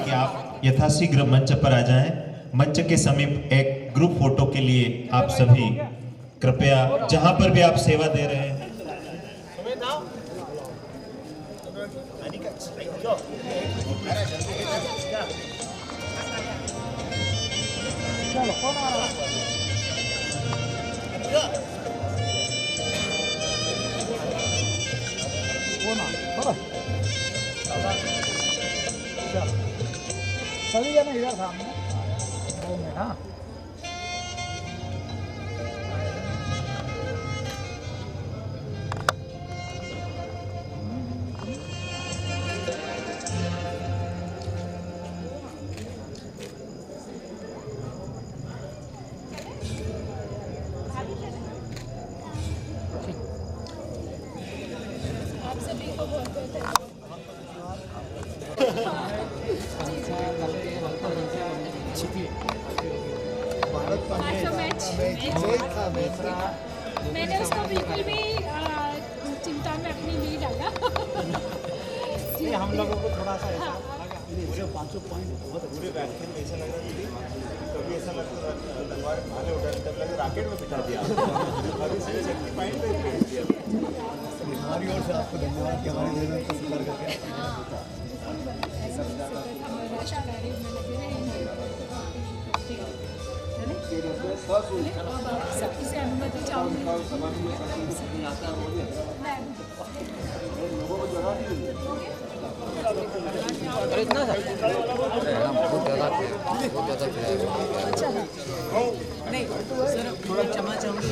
कि आप यथाशीघ्र मंच पर आ जाएं। मंच के समीप एक ग्रुप फोटो के लिए आप सभी कृपया, जहां पर भी आप सेवा दे रहे हैं, सभी जने इधर सामने 2 मिनट। हाँ, आप सभी को बहुत बहुत मैंने उसको बिल्कुल भी चिंता में अपनी नहीं डाला। हम लोगों को थोड़ा सा ऐसा पूरे 500 पॉइंट बहुत पूरे व्याख्यान में ऐसा लगा कि कभी ऐसा लगता तलवार भाले उड़ाने तब लगे रॉकेट में बिठा दिया। अभी सीधे शक्ति पॉइंट पे भेज दिया। हमारी ओर से आपको धन्यवाद कि हमारी देर में स्वीकार करके सबसे अनुमति चाहूँगी। नहीं सर थोड़ा क्षमा चाहूँगी।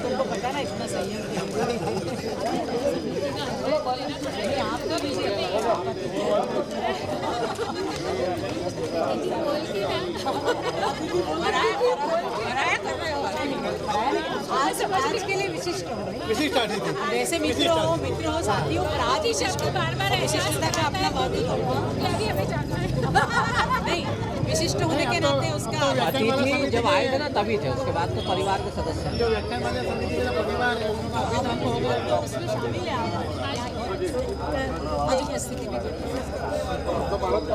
तुमको पता ना इतना सही है आपका भी आज के लिए विशिष्ट हो। वैसे मित्र हो साथी हो, पर आज विशिष्ट बार-बार विशिष्टता का अपना नहीं, विशिष्ट होने के नाते उसका अतिथि जब आए थे ना तभी थे, उसके बाद तो परिवार के सदस्य जो व्याख्यान वाले समिति का परिवार है उसमें शामिल है। आज उपस्थिति में